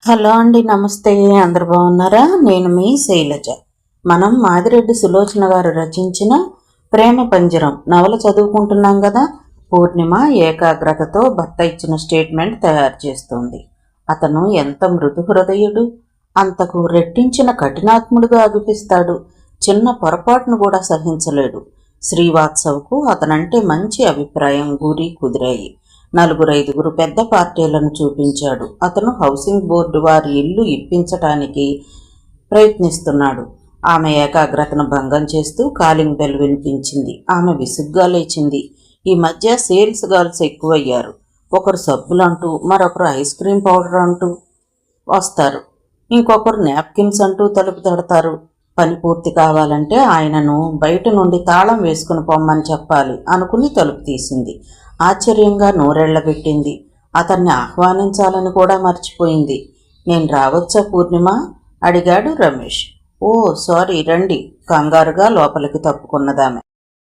Hello అండి, నమస్తే. అందరు బాగున్నారా? నేను మీ శైలజ. మనం మాదిరెడ్డి సులోచన గారు రచించిన ప్రేమ పంజరం నవల చదువుకుంటున్నాం కదా. పూర్ణిమ ఏకాగ్రతతో భర్త ఇచ్చిన స్టేట్మెంట్ తయారు చేస్తోంది. అతను ఎంత మృదు హృదయుడు, అంతకు రెట్టించిన కఠినాత్ముడుగా అనిపిస్తాడు. చిన్న పొరపాటును కూడా సహించలేడు. శ్రీవాత్సవ్కు అతనంటే మంచి అభిప్రాయం గురి కుదిరాయి. నలుగురైదుగురు పెద్ద పార్టీలను చూపించాడు. అతను హౌసింగ్ బోర్డు వారి ఇల్లు ఇప్పించటానికి ప్రయత్నిస్తున్నాడు. ఆమె ఏకాగ్రతను భంగం చేస్తూ కాలింగ్ బెల్ వినిపించింది. ఆమె విసుగ్గా లేచింది. ఈ మధ్య సేల్స్ గర్ల్స్ ఎక్కువయ్యారు. ఒకరు సబ్బులంటూ, మరొకరు ఐస్ క్రీం పౌడర్ అంటూ వస్తారు. ఇంకొకరు నాప్కిన్స్ అంటూ తలుపు తడతారు. పని పూర్తి కావాలంటే ఆయనను బయట నుండి తాళం వేసుకుని పొమ్మని చెప్పాలి అనుకుని తలుపు తీసింది. ఆశ్చర్యంగా నోరెళ్లబెట్టింది. అతన్ని ఆహ్వానించాలని కూడా మర్చిపోయింది. నేను రావచ్చా పూర్ణిమ? అడిగాడు రమేష్. ఓ సారీ, రండి, కంగారుగా లోపలికి తప్పుకున్నదామె.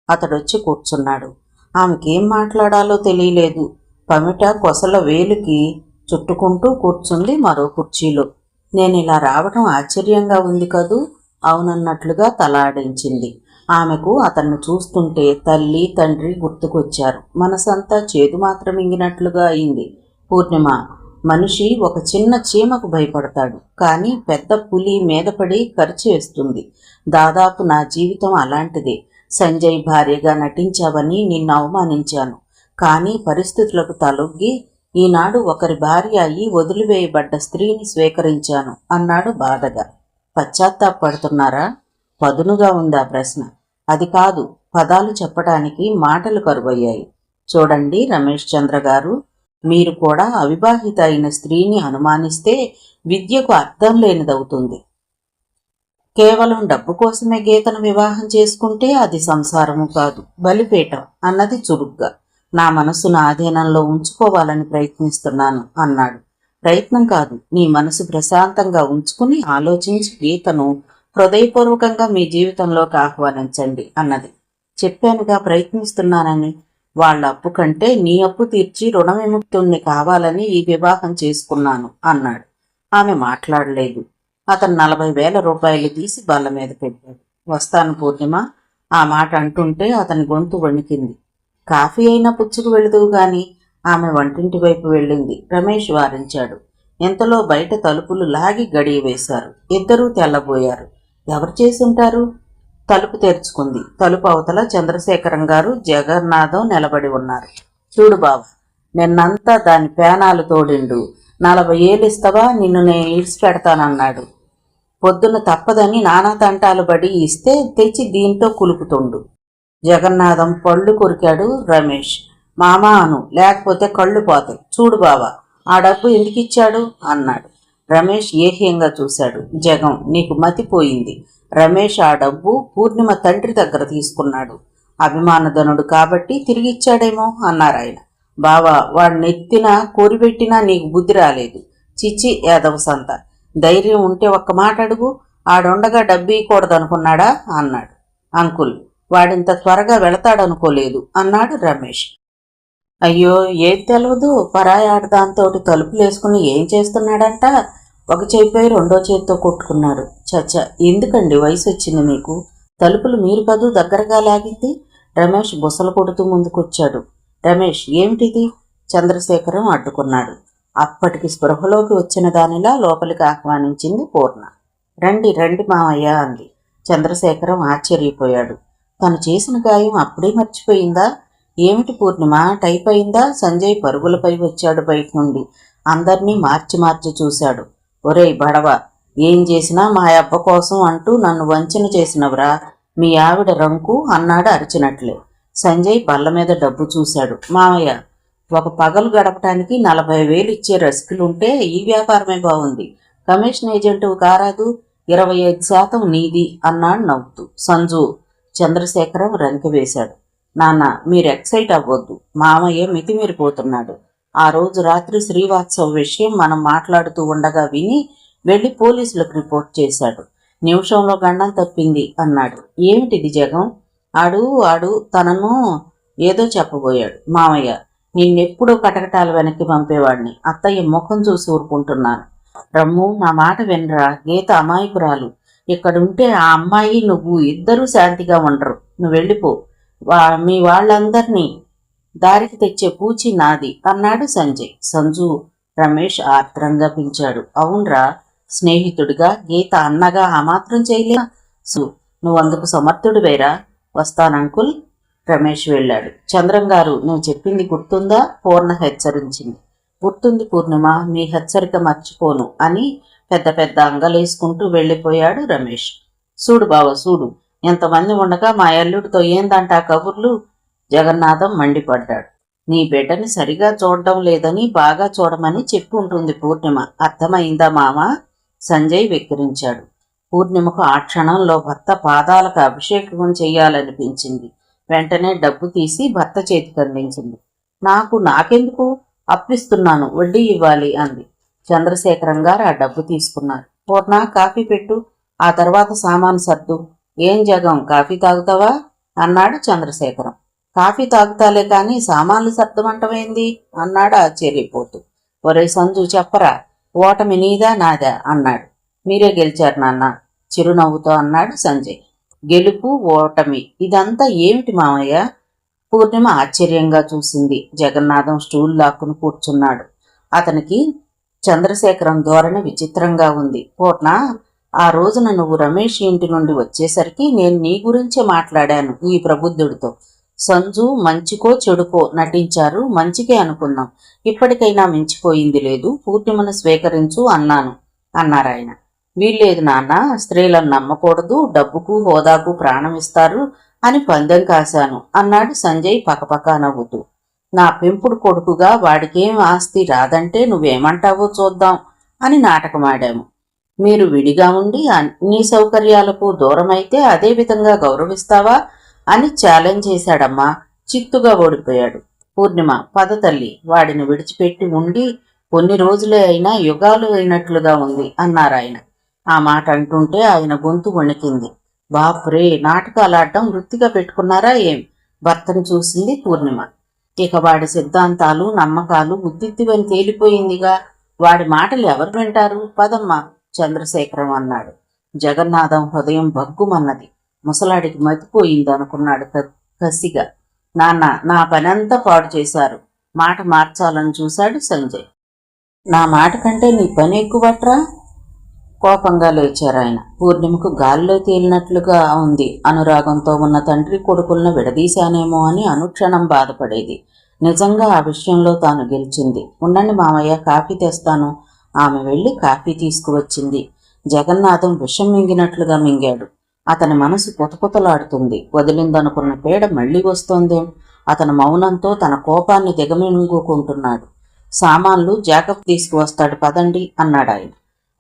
అతడొచ్చి కూర్చున్నాడు. ఆమెకేం మాట్లాడాలో తెలియలేదు. పమిట కొసల వేలుకి చుట్టుకుంటూ కూర్చుంది మరో కుర్చీలో. నేనిలా రావటం ఆశ్చర్యంగా ఉంది కదూ? అవునన్నట్లుగా తలాడించింది. ఆమెకు అతన్ని చూస్తుంటే తల్లి తండ్రి గుర్తుకొచ్చారు. మనసంతా చేదు మాత్రం మింగినట్లుగా అయింది. పూర్ణిమ, మనిషి ఒక చిన్న చీమకు భయపడతాడు, కానీ పెద్ద పులి మీదపడి కరిచేస్తుంది. దాదాపు నా జీవితం అలాంటిదే. సంజయ్ భార్యగా నటించావని నిన్ను అవమానించాను, కానీ పరిస్థితులకు తలొగ్గి ఈనాడు ఒకరి భార్య అయి వదిలివేయబడ్డ స్త్రీని స్వీకరించాను అన్నాడు బాధగా. పశ్చాత్తాపడుతున్నారా? పదునుగా ఉందా ప్రశ్న. అది కాదు, పదాలు చెప్పడానికి మాటలు కరువయ్యాయి. చూడండి రమేష్ చంద్ర గారు, మీరు కూడా అవివాహిత అయిన స్త్రీని అనుమానిస్తే విద్యకు అర్థం లేనిదవుతుంది. కేవలం డబ్బు కోసమే గీతను వివాహం చేసుకుంటే అది సంసారము కాదు, బలిపీఠం అన్నది చురుగ్గా. నా మనసును ఆధీనంలో ఉంచుకోవాలని ప్రయత్నిస్తున్నాను అన్నాడు. ప్రయత్నం కాదు, నీ మనసు ప్రశాంతంగా ఉంచుకుని ఆలోచించి గీతను హృదయపూర్వకంగా మీ జీవితంలోకి ఆహ్వానించండి అన్నది. చెప్పానుగా ప్రయత్నిస్తున్నానని. వాళ్ళ అప్పు కంటే నీ అప్పు తీర్చి రుణ విముక్తుణ్ణి కావాలని ఈ వివాహం చేసుకున్నాను అన్నాడు. ఆమె మాట్లాడలేదు. అతను 40,000 రూపాయలు తీసి బల్ల మీద పెట్టాడు. వస్తాను పూర్ణిమ. ఆ మాట అంటుంటే అతని గొంతు వణికింది. కాఫీ అయినా పుచ్చుకు వెళుదువు గాని. ఆమె వంటింటి వైపు వెళ్ళింది. రమేష్ వారించాడు. ఇంతలో బయట తలుపులు లాగి గడియ వేశారు. ఇద్దరూ తెల్లబోయారు. ఎవరు చేసుంటారు? తలుపు తెరుచుకుంది. తలుపు అవతల చంద్రశేఖరం గారు, జగన్నాథం నిలబడి ఉన్నారు. చూడు బావ, నిన్నంతా దాని పేనాలు తోడిండు. 40 ఏళ్ళు ఇస్తావా? నిన్ను నేను ఇడిచిపెడతానన్నాడు. పొద్దున తప్పదని నానా తంటాలు బడి ఇస్తే తెచ్చి దీంతో కులుపుతుండు. జగన్నాథం పళ్ళు కొరికాడు. రమేష్, మామా అను, లేకపోతే కళ్ళు పోతాయి. చూడు బావా, ఆ డబ్బు ఎందుకిచ్చాడు అన్నాడు. రమేష్ ఏహ్యంగా చూశాడు. జగం, నీకు మతిపోయింది. రమేష్ ఆ డబ్బు పూర్ణిమ తండ్రి దగ్గర తీసుకున్నాడు. అభిమానధనుడు కాబట్టి తిరిగిచ్చాడేమో అన్నారాయన. బావా, వాడు నెత్తిన కోరిబెట్టినా నీకు బుద్ధి రాలేదు. చిచ్చి యాదవ సంత. ధైర్యం ఉంటే ఒక్క మాట అడుగు. ఆడుండగా డబ్బు ఇవ్వకూడదనుకున్నాడా అన్నాడు. అంకుల్, వాడింత త్వరగా వెళతాడనుకోలేదు అన్నాడు రమేష్. అయ్యో, ఏది తెలవదు. పరాయి ఆడదాంతోటి తలుపులేసుకుని ఏం చేస్తున్నాడంట? ఒక చేయిపై రెండో చేతితో కొట్టుకున్నాడు. చచ్చ, ఎందుకండి వయసు వచ్చింది మీకు? తలుపులు మీరు కదూ దగ్గరగా లాగింది. రమేష్ బుసలు కొడుతూ ముందుకొచ్చాడు. రమేష్, ఏమిటిది? చంద్రశేఖరం అడ్డుకున్నాడు. అప్పటికి స్పృహలోకి వచ్చిన దానిలా లోపలికి ఆహ్వానించింది పూర్ణ. రండి రండి మావయ్య అంది. చంద్రశేఖరం ఆశ్చర్యపోయాడు. తను చేసిన గాయం అప్పుడే మర్చిపోయిందా? ఏమిటి పూర్ణిమ, టైప్ అయిందా? సంజయ్ పరుగులపై వచ్చాడు బయట నుండి. అందర్నీ మార్చి మార్చి చూశాడు. ఒరేయ్ బడవ, ఏం చేసినా మా అబ్బ కోసం అంటూ నన్ను వంచన చేసినవరా? మీ ఆవిడ రంకు అన్నాడు అరిచినట్లే. సంజయ్ బల్ల మీద డబ్బు చూశాడు. మామయ్య, ఒక పగలు గడపటానికి 40,000 ఇచ్చే రసికులుంటే ఈ వ్యాపారమే బాగుంది. కమిషన్ ఏజెంటు కారాదు, 25% నీది అన్నాడు నవ్వుతూ. సంజు, చంద్రశేఖరం రంకి వేశాడు. నాన్న, మీరు ఎక్సైట్ అవ్వద్దు. మామయ్య మితిమీరిపోతున్నాడు. ఆ రోజు రాత్రి శ్రీవాత్సవ్ విషయం మనం మాట్లాడుతూ ఉండగా విని వెళ్లి పోలీసులకు రిపోర్ట్ చేశాడు. నిమిషంలో గండం తప్పింది అన్నాడు. ఏమిటిది జగం? ఆడు తనను ఏదో చెప్పబోయాడు. మామయ్య, నిన్నెప్పుడూ కటకటాల వెనక్కి పంపేవాడిని. అత్తయ్య ముఖం చూసి ఊరుకుంటున్నాను. రమ్ము, నా మాట వినరా. గీత అమాయకురాలు. ఇక్కడుంటే ఆ అమ్మాయి నువ్వు ఇద్దరూ శాంతిగా ఉండరు. నువ్వు వెళ్ళిపో. మీ వాళ్ళందరినీ దారికి తెచ్చే పూచి నాది అన్నాడు సంజయ్. సంజు, రమేష్ ఆర్ద్రంగా పిలిచాడు. అవునరా, స్నేహితుడిగా గీత అన్నగా ఆ మాత్రం చేయలేదా? నువ్వందుకు సమర్థుడివేరా. వస్తానంకుల్. రమేష్ వెళ్ళాడు. చంద్రం గారు, నువ్వు చెప్పింది గుర్తుందా? పూర్ణ హెచ్చరించింది. గుర్తుంది పూర్ణిమ, మీ హెచ్చరిక మర్చిపోను అని పెద్ద పెద్ద అంగలేసుకుంటూ వెళ్ళిపోయాడు రమేష్. చూడు బావ చూడు, ఎంతమంది ఉండగా మా అల్లుడితో ఏందంట కబుర్లు? జగన్నాథం మండిపడ్డాడు. నీ బిడ్డని సరిగా చూడడం లేదని బాగా చూడమని చెప్పి ఉంటుంది పూర్ణిమ. అర్థమైందా మామ? సంజయ్ వెక్కిరించాడు. పూర్ణిమకు ఆ క్షణంలో భర్త పాదాలకు అభిషేకం చెయ్యాలనిపించింది. వెంటనే డబ్బు తీసి భర్త చేతికి అందించింది. నాకెందుకు? అప్పిస్తున్నాను, వడ్డీ ఇవ్వాలి అంది. చంద్రశేఖరం గారు ఆ డబ్బు తీసుకున్నారు. పూర్ణ, కాఫీ పెట్టు, ఆ తర్వాత సామాను సర్దు. ఏం జగం, కాఫీ తాగుతావా అన్నాడు చంద్రశేఖరం. కాఫీ తాగుతాలే కాని సామాన్లు సర్దమంటమైంది అన్నాడు ఆశ్చర్యపోతూ. ఒరే సంజు, చెప్పరా, ఓటమి నీదా నాదా అన్నాడు. మీరే గెలిచారు నాన్న, చిరునవ్వుతో అన్నాడు సంజయ్. గెలుపు ఓటమి ఇదంతా ఏమిటి మామయ్య? పూర్ణిమ ఆశ్చర్యంగా చూసింది. జగన్నాథం స్టూల్ లాక్కుని కూర్చున్నాడు. అతనికి చంద్రశేఖరం ధోరణి విచిత్రంగా ఉంది. పూర్ణ, ఆ రోజున నువ్వు రమేష్ ఇంటి నుండి వచ్చేసరికి నేను నీ గురించే మాట్లాడాను ఈ ప్రబుద్ధుడితో. సంజు మంచికో చెడుకో నటించారు, మంచికే అనుకుందాం. ఇప్పటికైనా మించిపోయింది లేదు, పూర్ణిమను స్వీకరించు అన్నారాయన. వీల్లేదు నాన్న, స్త్రీలను నమ్మకూడదు, డబ్బుకు హోదాకు ప్రాణం ఇస్తారు అని పందెం కాశాను అన్నాడు సంజయ్ పకపకా నవ్వుతూ. నా పెంపుడు కొడుకుగా వాడికేం ఆస్తి రాదంటే నువ్వేమంటావో చూద్దాం అని నాటకమాడాము. మీరు విడిగా ఉండి అన్ని సౌకర్యాలకు దూరమైతే అదే విధంగా గౌరవిస్తావా అని ఛాలెంజ్ చేశాడమ్మా. చిత్తుగా ఓడిపోయాడు. పూర్ణిమ, పద తల్లి, వాడిని విడిచిపెట్టి ఉండి కొన్ని రోజులే అయినా యుగాలు అయినట్లుగా ఉంది అన్నారాయన. ఆ మాట అంటుంటే ఆయన గొంతు వణికింది. బాప్రే, నాటకాలాడటం వృత్తిగా పెట్టుకున్నారా ఏం? భర్తను చూసింది పూర్ణిమ. ఇక వాడి సిద్ధాంతాలు నమ్మకాలు ఉద్దిత్తివని తేలిపోయిందిగా. వాడి మాటలు ఎవరు వింటారు? పదమ్మా, చంద్రశేఖరం అన్నాడు. జగన్నాథం హృదయం భగ్గుమన్నది. ముసలాడికి మతిపోయింది అనుకున్నాడు కసిగా. నాన్న, నా పనంతా పాడు చేశారు. మాట మార్చాలని చూశాడు సంజయ్. నా మాట కంటే నీ పని ఎక్కువట్రా? కోపంగా లేచారాయన. పూర్ణిమకు గాల్లో తేలినట్లుగా ఉంది. అనురాగంతో ఉన్న తండ్రి కొడుకులను విడదీశానేమో అని అనుక్షణం బాధపడేది. నిజంగా ఆ విషయంలో తాను గెలిచింది. ఉండండి మామయ్య, కాఫీ తెస్తాను. ఆమె వెళ్ళి కాఫీ తీసుకువచ్చింది. జగన్నాథం విషం మింగినట్లుగా మింగాడు. అతని మనసు కుతకుతలాడుతుంది. వదిలిందనుకున్న పీడ మళ్లీ వస్తోందేం? అతని మౌనంతో తన కోపాన్ని దిగమింగుకుంటున్నాడు. సామాన్లు జాకబ్ తీసుకువస్తాడు, పదండి అన్నాడు ఆయన.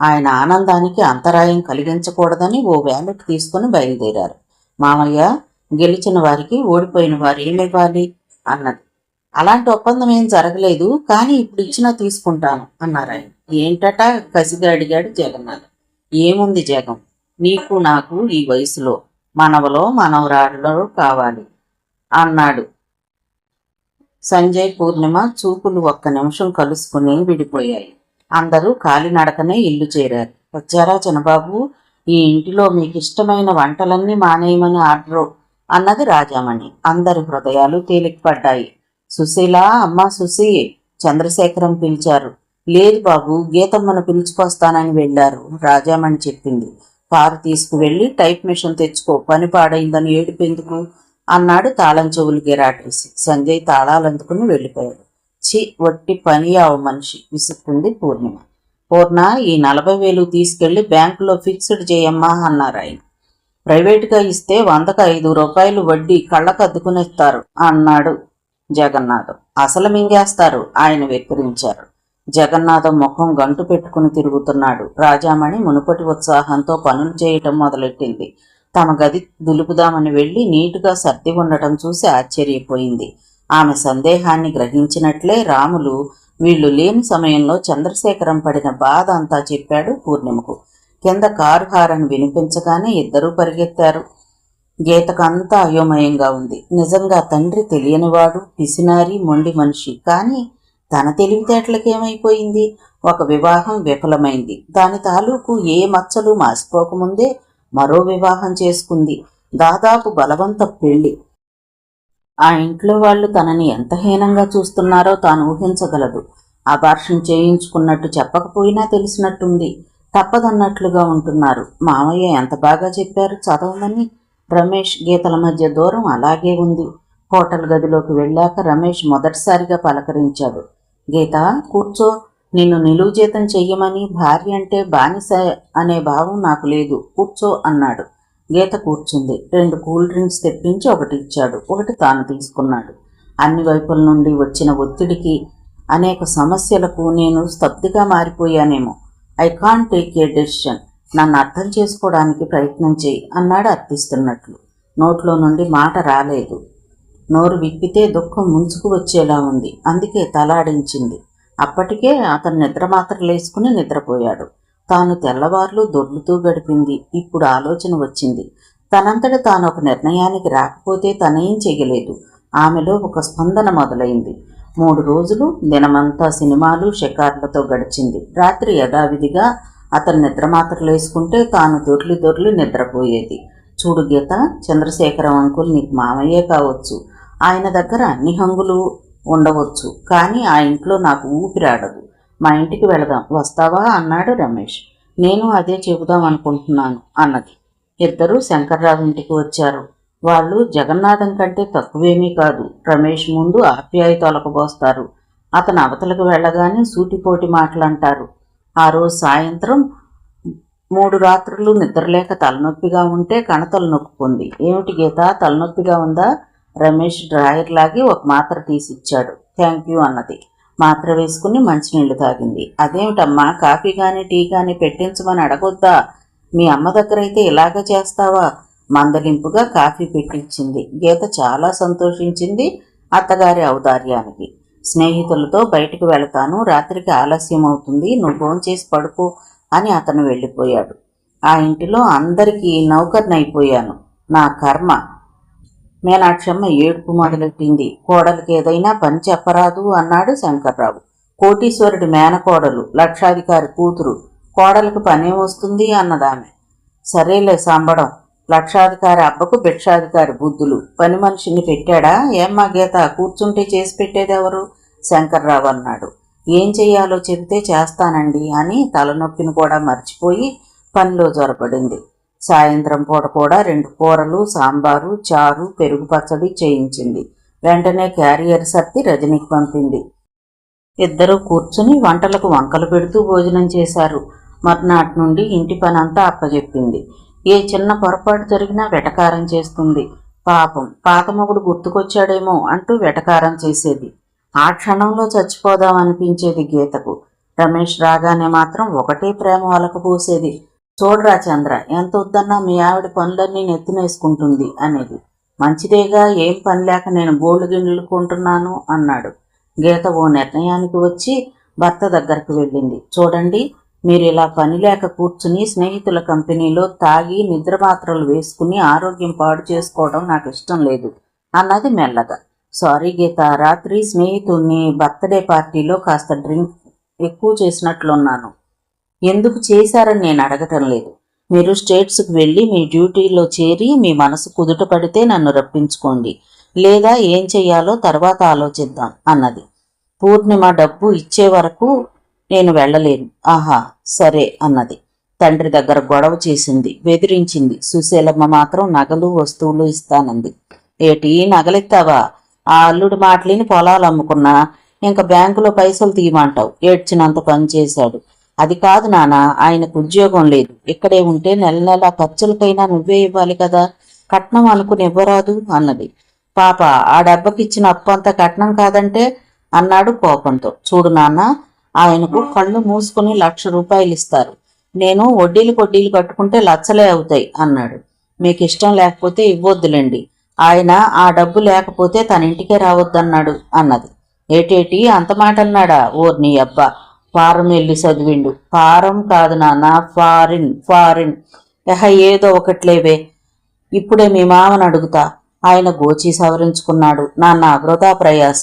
ఆయన ఆనందానికి అంతరాయం కలిగించకూడదని ఓ వ్యాలెట్ తీసుకుని బయలుదేరారు. మామయ్య, గెలిచిన వారికి ఓడిపోయిన వారు ఏమివ్వాలి అన్నది. అలాంటి ఒప్పందం ఏం జరగలేదు, కానీ ఇప్పుడు ఇచ్చినా తీసుకుంటాను అన్నారాయన. ఏంటట కసిగా అడిగాడు జగన్నాథ్. ఏముంది జగం, నీకు నాకు ఈ వయసులో మనవలో మనవరాళ్ళలో కావాలి అన్నాడు. సంజయ్ పూర్ణిమ చూపులు ఒక్క నిమిషం కలుసుకుని విడిపోయాయి. అందరూ కాలినడకనే ఇల్లు చేరారు. వచ్చారా చిన్నబాబు? ఈ ఇంటిలో మీకు ఇష్టమైన వంటలన్నీ మానేయమని ఆర్డరు అన్నది రాజామణి. అందరి హృదయాలు తేలికపడ్డాయి. సుశీల, అమ్మా సుశీ, చంద్రశేఖరం పిలిచారు. లేదు బాబు, గీతమ్మను పిలుచుకొస్తానని వెళ్లారు రాజామణి చెప్పింది. కారు తీసుకువెళ్లి టైప్ మిషన్ తెచ్చుకో, పని పాడైందని ఏడుపెందుకు అన్నాడు తాళం చెవులు గిరాటేసి. సంజయ్ తాళాలందుకుని వెళ్ళిపోయాడు. వట్టి పని ఆవు మనిషి విసుక్కుంది పూర్ణిమ. పూర్ణ, ఈ 40,000 తీసుకెళ్లి బ్యాంకులో ఫిక్స్డ్ చేయమ్మా అన్నారాయన. ప్రైవేటుగా ఇస్తే 100కు 5 రూపాయలు వడ్డీ కళ్ళకద్దుకునేస్తారు అన్నాడు జగన్నాథం. అసలు మింగేస్తారు, ఆయన వెక్కిరించారు. జగన్నాథం ముఖం గంటు పెట్టుకుని తిరుగుతున్నాడు. రాజామణి మునుపటి ఉత్సాహంతో పనులు చేయటం మొదలెట్టింది. తమ గది దులుపుదామని వెళ్లి నీటుగా సర్ది ఉండటం చూసి ఆశ్చర్యపోయింది. ఆమె సందేహాన్ని గ్రహించినట్లే రాములు వీళ్లు లేని సమయంలో చంద్రశేఖరం పడిన బాధ అంతా చెప్పాడు పూర్ణిమకు. కింద కారు హారని వినిపించగానే ఇద్దరూ పరిగెత్తారు. గీతకంతా అయోమయంగా ఉంది. నిజంగా తండ్రి తెలియనివాడు, పిసినారి, మొండి మనిషి. కానీ తన తెలివితేటలకేమైపోయింది? ఒక వివాహం విఫలమైంది. దాని తాలూకు ఏ మచ్చలు మాసిపోకముందే మరో వివాహం చేసుకుంది. దాదాపు బలవంత పెళ్లి. ఆ ఇంట్లో వాళ్ళు తనని ఎంత హీనంగా చూస్తున్నారో తాను ఊహించగలదు. అబార్షన్ చేయించుకున్నట్టు చెప్పకపోయినా తెలిసినట్టుంది. తప్పదన్నట్లుగా ఉంటున్నారు. మామయ్య ఎంత బాగా చెప్పారు చదవమని. రమేష్ గీతల మధ్య దూరం అలాగే ఉంది. హోటల్ గదిలోకి వెళ్ళాక రమేష్ మొదటిసారిగా పలకరించాడు. గీత, కూర్చో. నిన్ను నిలువు జీతం చెయ్యమని, భార్య అంటే బానిస అనే భావం నాకు లేదు, కూర్చో అన్నాడు. గీత కూర్చుంది. 2 కూల్ డ్రింక్స్ తెప్పించి ఒకటి ఇచ్చాడు. ఒకటి తాను తీసుకున్నాడు. అన్ని వైపుల నుండి వచ్చిన ఒత్తిడికి, అనేక సమస్యలకు నేను స్తబ్దుగా మారిపోయానేమో. I can't take a decision. నన్ను అర్థం చేసుకోవడానికి ప్రయత్నం చేయి అన్నాడు అర్థిస్తున్నట్లు. నోట్లో నుండి మాట రాలేదు. నోరు విప్పితే దుఃఖం ముంచుకు వచ్చేలా ఉంది. అందుకే తలాడించింది. అప్పటికే అతను నిద్రమాత్రలేసుకుని నిద్రపోయాడు. తాను తెల్లవార్లు దొర్లుతూ గడిపింది. ఇప్పుడు ఆలోచన వచ్చింది. తనంతట తాను ఒక నిర్ణయానికి రాకపోతే తనేం చెయ్యలేదు. ఆమెలో ఒక స్పందన మొదలైంది. 3 రోజులు దినమంతా సినిమాలు షికార్లతో గడిచింది. రాత్రి యథావిధిగా అతను నిద్రమాత్రలేసుకుంటే తాను దొర్లి దొర్లి నిద్రపోయేది. చూడు గీత, చంద్రశేఖరం అంకుల్ నీకు మామయ్యే కావచ్చు. ఆయన దగ్గర అన్ని హంగులు ఉండవచ్చు. కానీ ఆ ఇంట్లో నాకు ఊపిరాడదు. మా ఇంటికి వెళదాం, వస్తావా అన్నాడు రమేష్. నేను అదే చెబుదాం అనుకుంటున్నాను అన్నది. ఇద్దరూ శంకర్రావు ఇంటికి వచ్చారు. వాళ్ళు జగన్నాథం కంటే తక్కువేమీ కాదు. రమేష్ ముందు ఆప్యాయత ఒలకబోస్తారు. అతను అవతలకు వెళ్ళగానే సూటిపోటి మాటలంటారు. ఆ రోజు సాయంత్రం 3 రాత్రులు నిద్రలేక తలనొప్పిగా ఉంటే కణతలు నొక్కుంది. ఏమిటి గీత, తలనొప్పిగా ఉందా? రమేష్ డ్రాయర్ లాగి ఒక మాత్ర తీసిచ్చాడు. థ్యాంక్ యూ అన్నది. మాత్ర వేసుకుని మంచినీళ్లు తాగింది. అదేమిటమ్మా, కాఫీ కానీ టీ కానీ పెట్టించమని అడగొద్దా? మీ అమ్మ దగ్గరైతే ఇలాగ చేస్తావా? మందలింపుగా కాఫీ పెట్టించింది. గీత చాలా సంతోషించింది అత్తగారి ఔదార్యానికి. స్నేహితులతో బయటికి వెళతాను, రాత్రికి ఆలస్యం అవుతుంది, నువ్వు భోంచేసి పడుకో అని అతను వెళ్ళిపోయాడు. ఆ ఇంటిలో అందరికీ నౌకర్నైపోయాను. నా కర్మ. మీనాక్షమ్మ ఏడుపు మొదలెట్టింది. కోడలికి ఏదైనా పని చెప్పరాదు అన్నాడు శంకర్రావు. కోటీశ్వరుడి మేనకోడలు, లక్షాధికారి కూతురు, కోడలికి పనేమొస్తుంది అన్నదామె. సరేలే సంబడం. లక్షాధికారి అబ్బకు భిక్షాధికారి బుద్ధులు. పని మనిషిని పెట్టాడా? ఏమ్మా గీత, కూర్చుంటే చేసి పెట్టేదెవరు? శంకర్రావు అన్నాడు. ఏం చెయ్యాలో చెబితే చేస్తానండి అని తలనొప్పిని కూడా మర్చిపోయి పనిలో జొరపడింది. సాయంత్రం పూట కూడా 2 కూరలు, సాంబారు, చారు, పెరుగు పచ్చడి చేయించింది. వెంటనే క్యారియర్ సర్ది రజనికి పంపింది. ఇద్దరూ కూర్చుని వంటలకు వంకలు పెడుతూ భోజనం చేశారు. మర్నాటి నుండి ఇంటి పనంతా అప్పజెప్పింది. ఏ చిన్న పొరపాటు జరిగినా వెటకారం చేస్తుంది. పాపం, పాత మొగుడు గుర్తుకొచ్చాడేమో అంటూ వెటకారం చేసేది. ఆ క్షణంలో చచ్చిపోదామనిపించేది గీతకు. రమేష్ రాగానే మాత్రం ఒకటే ప్రేమ వలకపోసేది. చూడరా చంద్ర, ఎంత వద్దన్నా మీ ఆవిడ పనులన్నీ నెత్తినేసుకుంటుంది అనేది. మంచిదేగా, ఏం పని లేక నేను గోల్డ్ గిన్నెలు కొంటున్నాను అన్నాడు. గీత ఓ నిర్ణయానికి వచ్చి భర్త దగ్గరకు వెళ్ళింది. చూడండి, మీరు ఇలా పని లేక కూర్చుని స్నేహితుల కంపెనీలో తాగి నిద్రమాత్రలు వేసుకుని ఆరోగ్యం పాడు చేసుకోవడం నాకు ఇష్టం లేదు అన్నది మెల్లగా. సారీ గీత, రాత్రి స్నేహితుడిని బర్త్డే పార్టీలో కాస్త డ్రింక్ ఎక్కువ చేసినట్లున్నాను. ఎందుకు చేశారని నేను అడగటం లేదు. మీరు స్టేట్స్కి వెళ్ళి మీ డ్యూటీలో చేరి మీ మనసు కుదుట పడితే నన్ను రప్పించుకోండి, లేదా ఏం చెయ్యాలో తర్వాత ఆలోచిద్దాం అన్నది. పూర్ణిమ డబ్బు ఇచ్చే వరకు నేను వెళ్ళలేను. ఆహా సరే అన్నది. తండ్రి దగ్గర గొడవ చేసింది, బెదిరించింది. సుశీలమ్మ మాత్రం నగలు వస్తువులు ఇస్తానంది. ఏటి, నగలెత్తావా? ఆ అల్లుడి మాటలిని పొలాలు అమ్ముకున్నా ఇంకా బ్యాంకులో పైసలు తీయమంటావు. ఏడ్చినంత పని చేశాడు. అది కాదు నాన్న, ఆయనకు ఉద్యోగం లేదు, ఇక్కడే ఉంటే నెల నెల ఖర్చులకైనా నువ్వే ఇవ్వాలి కదా, కట్నం అనుకుని ఇవ్వరాదు అన్నది. పాప, ఆ డబ్బకిచ్చిన అప్పు అంతా కట్నం కాదంటే అన్నాడు కోపంతో. చూడు నాన్న, ఆయనకు కళ్ళు మూసుకుని 1,00,000 రూపాయలు ఇస్తారు. నేను వడ్డీలు కొడ్డీలు కట్టుకుంటే లచ్చలే అవుతాయి అన్నాడు. మీకు ఇష్టం లేకపోతే ఇవ్వొద్దులేండి. ఆయన ఆ డబ్బు లేకపోతే తన ఇంటికే రావద్దన్నాడు అన్నది. ఏటేటి, అంత మాట అన్నాడా? ఓర్ నీ అబ్బా, ఫారం వెళ్ళి చదివిండు. ఫారం కాదు నాన్న, ఫారిన్ ఫారిన్. ఏదో ఒకట్లేవే. ఇప్పుడే మీ మామని అడుగుతా. ఆయన గోచి సవరించుకున్నాడు. నాన్న వృధా ప్రయాస.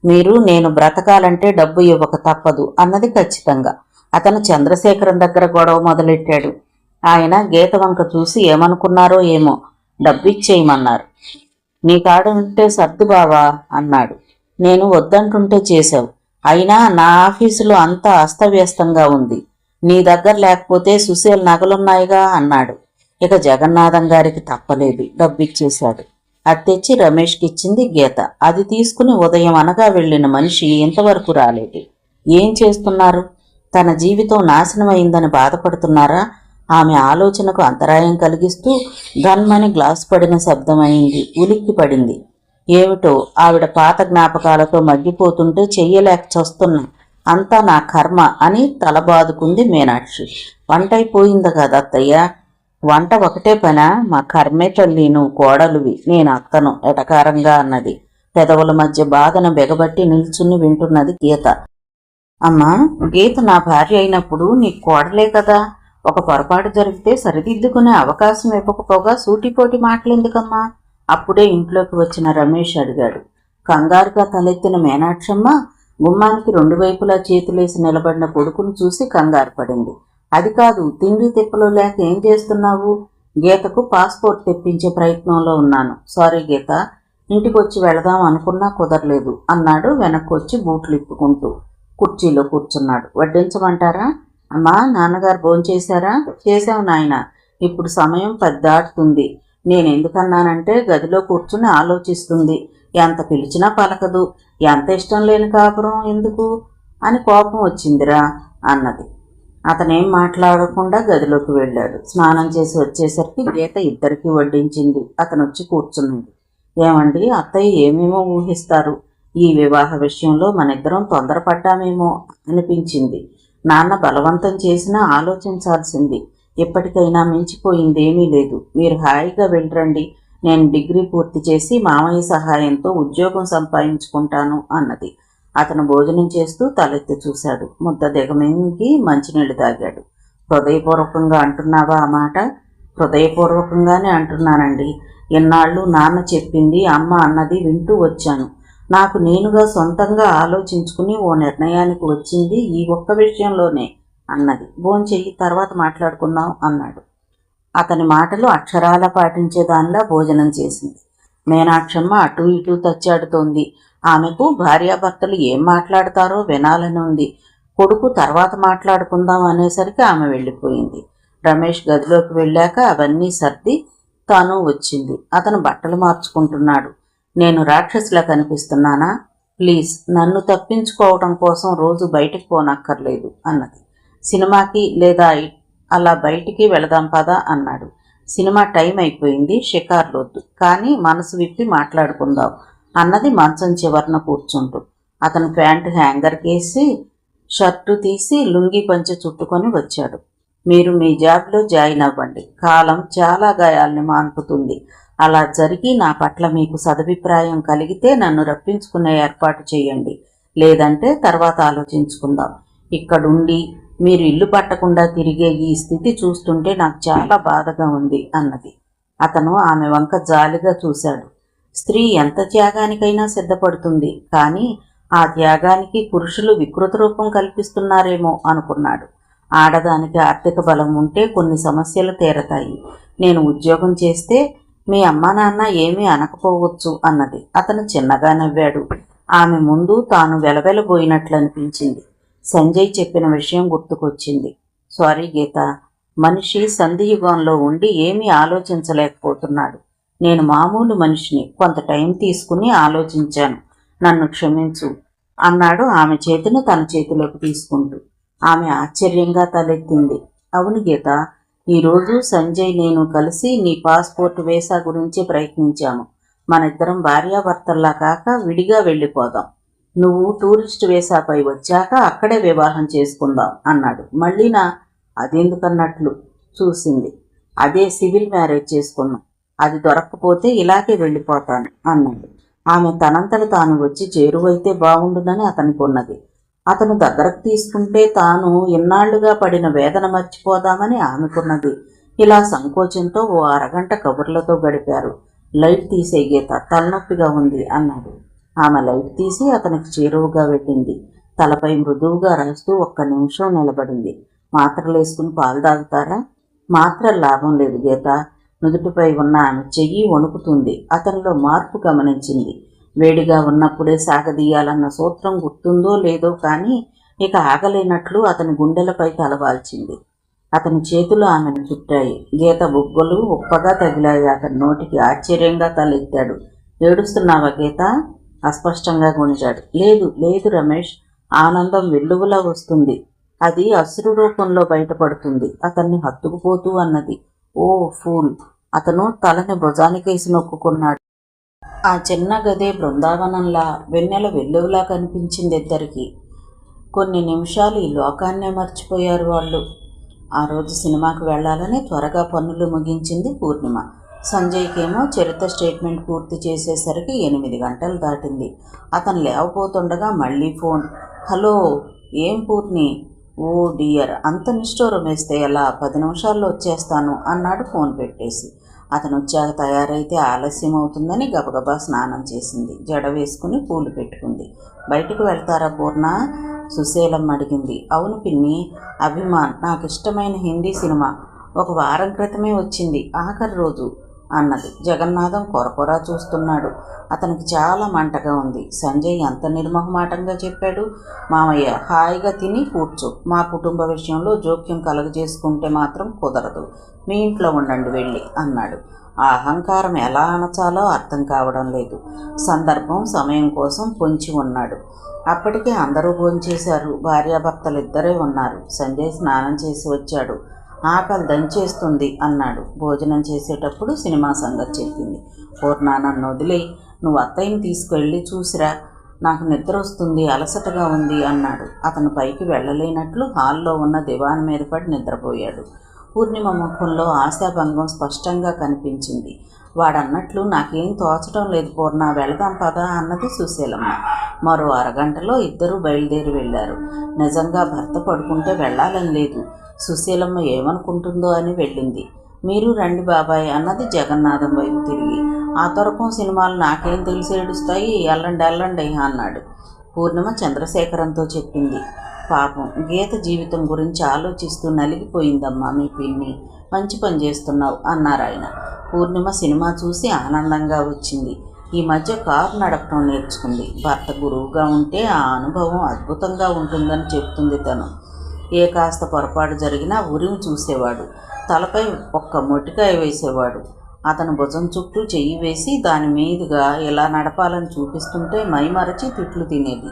మీరు నేను బ్రతకాలంటే డబ్బు ఇవ్వక తప్పదు అన్నది ఖచ్చితంగా. అతను చంద్రశేఖరం దగ్గర గొడవ మొదలెట్టాడు. ఆయన గీత వంక చూసి ఏమనుకున్నారో ఏమో, డబ్బు ఇచ్చేయమన్నారు. నీ కాడ ఉంటే సర్దు బావా అన్నాడు. నేను వద్దంటుంటే చేశావు. అయినా నా ఆఫీసులో అంతా అస్తవ్యస్తంగా ఉంది. నీ దగ్గర లేకపోతే సుశీల్ నగలున్నాయిగా అన్నాడు. ఇక జగన్నాథం గారికి తప్పలేదు, డబ్బిచ్చేశాడు. అది తెచ్చి రమేష్కి ఇచ్చింది గీత. అది తీసుకుని ఉదయం అనగా వెళ్ళిన మనిషి ఇంతవరకు రాలేదు. ఏం చేస్తున్నారు? తన జీవితం నాశనమైందని బాధపడుతున్నారా? ఆమె ఆలోచనకు అంతరాయం కలిగిస్తూ గన్మని గ్లాసు పడిన శబ్దమైంది. ఉలిక్కి పడింది. ఏమిటో ఆవిడ పాత జ్ఞాపకాలతో మగ్గిపోతుంటే చెయ్యలేక చస్తున్నా. అంతా నా కర్మ అని తలబాదుకుంది మీనాక్షి. వంటైపోయింది కదా అత్తయ్య. వంట ఒకటే పనా? మా కర్మే తల్లి, నువ్వు కోడలువి, నేను అత్తను ఎటకారంగా అన్నది. పెదవుల మధ్య బాధను బెగబట్టి నిల్చుని వింటున్నది గీత. అమ్మా, గీత నా భార్య అయినప్పుడు నీకు కోడలే కదా. ఒక పొరపాటు జరిగితే సరిదిద్దుకునే అవకాశం ఇవ్వకపోగా సూటిపోటి మాటలెందుకమ్మా? అప్పుడే ఇంట్లోకి వచ్చిన రమేష్ అడిగాడు. కంగారుగా తలెత్తిన మీనాక్షమ్మ గుమ్మానికి రెండు వైపులా చేతులేసి నిలబడిన కొడుకును చూసి కంగారు పడింది. అది కాదు, తిండి తిప్పలు లేక ఏం చేస్తున్నావు? గీతకు పాస్పోర్ట్ తెప్పించే ప్రయత్నంలో ఉన్నాను. సారీ గీత, ఇంటికొచ్చి వెళదాం అనుకున్నా కుదరలేదు అన్నాడు వెనక్కి వచ్చి బూట్లు ఇప్పుకుంటూ. కుర్చీలో కూర్చున్నాడు. వడ్డించమంటారా? అమ్మా, నాన్నగారు భోంచేశారా? చేశావు నాయన. ఇప్పుడు సమయం 10 దాటుతుంది. నేనెందుకన్నానంటే గదిలో కూర్చుని ఆలోచిస్తుంది. ఎంత పిలిచినా పలకదు. ఎంత ఇష్టం లేని కాపురం ఎందుకు అని కోపం వచ్చిందిరా అన్నది. అతనేం మాట్లాడకుండా గదిలోకి వెళ్ళాడు. స్నానం చేసి వచ్చేసరికి గీత ఇద్దరికీ వడ్డించింది. అతను వచ్చి కూర్చున్నాడు. ఏమండి, అత్తయ్య ఏమేమో ఊహిస్తారు. ఈ వివాహ విషయంలో మనిద్దరం తొందరపడ్డామేమో అనిపించింది. నాన్న బలవంతం చేసినా ఆలోచించాల్సింది. ఇప్పటికైనా మించిపోయిందేమీ లేదు. మీరు హాయిగా వెళ్ళరండి. నేను డిగ్రీ పూర్తి చేసి మామయ్య సహాయంతో ఉద్యోగం సంపాదించుకుంటాను అన్నది. అతను భోజనం చేస్తూ తలెత్తి చూశాడు. ముద్ద దిగమింగి మంచినీళ్ళు తాగాడు. హృదయపూర్వకంగా అంటున్నావా ఆ మాట? హృదయపూర్వకంగానే అంటున్నానండి. ఇన్నాళ్ళు నాన్న చెప్పింది, అమ్మ అన్నది వింటూ వచ్చాను. నాకు నేనుగా సొంతంగా ఆలోచించుకుని ఓ నిర్ణయానికి వచ్చింది ఈ ఒక్క విషయంలోనే అన్నది. భోంచెయ్యి, తర్వాత మాట్లాడుకుందాం అన్నాడు. అతని మాటలు అక్షరాల పాటించేదానిలా భోజనం చేసింది. మీనాక్షమ్మ అటూ ఇటూ తచ్చాడుతోంది. ఆమెకు భార్యాభర్తలు ఏం మాట్లాడతారో వినాలని ఉంది. కొడుకు తర్వాత మాట్లాడుకుందాం అనేసరికి ఆమె వెళ్ళిపోయింది. రమేష్ గదిలోకి వెళ్ళాక అవన్నీ సర్ది తాను వచ్చింది. అతను బట్టలు మార్చుకుంటున్నాడు. నేను రాక్షసిలా కనిపిస్తున్నానా? ప్లీజ్, నన్ను తప్పించుకోవడం కోసం రోజు బయటికి పోనక్కర్లేదు అన్నది. సినిమాకి లేదా అలా బయటికి వెళదాం పదా అన్నాడు. సినిమా టైం అయిపోయింది, షికార్లొద్దు, కానీ మనసు విప్పి మాట్లాడుకుందాం అన్నది మంచం చివరన కూర్చుంటూ. అతను ప్యాంటు హ్యాంగర్కేసి షర్టు తీసి లుంగి పంచె చుట్టుకొని వచ్చాడు. మీరు మీ జాబ్లో జాయిన్ అవ్వండి. కాలం చాలా గాయాల్ని మాన్పుతుంది. అలా జరిగి నా పట్ల మీకు సదభిప్రాయం కలిగితే నన్ను రప్పించుకునే ఏర్పాటు చేయండి. లేదంటే తర్వాత ఆలోచించుకుందాం. ఇక్కడుండి మీరు ఇల్లు పట్టకుండా తిరిగే ఈ స్థితి చూస్తుంటే నాకు చాలా బాధగా ఉంది అన్నది. అతను ఆమె వంక జాలిగా చూశాడు. స్త్రీ ఎంత త్యాగానికైనా సిద్ధపడుతుంది, కానీ ఆ త్యాగానికి పురుషులు వికృత రూపం కల్పిస్తున్నారేమో అనుకున్నాడు. ఆడదానికి ఆర్థిక బలం ఉంటే కొన్ని సమస్యలు తీరతాయి. నేను ఉద్యోగం చేస్తే మీ అమ్మా నాన్న ఏమీ అనకపోవచ్చు అన్నది. అతను చిన్నగా నవ్వాడు. ఆమె ముందు తాను వెలవెలబోయినట్లు అనిపించింది. సంజయ్ చెప్పిన విషయం గుర్తుకొచ్చింది. సారీ గీత, మనిషి సంధియుగంలో ఉండి ఏమీ ఆలోచించలేకపోతున్నాడు. నేను మామూలు మనిషిని, కొంత టైం తీసుకుని ఆలోచించాను. నన్ను క్షమించు అన్నాడు ఆమె చేతిని తన చేతిలోకి తీసుకుంటూ. ఆమె ఆశ్చర్యంగా తలెత్తింది. అవును గీత, ఈరోజు సంజయ్ నేను కలిసి నీ పాస్పోర్ట్ వీసా గురించి ప్రయత్నించాము. మనిద్దరం భార్యాభర్తల్లా కాక విడిగా వెళ్ళిపోదాం. నువ్వు టూరిస్ట్ వీసాపై వచ్చాక అక్కడే వివాహం చేసుకుందాం అన్నాడు. మళ్ళీనా? అదెందుకన్నట్లు చూసింది. అదే సివిల్ మ్యారేజ్ చేసుకున్నాం. అది దొరక్కపోతే ఇలాగే వెళ్ళిపోతాను అన్నాడు. ఆమె తనంతట తాను వచ్చి చేరువైతే బాగుండునని అతనికి ఉన్నది. అతను దగ్గరకు తీసుకుంటే తాను ఇన్నాళ్లుగా పడిన వేదన మర్చిపోదామని ఆమెకున్నది. ఇలా సంకోచంతో ఓ అరగంట కబుర్లతో గడిపారు. లైట్ తీసే గీత, తలనొప్పిగా ఉంది అన్నాడు. ఆమె లైట్ తీసి అతనికి చేరువుగా వెళ్ళింది. తలపై మృదువుగా రాస్తూ ఒక్క నిమిషం నిలబడింది. మాత్రలేసుకుని పాలు తాగుతారా? మాత్రం లాభం లేదు గీత. నుదుటిపై ఉన్న ఆమె చెయ్యి వణుకుతుంది. అతనిలో మార్పు గమనించింది. వేడిగా ఉన్నప్పుడే సాగదీయాలన్న సూత్రం గుర్తుందో లేదో కానీ ఇక ఆగలేనట్లు అతని గుండెలపై తలవాల్చింది. అతని చేతులు ఆమెను చుట్టాయి. గీత బుగ్గలు ఉప్పగా తగిలాయి. అతని నోటికి ఆశ్చర్యంగా తలెత్తాడు. ఏడుస్తున్నావా గీత? అస్పష్టంగా గుణిచాడు. లేదు లేదు రమేష్. ఆనందం వెల్లువలా వస్తుంది. అది అసురు రూపంలో బయటపడుతుంది. అతన్ని హత్తుకుపోతూ అన్నది, ఓ ఫూల్. అతను తలని భుజానికేసి నొక్కుకున్నాడు. ఆ చిన్న గదే బృందావనంలా వెన్నెల వెల్లువలా కనిపించింది ఇద్దరికి. కొన్ని నిమిషాలు ఈ లోకాన్నే మర్చిపోయారు వాళ్ళు. ఆ రోజు సినిమాకు వెళ్లాలని త్వరగా పనులు ముగించింది పూర్ణిమ. సంజయ్కేమో చరిత్ర స్టేట్మెంట్ పూర్తి చేసేసరికి 8 గంటలు దాటింది. అతను లేవపోతుండగా మళ్ళీ ఫోన్. హలో, ఏం పూర్ణి? ఓ డియర్, అంత నిష్ఠూరం వేస్తే ఎలా? 10 నిమిషాల్లో వచ్చేస్తాను అన్నాడు ఫోన్ పెట్టేసి. అతను వచ్చాక తయారైతే ఆలస్యం అవుతుందని గబగబా స్నానం చేసింది. జడ వేసుకుని పూలు పెట్టుకుంది. బయటకు వెళ్తారా పూర్ణ? సుశీలమ్మ అడిగింది. అవును పిన్ని. అభిమాన్, నాకు ఇష్టమైన హిందీ సినిమా. ఒక వారం క్రితమే వచ్చింది, ఆఖరి రోజు అన్నది. జగన్నాథం కొరకొరా చూస్తున్నాడు. అతనికి చాలా మంటగా ఉంది. సంజయ్ ఎంత నిర్మోహమాటంగా చెప్పాడు. మామయ్య, హాయిగా తిని కూర్చో. మా కుటుంబ విషయంలో జోక్యం కలుగజేసుకుంటే మాత్రం కుదరదు. మీ ఇంట్లో ఉండండి వెళ్ళి అన్నాడు. ఆ అహంకారం ఎలా అనచాలో అర్థం కావడం లేదు. సందర్భం సమయం కోసం పొంచి ఉన్నాడు. అప్పటికే అందరూ భోంచేశారు. భార్యాభర్తలిద్దరే ఉన్నారు. సంజయ్ స్నానం చేసి వచ్చాడు. ఆకలి దంచేస్తుంది అన్నాడు. భోజనం చేసేటప్పుడు సినిమా సంగతి చెప్పింది. పూర్ణ, నన్ను వదిలే, నువ్వు అత్తయ్యని తీసుకువెళ్ళి చూసిరా, నాకు నిద్ర వస్తుంది, అలసటగా ఉంది అన్నాడు. అతను పైకి వెళ్ళలేనట్లు హాల్లో ఉన్న దివాన్ మీద పడి నిద్రపోయాడు. పూర్ణిమ ముఖంలో ఆశాభంగం స్పష్టంగా కనిపించింది. వాడన్నట్లు నాకేం తోచడం లేదు పూర్ణ, వెళదాం పదా అన్నది సుశీలమ్మ. మరో అరగంటలో ఇద్దరూ బయలుదేరి వెళ్ళారు. నిజంగా భర్త పడుకుంటే వెళ్ళాలని లేదు. సుశీలమ్మ ఏమనుకుంటుందో అని వెళ్ళింది. మీరు రండి బాబాయ్ అన్నది జగన్నాథం వైపు తిరిగి. ఆ తరకం సినిమాలు నాకేం తెలిసి ఏడుస్తాయి, వెళ్ళండి వెళ్ళండి అన్నాడు. పూర్ణిమ చంద్రశేఖరంతో చెప్పింది. పాపం గీత జీవితం గురించి ఆలోచిస్తూ నలిగిపోయిందమ్మా మీ పిన్ని. మంచి పని చేస్తున్నావు అన్నారు ఆయన. పూర్ణిమ సినిమా చూసి ఆనందంగా వచ్చింది. ఈ మధ్య కారు నడపడం నేర్చుకుంది. భర్త గురువుగా ఉంటే ఆ అనుభవం అద్భుతంగా ఉంటుందని చెప్తుంది తను. ఏ కాస్త పొరపాటు జరిగినా ఉరిమి చూసేవాడు. తలపై ఒక్క మొటికాయ వేసేవాడు. అతను భుజం చుట్టూ చెయ్యి వేసి దాని మీదుగా ఇలా నడపాలని చూపిస్తుంటే మైమరచి తిట్లు తినేది.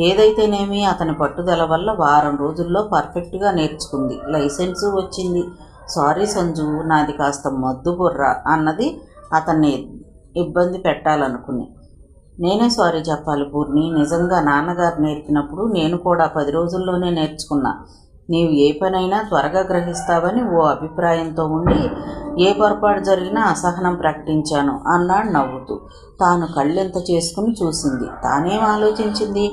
ఏదైతేనేమి అతని పట్టుదల వల్ల వారం రోజుల్లో పర్ఫెక్ట్గా నేర్చుకుంది. లైసెన్సు వచ్చింది. సారీ సంజు, నాది కాస్త మద్దు బుర్ర అన్నది అతన్ని ఇబ్బంది పెట్టాలనుకుని. నేనే సారీ చెప్పాలి పూర్ణి. నిజంగా నాన్నగారు నేర్పినప్పుడు నేను కూడా 10 రోజుల్లోనే నేర్చుకున్నా. నీవు ఏ పనైనా త్వరగా గ్రహిస్తావని ఓ అభిప్రాయంతో ఉండి ఏ పొరపాటు జరిగినా అసహనం ప్రకటించాను అన్నాడు నవ్వుతూ. తాను కళ్ళెంత చేసుకుని చూసింది. తానేం ఆలోచించింది?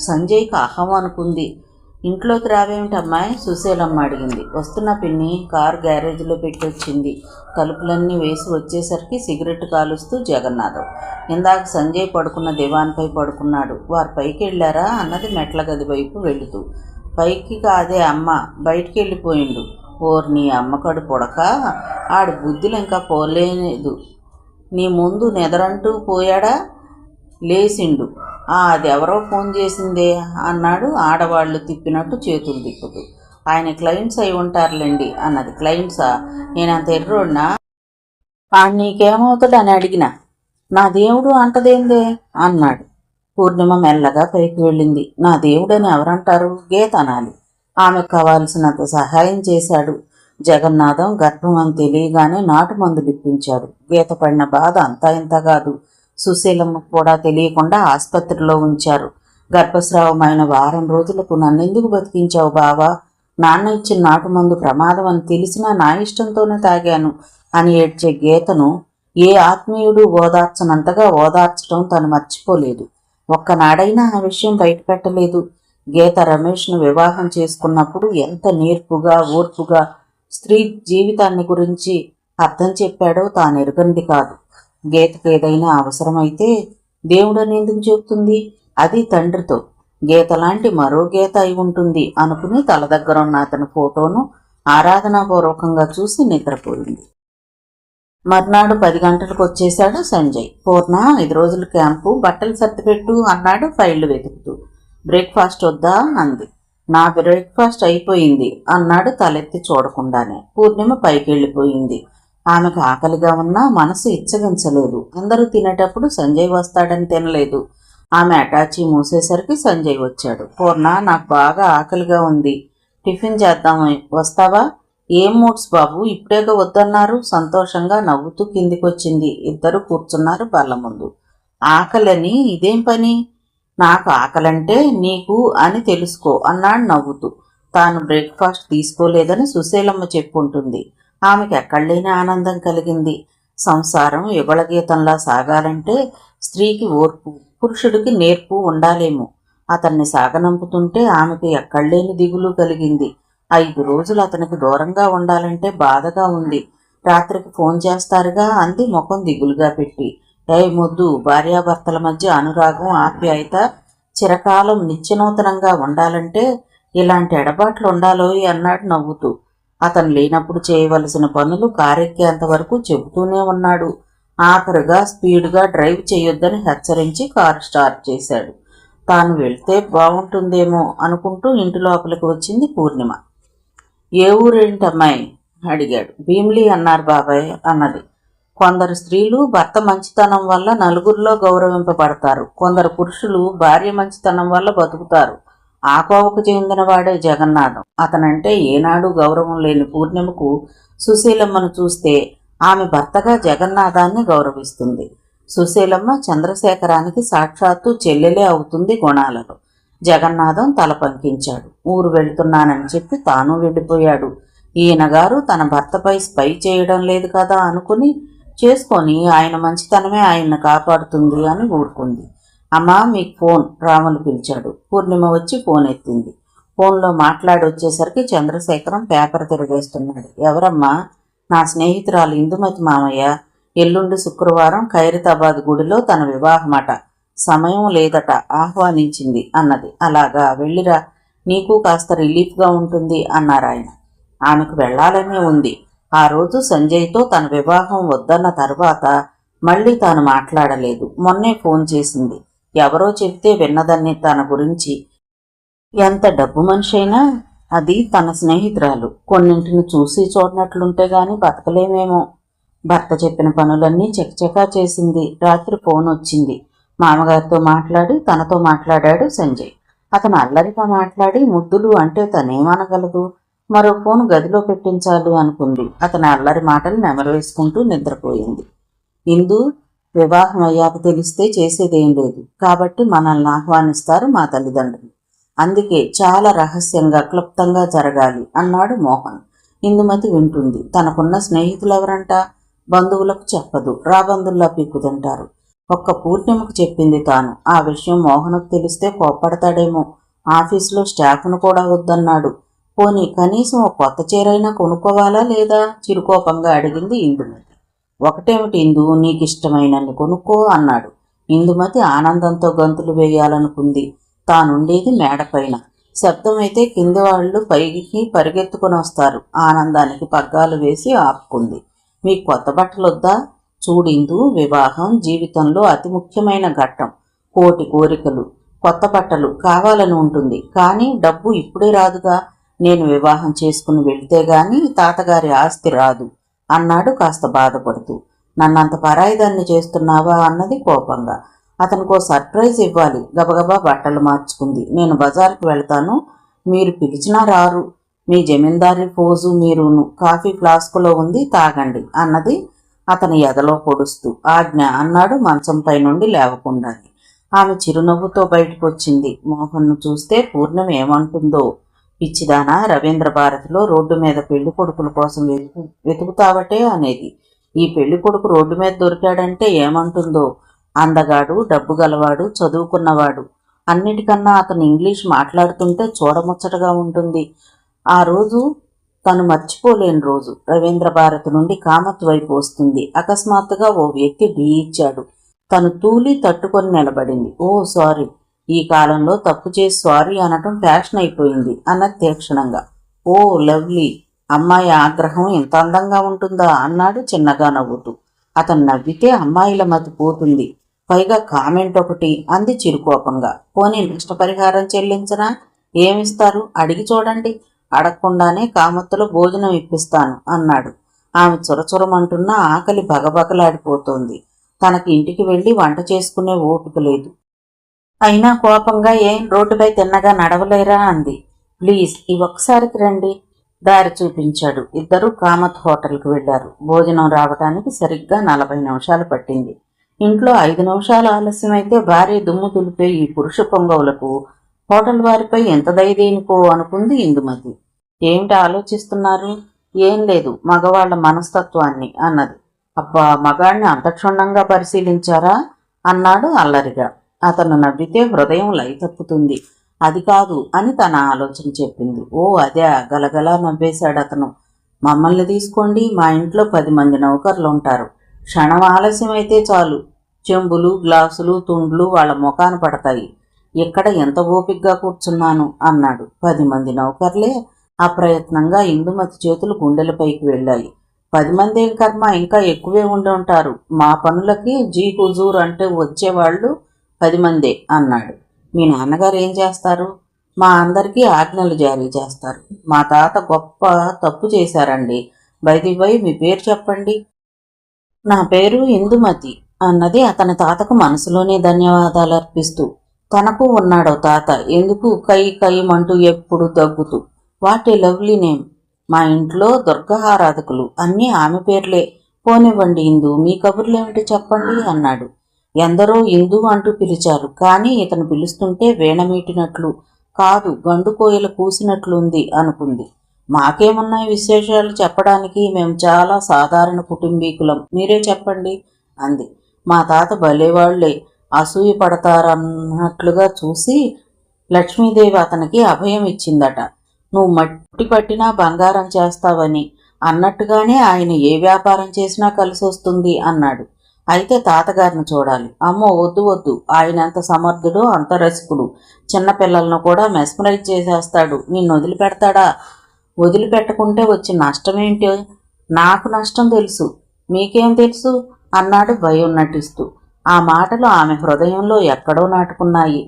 సంజయ్కి అహం అనుకుంది. ఇంట్లోకి రావేమిటి అమ్మాయి? సుశీలమ్మ అడిగింది. వస్తున్న పిన్ని, కారు గ్యారేజ్లో పెట్టొచ్చింది. తలుపులన్నీ వేసి వచ్చేసరికి సిగరెట్ కాలుస్తూ జగన్నాథం. ఇందాక సంజయ్ పడుకున్న దివాన్పై పడుకున్నాడు. వారు పైకి వెళ్ళారా అన్నది మెట్ల గది వైపు వెళుతూ. పైకి కాదే అమ్మ, బయటికి వెళ్ళిపోయిండు. ఓర్ నీ అమ్మ కడు పొడక, ఆడి బుద్ధులు ఇంకా పోలేదు. నీ ముందు నెదరంటూ పోయాడా? లేచిండు. అదెవరో ఫోన్ చేసిందే అన్నాడు ఆడవాళ్లు తిప్పినట్టు చేతులు తిప్పుతూ. ఆయన క్లయింట్స్ అయి ఉంటారులేండి అన్నది. క్లయింట్సా? నేనంత ఎర్రోడ్నా? నీకేమవుతాడు అని అడిగినా. నా దేవుడు అంటదేందే అన్నాడు. పూర్ణిమ మెల్లగా పైకి వెళ్ళింది. నా దేవుడని ఎవరంటారు? గీత అనాలి. ఆమెకు కావాల్సినంత సహాయం చేశాడు. జగన్నాథం గర్భం అని తెలియగానే నాటు మందులు ఇప్పించాడు. గీత పడిన బాధ అంతా ఇంత కాదు. సుశీలమ్మ కూడా తెలియకుండా ఆసుపత్రిలో ఉంచారు. గర్భస్రావమైన వారం రోజులకు నన్నెందుకు బతికించావు బావా? నాన్న ఇచ్చిన నాటు మందు ప్రమాదం అని తెలిసినా నా ఇష్టంతోనే తాగాను అని ఏడ్చే గీతను ఏ ఆత్మీయుడు ఓదార్చనంతగా ఓదార్చడం తను మర్చిపోలేదు. ఒక్కనాడైనా ఆ విషయం బయటపెట్టలేదు. గీత రమేష్ను వివాహం చేసుకున్నప్పుడు ఎంత నేర్పుగా ఓర్పుగా స్త్రీ జీవితాన్ని గురించి అర్థం చెప్పాడో తాను ఎరుగనిది కాదు. గీతకు ఏదైనా అవసరమైతే దేవుడని ఎందుకు చెబుతుంది? అది తండ్రితో. గీత లాంటి మరో గీత అయి ఉంటుంది అనుకుని తల దగ్గర ఉన్న అతని ఫోటోను ఆరాధనాపూర్వకంగా చూసి నిద్రపోయింది. మర్నాడు 10 గంటలకు వచ్చేశాడు సంజయ్. పూర్ణ 5 రోజుల క్యాంపు, బట్టలు సర్దిపెట్టు అన్నాడు ఫైళ్లు వెతుకుతూ. బ్రేక్ఫాస్ట్ వద్దా అంది. నా బ్రేక్ఫాస్ట్ అయిపోయింది అన్నాడు తలెత్తి చూడకుండానే. పూర్ణిమ పైకి వెళ్ళిపోయింది. ఆమెకు ఆకలిగా ఉన్నా మనసు ఇచ్చగించలేదు. అందరూ తినేటప్పుడు సంజయ్ వస్తాడని తినలేదు. ఆమె అటాచీ మూసేసరికి సంజయ్ వచ్చాడు. పూర్ణ, నాకు బాగా ఆకలిగా ఉంది, టిఫిన్ చేద్దాం, వస్తావా? ఏం మూడ్స్ బాబు, ఇప్పుడేగా వద్దన్నారు? సంతోషంగా నవ్వుతూ కిందికొచ్చింది. ఇద్దరు కూర్చున్నారు బల్ల ముందు. ఆకలని ఇదేం పని? నాకు ఆకలంటే నీకు అని తెలుసుకో అన్నాడు నవ్వుతూ. తాను బ్రేక్ఫాస్ట్ తీసుకోలేదని సుశీలమ్మ చెప్పుకుంటుంది. ఆమెకు ఎక్కడలేని ఆనందం కలిగింది. సంసారం యుగళగీతంలా సాగాలంటే స్త్రీకి ఓర్పు, పురుషుడికి నేర్పు ఉండాలేమో. అతన్ని సాగనంపుతుంటే ఆమెకు ఎక్కడలేని దిగులు కలిగింది. 5 రోజులు అతనికి దూరంగా ఉండాలంటే బాధగా ఉంది. రాత్రికి ఫోన్ చేస్తారుగా అంది ముఖం దిగులుగా పెట్టి. మొద్దు, భార్యాభర్తల మధ్య అనురాగం, ఆప్యాయత చిరకాలం నిత్యనూతనంగా ఉండాలంటే ఇలాంటి ఎడబాట్లు ఉండాలోయ్ అన్నాడు నవ్వుతూ. అతను లేనప్పుడు చేయవలసిన పనులు కారెక్కేంత వరకు చెబుతూనే ఉన్నాడు. ఆఖరుగా స్పీడ్గా డ్రైవ్ చేయొద్దని హెచ్చరించి కారు స్టార్ట్ చేశాడు. తాను వెళ్తే బాగుంటుందేమో అనుకుంటూ ఇంటి లోపలికి వచ్చింది పూర్ణిమ. ఏ ఊరేంటమ్మాయి అడిగాడు. భీమిలి అన్నారు బాబాయ్ అన్నది. కొందరు స్త్రీలు భర్త మంచితనం వల్ల నలుగురిలో గౌరవింపబడతారు. కొందరు పురుషులు భార్య మంచితనం వల్ల బతుకుతారు. ఆ కోవకు చెందినవాడే జగన్నాథం. అతనంటే ఏనాడు గౌరవం లేని పూర్ణిమకు సుశీలమ్మను చూస్తే ఆమె భర్తగా జగన్నాథాన్ని గౌరవిస్తుంది. సుశీలమ్మ చంద్రశేఖరానికి సాక్షాత్తు చెల్లెలే అవుతుంది గుణాలలో. జగన్నాథం తల పంకించాడు. ఊరు వెళుతున్నానని చెప్పి తాను వెళ్ళిపోయాడు. ఈయనగారు తన భర్తపై స్పై చేయడం లేదు కదా అనుకుని చేసుకొని ఆయన మంచితనమే ఆయన్ని కాపాడుతుంది అని ఊరుకుంది. అమ్మా, మీకు ఫోన్, రాములు పిలిచాడు. పూర్ణిమ వచ్చి ఫోన్ ఎత్తింది. ఫోన్లో మాట్లాడి వచ్చేసరికి చంద్రశేఖరం పేపర్ తిరిగేస్తున్నాడు. ఎవరమ్మా? నా స్నేహితురాలు ఇందుమతి మామయ్య. ఎల్లుండి శుక్రవారం ఖైరతాబాద్ గుడిలో తన వివాహమట. సమయం లేదట, ఆహ్వానించింది అన్నది. అలాగా, వెళ్ళిరా, నీకు కాస్త రిలీఫ్గా ఉంటుంది అన్నారాయన. ఆమెకు వెళ్లాలనే ఉంది. ఆ రోజు సంజయ్తో తన వివాహం వద్దన్న తర్వాత మళ్ళీ తాను మాట్లాడలేదు. మొన్నే ఫోన్ చేసింది. ఎవరో చెబితే విన్నదాన్ని తన గురించి. ఎంత డబ్బు మనిషి అయినా అది తన స్నేహితురాలు. కొన్నింటిని చూసి చూడనట్లుంటే గాని బతకలేమేమో. భర్త చెప్పిన పనులన్నీ చకచకా చేసింది. రాత్రి ఫోన్ వచ్చింది. మామగారితో మాట్లాడి తనతో మాట్లాడాడు సంజయ్. అతను అల్లరిగా మాట్లాడి ముద్దులు అంటే తనేమనగలదు. మరో ఫోన్ గదిలో పెట్టించాలి అనుకుంది. అతని అల్లరి మాటలు నెమరవేసుకుంటూ నిద్రపోయింది. ఇందు, వివాహం అయ్యాక తెలిస్తే చేసేదేం లేదు. కాబట్టి మనల్ని ఆహ్వానిస్తారు మా తల్లిదండ్రులు. అందుకే చాలా రహస్యంగా క్లుప్తంగా జరగాలి అన్నాడు మోహన్. ఇందుమతి వింటుంది. తనకున్న స్నేహితులెవరంట? బంధువులకు చెప్పదు. రాబంధుల్లా పీక్కుతింటారు. ఒక్క పూర్ణిమకు చెప్పింది తాను. ఆ విషయం మోహన్కు తెలిస్తే కోప్పడతాడేమో. ఆఫీసులో స్టాఫ్ను కూడా వద్దన్నాడు. పోనీ కనీసం ఒక కొత్త చీరైనా కొనుక్కోవాలా లేదా? చిరుకోపంగా అడిగింది ఇందుమతి. ఒకటేమిటి ఇందు, నీకిష్టమైనన్ని కొనుక్కో అన్నాడు. ఇందుమతి ఆనందంతో గంతులు వేయాలనుకుంది. తానుండేది మేడపైన. శబ్దమైతే కింది వాళ్ళు పైకి పరిగెత్తుకుని వస్తారు. ఆనందానికి పగ్గాలు వేసి ఆపుకుంది. మీకు కొత్త బట్టలు వద్దా? చూడిందు, వివాహం జీవితంలో అతి ముఖ్యమైన ఘట్టం. కోటి కోరికలు, కొత్త బట్టలు కావాలని ఉంటుంది. కానీ డబ్బు ఇప్పుడే రాదుగా. నేను వివాహం చేసుకుని వెళితే గాని తాతగారి ఆస్తి రాదు అన్నాడు కాస్త బాధపడుతూ. నన్నంత పరాయిదాన్ని చేస్తున్నావా అన్నది కోపంగా. అతనికో సర్ప్రైజ్ ఇవ్వాలి. గబగబా బట్టలు మార్చుకుంది. నేను బజార్కి వెళ్తాను, మీరు పిలిచినా రారు. మీ జమీందారీ ఫోజు మీరును. కాఫీ ఫ్లాస్కులో ఉంది, తాగండి అన్నది అతని ఎదలో పొడుస్తూ. ఆజ్ఞ అన్నాడు మంచంపై నుండి లేవకుండానే. ఆమె చిరునవ్వుతో బయటకొచ్చింది. మోహన్ను చూస్తే పూర్ణిమ ఏమంటుందో. పిచ్చిదానా, రవీంద్ర భారతిలో రోడ్డు మీద పెళ్లి కొడుకుల కోసం వెతుకుతావటే అనేది. ఈ పెళ్లి కొడుకు రోడ్డు మీద దొరికాడంటే ఏమంటుందో. అందగాడు, డబ్బు గలవాడు, చదువుకున్నవాడు. అన్నిటికన్నా అతను ఇంగ్లీష్ మాట్లాడుతుంటే చూడముచ్చటగా ఉంటుంది. ఆ రోజు తను మర్చిపోలేని రోజు. రవీంద్ర భారతి నుండి కామత్ వైపు వస్తుంది. అకస్మాత్తుగా ఓ వ్యక్తి ఢీ ఇచ్చాడు. తను తూలి తట్టుకొని నిలబడింది. ఓ సారీ, ఈ కాలంలో తప్పు చేసి సారీ అనటం ఫ్యాషన్ అయిపోయింది అన్నది తీక్షణంగా. ఓ లవ్లీ, అమ్మాయి ఆగ్రహం ఇంత అందంగా ఉంటుందా అన్నాడు చిన్నగా నవ్వుతూ. అతను నవ్వితే అమ్మాయిల మతి పోతుంది, పైగా కామెంట్ ఒకటి అంది చిరుకోపంగా. పోనీ నష్టపరిహారం చెల్లించనా? ఏమిస్తారు అడిగి చూడండి, అడగకుండానే కామత్తులో భోజనం ఇప్పిస్తాను అన్నాడు. ఆమె చురచురమంటున్న ఆకలి బగబగలాడిపోతోంది. తనకి ఇంటికి వెళ్ళి వంట చేసుకునే ఓపిక లేదు. అయినా కోపంగా ఏం రోడ్డుపై తిన్నగా నడవలేరా అంది. ప్లీజ్ ఈ ఒక్కసారికి రండి, దారి చూపించాడు. ఇద్దరూ కామత్ హోటల్కి వెళ్లారు. భోజనం రావటానికి సరిగ్గా 40 నిమిషాలు పట్టింది. ఇంట్లో 5 నిమిషాలు ఆలస్యమైతే భార్య దుమ్ము దులిపే ఈ పురుష పొంగవులకు హోటల్ వారిపై ఎంత దయదేనికో అనుకుంది ఇందుమతి. ఏమిటి ఆలోచిస్తున్నారు? ఏం లేదు, మగవాళ్ల మనస్తత్వాన్ని అన్నది. అబ్బా, మగాణ్ణి అంత క్షుణ్ణంగా పరిశీలించారా అన్నాడు అల్లరిగా. అతను నవ్వితే హృదయం లయ తప్పుతుంది. అది కాదు అని తన ఆలోచన చెప్పింది. ఓ అదే, గలగలా నవ్వేశాడు అతను. మమ్మల్ని తీసుకోండి, మా ఇంట్లో 10 మంది నౌకర్లు ఉంటారు. క్షణం ఆలస్యమైతే చాలు, చెంబులు గ్లాసులు తుండ్లు వాళ్ళ ముఖాన పడతాయి. ఇక్కడ ఎంత ఓపిగ్గా కూర్చున్నాను అన్నాడు. 10 మంది నౌకర్లే? అప్రయత్నంగా ఇందుమతి చేతులు గుండెలపైకి వెళ్ళాయి. 10 మంది ఏం కర్మ, ఇంకా ఎక్కువే ఉండి ఉంటారు. మా పనులకి జీ హుజూర్ అంటే వచ్చేవాళ్ళు 10 మందే అన్నాడు. మీ నాన్నగారు ఏం చేస్తారు? మా అందరికీ ఆజ్ఞలు జారీ చేస్తారు. మా తాత గొప్ప తప్పు చేశారండి. బై మీ పేరు చెప్పండి. నా పేరు ఇందుమతి అన్నది అతని తాతకు మనసులోనే ధన్యవాదాలు అర్పిస్తూ. తనకు ఉన్నాడో తాత, ఎందుకు కై కైమంటూ ఎప్పుడు దగ్గుతూ. What a lovely name. మా ఇంట్లో దుర్గారాధకులు, అన్నీ ఆమె పేర్లే. పోనివ్వండి ఇందు, మీ కబుర్లేమిటి చెప్పండి అన్నాడు. ఎందరో ఇందు అంటూ పిలిచారు, కానీ ఇతను పిలుస్తుంటే వీణమీటినట్లు కాదు, గండు కోయలు కూసినట్లుంది అనుకుంది. మాకేమున్నాయి విశేషాలు చెప్పడానికి, మేము చాలా సాధారణ కుటుంబీకులం, మీరే చెప్పండి అంది. మా తాత భలేవాళ్లే, అసూయ పడతారన్నట్లుగా చూసి లక్ష్మీదేవి అతనికి అభయం ఇచ్చిందట. నువ్వు మట్టి పట్టినా బంగారం చేస్తావని, అన్నట్టుగానే ఆయన ఏ వ్యాపారం చేసినా కలిసి వస్తుంది అన్నాడు. అయితే తాతగారిని చూడాలి. అమ్మో వద్దు వద్దు, ఆయన ఎంత సమర్థుడో అంత రసికుడు. చిన్నపిల్లలను కూడా మెస్మరైజ్ చేసేస్తాడు. నిన్ను వదిలిపెడతాడా? వదిలిపెట్టకుంటే వచ్చిన నష్టమేంటి? నాకు నష్టం తెలుసు, మీకేం తెలుసు అన్నాడు భయం నటిస్తూ. ఆ మాటలు ఆమె హృదయంలో ఎక్కడో నాటుకున్నాయి.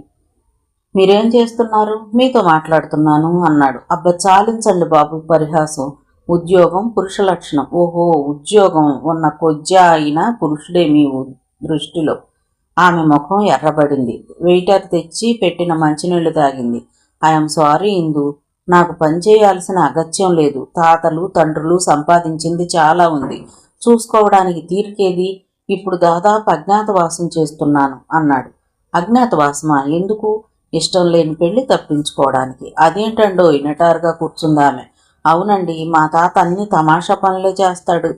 మీరేం చేస్తున్నారు? మీతో మాట్లాడుతున్నాను అన్నాడు. అబ్బ చాలించండి బాబు పరిహాసం. ఉద్యోగం పురుష లక్షణం. ఓహో, ఉద్యోగం ఉన్న కొజ్జా అయినా పురుషుడే మీ దృష్టిలో. ఆమె ముఖం ఎర్రబడింది. వెయిటర్ తెచ్చి పెట్టిన మంచినీళ్లు తాగింది. ఐఎమ్ సారీ ఇందు, నాకు పనిచేయాల్సిన అగత్యం లేదు. తాతలు తండ్రులు సంపాదించింది చాలా ఉంది, చూసుకోవడానికి తీరికేది. ఇప్పుడు దాదాపు అజ్ఞాతవాసం చేస్తున్నాను అన్నాడు. అజ్ఞాతవాసమా? ఎందుకు? ఇష్టం లేని పెళ్లి తప్పించుకోవడానికి. అదేంటండో ఇనటారుగా కూర్చుందామె. అవునండి, మా తాత అన్ని తమాషా పనులే చేస్తాడు.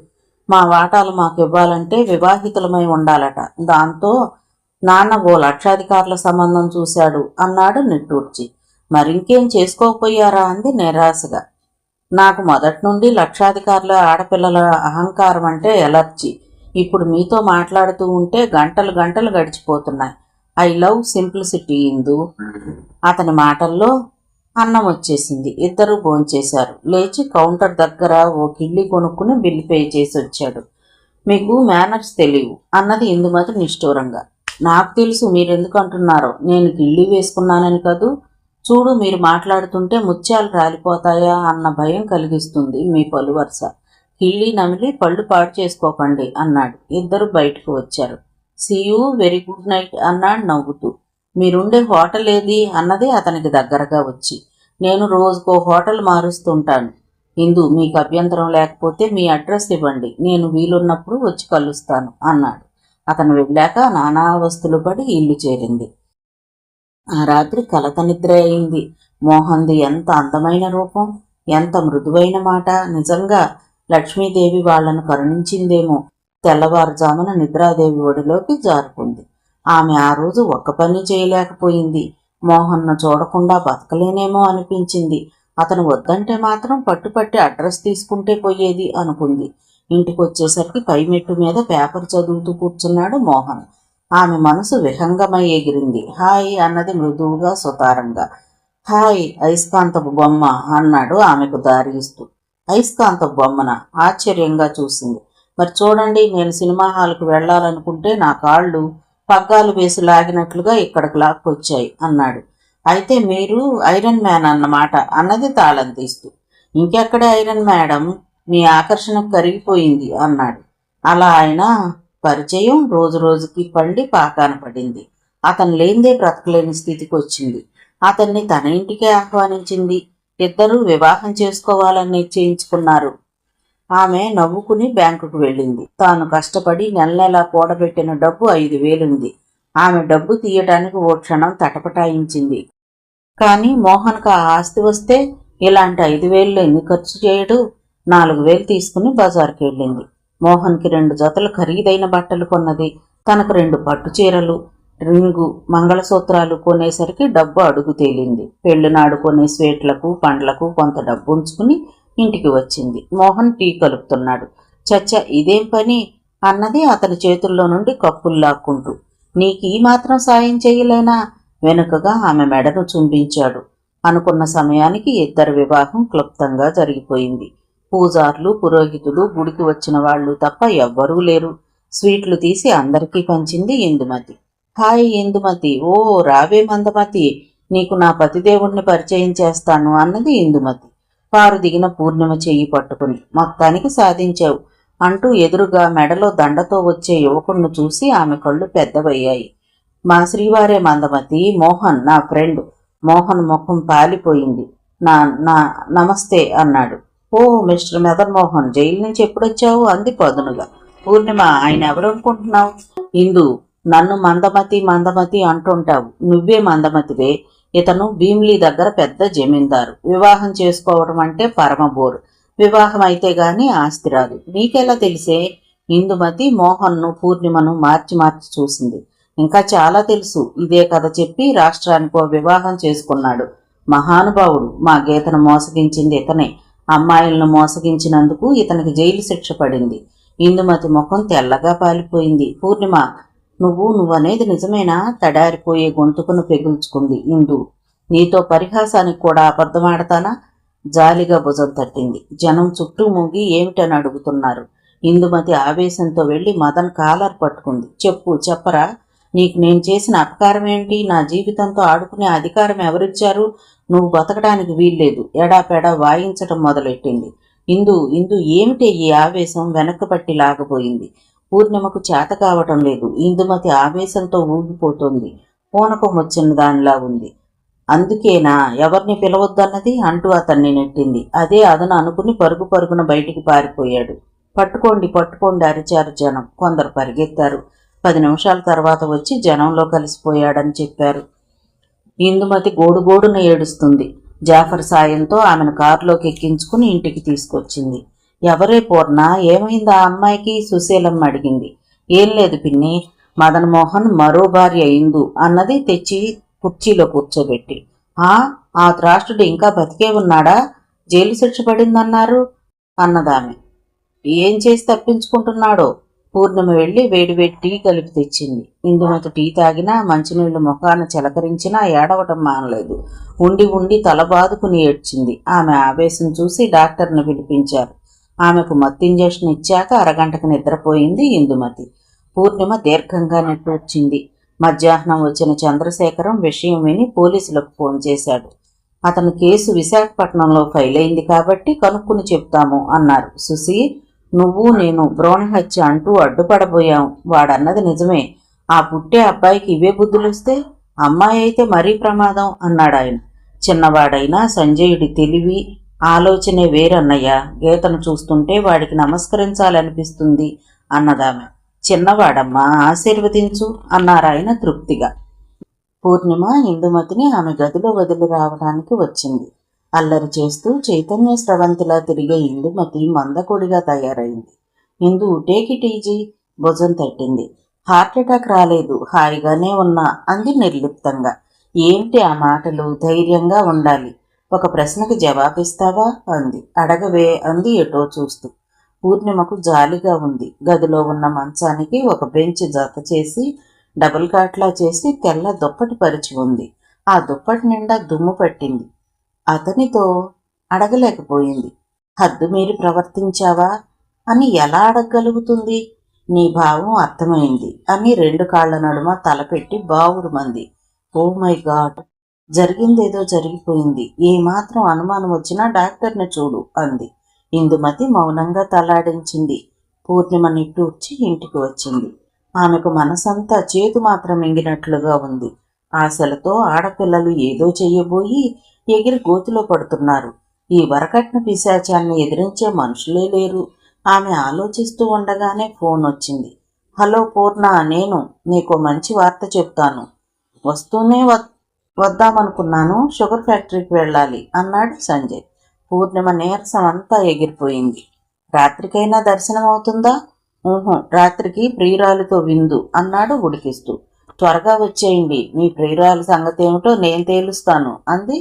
మా వాటాలు మాకు ఇవ్వాలంటే వివాహితులమై ఉండాలట. దాంతో నాన్న ఓ లక్షాధికారుల సంబంధం చూశాడు అన్నాడు నిట్టూర్చి. మరింకేం చేసుకోకపోయారా అంది నిరాశగా. నాకు మొదటి నుండి లక్షాధికారుల ఆడపిల్లల అహంకారం అంటే ఎలర్జీ. ఇప్పుడు మీతో మాట్లాడుతూ ఉంటే గంటలు గంటలు గడిచిపోతున్నాయి. ఐ లవ్ సింప్లిసిటీ ఇందు. అతని మాటల్లో అన్నం వచ్చేసింది. ఇద్దరూ భోంచేశారు. లేచి కౌంటర్ దగ్గర ఓ కిళ్ళి కొనుక్కుని బిల్లు పే చేసి వచ్చాడు. మీకు మేనర్స్ తెలియవు అన్నది ఇందుమతి నిష్ఠూరంగా. నాకు తెలుసు, మీరెందుకు అంటున్నారో. నేను కిళ్ళి వేసుకున్నానని కదూ. చూడు, మీరు మాట్లాడుతుంటే ముత్యాలు రాలిపోతాయా అన్న భయం కలిగిస్తుంది మీ పలువరుస. కిళ్ళి నమిలి పళ్ళు పాడు చేసుకోకండి అన్నాడు. ఇద్దరు బయటకు వచ్చారు. సీయూ, వెరీ గుడ్ నైట్ అన్నాడు నవ్వుతూ. మీరుండే హోటల్ ఏది అన్నది అతనికి దగ్గరగా వచ్చి. నేను రోజుకో హోటల్ మారుస్తుంటాను ఇందు, మీకు అభ్యంతరం లేకపోతే మీ అడ్రస్ ఇవ్వండి, నేను వీలున్నప్పుడు వచ్చి కలుస్తాను అన్నాడు. అతను వెళ్ళాక నానావస్థలు పడి ఇల్లు చేరింది. ఆ రాత్రి కలత నిద్ర అయింది. మోహన్ది ఎంత అందమైన రూపం, ఎంత మృదువైన మాట. నిజంగా లక్ష్మీదేవి వాళ్లను కరుణించిందేమో. తెల్లవారుజామున నిద్రాదేవి ఒడిలోకి జారుకుంది. ఆమె ఆ రోజు ఒక్క పని చేయలేకపోయింది. మోహన్ను చూడకుండా బతకలేనేమో అనిపించింది. అతను వద్దంటే మాత్రం పట్టుపట్టి అడ్రస్ తీసుకుంటే పోయేది అనుకుంది. ఇంటికొచ్చేసరికి పై మెట్టు మీద పేపర్ చదువుతూ కూర్చున్నాడు మోహన్. ఆమె మనసు విహంగమై ఎగిరింది. హాయ్ అన్నది మృదువుగా సుతారంగా. హాయ్ అయస్కాంతపు బొమ్మ అన్నాడు ఆమెకు దారి ఇస్తూ. అయస్కాంతపు బొమ్మన ఆశ్చర్యంగా చూసింది. మరి చూడండి, నేను సినిమా హాల్కు వెళ్లాలనుకుంటే నా కాళ్ళు పగ్గాలు వేసి లాగినట్లుగా ఇక్కడికి లాక్కొచ్చాయి అన్నాడు. అయితే మీరు ఐరన్ మ్యాన్ అన్నమాట అన్నది తాళం తీస్తూ. ఇంకెక్కడే ఐరన్ మేడం, మీ ఆకర్షణ కరిగిపోయింది అన్నాడు. అలా ఆయన పరిచయం రోజు రోజుకి పండి పాకాన పడింది. అతను లేనిదే బ్రతకలేని స్థితికి వచ్చింది. అతన్ని తన ఇంటికే ఆహ్వానించింది. ఇద్దరూ వివాహం చేసుకోవాలని నిశ్చయించుకున్నారు. ఆమె నవ్వుకుని బ్యాంకుకు వెళ్ళింది. తాను కష్టపడి నెల నెలా కూడబెట్టిన డబ్బు 5,000 ఉంది. ఆమె డబ్బు తీయటానికి ఓ క్షణం తటపటాయించింది. కానీ మోహన్కు ఆ ఆస్తి వస్తే ఇలాంటి 5,000 ఎన్ని ఖర్చు చేయడు? 4,000 తీసుకుని బజార్కి వెళ్ళింది. మోహన్కి 2 జతలు ఖరీదైన బట్టలు కొన్నది. తనకు 2 పట్టు చీరలు, రింగు, మంగళసూత్రాలు కొనేసరికి డబ్బు అడుగు తేలింది. పెళ్లినాడు కొనే స్వీట్లకు పండ్లకు కొంత డబ్బు ఉంచుకుని ఇంటికి వచ్చింది. మోహన్ టీ కలుపుతున్నాడు. చచ్చ, ఇదేం పని అన్నది అతని చేతుల్లో నుండి కప్పులు లాక్కుంటూ. నీకు ఈ మాత్రం సాయం చేయలేనా? వెనుకగా ఆమె మెడను చుంబించాడు. అనుకున్న సమయానికి ఇద్దరి వివాహం క్లుప్తంగా జరిగిపోయింది. పూజార్లు, పురోహితులు, గుడికి వచ్చిన వాళ్ళు తప్ప ఎవ్వరూ లేరు. స్వీట్లు తీసి అందరికీ పంచింది ఇందుమతి. హాయ్ ఇందుమతి. ఓ రావే మందమతి, నీకు నా పతిదేవుణ్ణి పరిచయం చేస్తాను అన్నది ఇందుమతి. కారు దిగిన పూర్ణిమ చెయ్యి పట్టుకుని. మొత్తానికి సాధించావు అంటూ ఎదురుగా మెడలో దండతో వచ్చే యువకుణ్ణి చూసి ఆమె కళ్ళు పెద్దవయ్యాయి. మా శ్రీవారే మందమతి, మోహన్ నా ఫ్రెండ్. మోహన్ ముఖం పాలిపోయింది. నా నా నమస్తే అన్నాడు. ఓ మిస్టర్ మెదర్ మోహన్, జైలు నుంచి ఎప్పుడొచ్చావు అంది పదునుగా. పూర్ణిమ, ఆయన ఎవరనుకుంటున్నావు? ఇందు, నన్ను మందమతి మందమతి అంటుంటావు. నువ్వే మందమతివే. ఇతను భీమ్లీ దగ్గర పెద్ద జమీందారు. వివాహం చేసుకోవడం అంటే పరమబోరు. వివాహం అయితే గాని ఆస్తి రాదు. నీకెలా తెలిసే? ఇందుమతి మోహన్ను, పూర్ణిమను మార్చి మార్చి చూసింది. ఇంకా చాలా తెలుసు. ఇదే కథ చెప్పి రాష్ట్రానికో వివాహం చేసుకున్నాడు. మహానుభావుడు. మా గీతను మోసగించింది ఇతనే. అమ్మాయిలను మోసగించినందుకు ఇతనికి జైలు శిక్ష పడింది. ఇందుమతి ముఖం తెల్లగా పాలిపోయింది. పూర్ణిమ, నువ్వనేది నిజమేనా? తడారిపోయే గొంతుకును పెగుల్చుకుంది ఇందు. నీతో పరిహాసానికి కూడా అబద్ధమాడతానా? జాలిగా భుజం తట్టింది. జనం చుట్టూ మూగి ఏమిటని అడుగుతున్నారు. ఇందుమతి ఆవేశంతో వెళ్లి మదన్ కాలర్ పట్టుకుంది. చెప్పరా, నీకు నేను చేసిన అపకారం ఏంటి? నా జీవితంతో ఆడుకునే అధికారం ఎవరిచ్చారు? నువ్వు బతకడానికి వీల్లేదు. ఎడాపెడా వాయించటం మొదలెట్టింది. ఇందు ఏమిటే ఈ ఆవేశం? వెనక్కి లాగబోయింది. పూర్ణిమకు చేత కావటం లేదు. ఇందుమతి ఆవేశంతో ఊగిపోతోంది. పూనకం వచ్చిన దానిలా ఉంది. అందుకేనా ఎవరిని పిలవద్దన్నది అంటూ అతన్ని నెట్టింది. అదే అదను అనుకుని పరుగు పరుగున బయటికి పారిపోయాడు. పట్టుకోండి అరిచారు జనం. కొందరు పరిగెత్తారు. 10 నిమిషాల తర్వాత వచ్చి జనంలో కలిసిపోయాడని చెప్పారు. ఇందుమతి గోడుగోడున ఏడుస్తుంది. జాఫర్ సాయంతో ఆమెను కారులోకి ఎక్కించుకుని ఇంటికి తీసుకొచ్చింది. ఎవరే పూర్ణ, ఏమైంది ఆ అమ్మాయికి? సుశీలమ్మ అడిగింది. ఏం లేదు పిన్ని, మదన్ మోహన్ మరో భార్య ఇందు అన్నది తెచ్చి కుర్చీలో కూర్చోబెట్టి. ఆ త్రాష్టుడు ఇంకా బతికే ఉన్నాడా? జైలు శిక్ష పడిందన్నారు అన్నదామె. ఏం చేసి తప్పించుకుంటున్నాడో? పూర్ణిమ వెళ్లి వేడివేడి టీ కలిపి తెచ్చింది. ఇందుమతి టీ తాగినా, మంచినీళ్లు ముఖాన చిలకరించినా ఏడవటం మానలేదు. ఉండి తల బాదుకుని ఏడ్చింది. ఆమె ఆవేశం చూసి డాక్టర్ని పిలిపించారు. ఆమెకు మత్తు ఇంజెక్షన్ ఇచ్చాక అరగంటకు నిద్రపోయింది ఇందుమతి. పూర్ణిమ దీర్ఘంగా నిట్టూర్చింది. మధ్యాహ్నం వచ్చిన చంద్రశేఖరం విషయం విని పోలీసులకు ఫోన్ చేశాడు. అతని కేసు విశాఖపట్నంలో ఫైల్ అయింది కాబట్టి కనుక్కుని చెప్తాము అన్నారు. సుశీ, నువ్వు నేను భ్రూణహత్య అంటూ అడ్డుపడబోయాం. వాడన్నది నిజమే. ఆ పుట్టే అబ్బాయికి ఇవే బుద్ధులొస్తే అమ్మాయి అయితే మరీ ప్రమాదం అన్నాడాయన. చిన్నవాడైనా సంజయుడి తెలివి, ఆలోచనే వేరన్నయ్య. గీతను చూస్తుంటే వాడికి నమస్కరించాలనిపిస్తుంది అన్నదామె. చిన్నవాడమ్మా, ఆశీర్వదించు అన్నారాయన తృప్తిగా. పూర్ణిమ ఇందుమతిని ఆమె గదిలో వదిలి రావడానికి వచ్చింది. అల్లరి చేస్తూ చైతన్య స్రవంతిలా తిరిగే ఇందుమతి మందకొడిగా తయారైంది. ఇందు టేక్ ఇట్ ఈజీ, భుజం తట్టింది. హార్ట్అటాక్ రాలేదు, హాయిగానే ఉన్నా అంది నిర్లిప్తంగా. ఏమిటి ఆ మాటలు? ధైర్యంగా ఉండాలి. ఒక ప్రశ్నకి జవాబిస్తావా అంది. అడగవే అంది ఎటో చూస్తూ. పూర్ణిమకు జాలిగా ఉంది. గదిలో ఉన్న మంచానికి ఒక బెంచ్ జత చేసి డబుల్ కాట్లా చేసి తెల్ల దుప్పటి పరిచి ఉంది. ఆ దుప్పటి నిండా దుమ్ము పట్టింది. అతనితో అడగలేకపోయింది. హద్దు మీరి ప్రవర్తించావా అని ఎలా అడగగలుగుతుంది? నీ భావం అర్థమైంది అని 2 కాళ్ల నడుమ తలపెట్టి బావురుమంది. ఓ మై గాడ్, జరిగిందేదో జరిగిపోయింది. ఏమాత్రం అనుమానం వచ్చినా డాక్టర్ని చూడు అంది. ఇందుమతి మౌనంగా తలాడించింది. పూర్ణిమ నిట్టూర్చి ఇంటికి వచ్చింది. ఆమెకు మనసంతా చేతు మాత్రం మింగినట్లుగా ఉంది. ఆశలతో ఆడపిల్లలు ఏదో చెయ్యబోయి ఎగిరి గోతిలో పడుతున్నారు. ఈ వరకట్న పిశాచాన్ని ఎదిరించే మనుషులే లేరు. ఆమె ఆలోచిస్తూ ఉండగానే ఫోన్ వచ్చింది. హలో పూర్ణ, నేను నీకో మంచి వార్త చెప్తాను. వస్తూనే వద్దామనుకున్నాను, షుగర్ ఫ్యాక్టరీకి వెళ్ళాలి అన్నాడు సంజయ్. పూర్ణిమ నీరసం అంతా ఎగిరిపోయింది. రాత్రికైనా దర్శనం అవుతుందా? రాత్రికి ప్రియురాలితో విందు అన్నాడు ఉడికిస్తూ. త్వరగా వచ్చేయండి, మీ ప్రియురాలి సంగతేమిటో నేను తేలుస్తాను అంది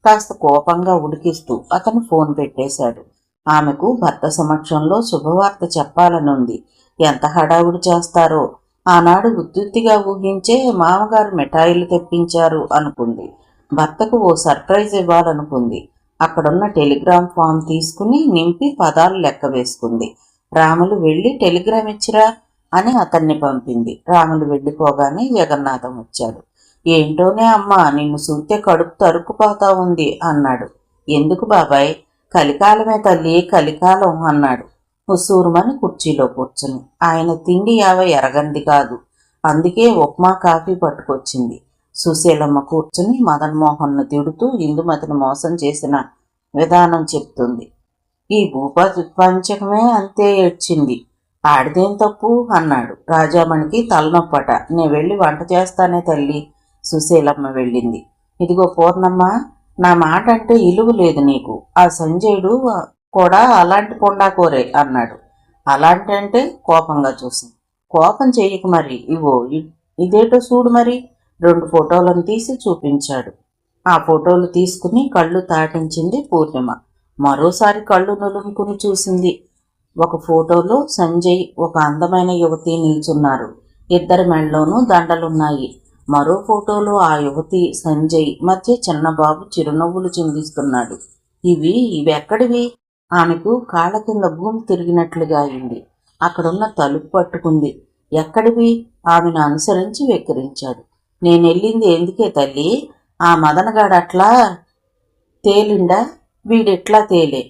కాస్త కోపంగా ఉడికిస్తూ. అతను ఫోన్ పెట్టేశాడు. ఆమెకు భర్త సమక్షంలో శుభవార్త చెప్పాలనుంది. ఎంత హడావుడి చేస్తారో. ఆనాడు ఉత్తుత్తిగా ఊహించే మామగారు మిఠాయిలు తెప్పించారు అనుకుంది. భర్తకు ఓ సర్ప్రైజ్ ఇవ్వాలనుకుంది. అక్కడున్న టెలిగ్రామ్ ఫామ్ తీసుకుని నింపి పదాలు లెక్క వేసుకుంది. రాములు వెళ్ళి టెలిగ్రామ్ ఇచ్చిరా అని అతన్ని పంపింది. రాములు వెళ్ళిపోగానే జగన్నాథం వచ్చాడు. ఏంటోనే అమ్మా, నిన్ను చూస్తే కడుపు తరుక్కుపోతా ఉంది అన్నాడు. ఎందుకు బాబాయ్? కలికాలమే తల్లి, కలికాలం అన్నాడు ఉసూరుమని కుర్చీలో కూర్చుని. ఆయన తిండి ఎరగంది కాదు, అందుకే ఉప్మా కాఫీ పట్టుకొచ్చింది. సుశీలమ్మ కూర్చుని మదన్మోహన్ను తిడుతూ ఇందుమతిని మోసం చేసిన విధానం చెప్తుంది. ఈ భూపంచకమే అంతే ఏడ్చింది. ఆడిదేం తప్పు అన్నాడు. రాజామణికి తలనొప్పట. నే వెళ్ళి వంట చేస్తానే తల్లి. సుశీలమ్మ వెళ్ళింది. ఇదిగో పూర్ణమ్మ, నా మాట అంటే ఇలువ లేదు నీకు. ఆ సంజయుడు కూడా అలాంటి పొండాకోరే అన్నాడు. అలాంటి అంటే కోపంగా చూసింది. కోపం చెయ్యకు మరి, ఇవో ఇదేటో చూడు మరి. 2 ఫోటోలను తీసి చూపించాడు. ఆ ఫోటోలు తీసుకుని కళ్ళు తాటించింది పూర్ణిమ. మరోసారి కళ్ళు నులుముకుని చూసింది. ఒక ఫోటోలో సంజయ్, ఒక అందమైన యువతి నిల్చున్నారు. ఇద్దరి మెళ్ళలోనూ దండలున్నాయి. మరో ఫోటోలో ఆ యువతి, సంజయ్ మధ్య చిన్నబాబు చిరునవ్వులు చిందిస్తున్నాడు. ఇవెక్కడివి? ఆమెకు కాళ్ళ కింద భూమి తిరిగినట్లుగా అయింది. అక్కడున్న తలుపు పట్టుకుంది. ఎక్కడివి? ఆమెను అనుసరించి వెక్కిరించాడు. నేనెళ్ళింది ఎందుకే తల్లి? ఆ మదనగాడట్లా తేలిండా? వీడెట్లా తేలే?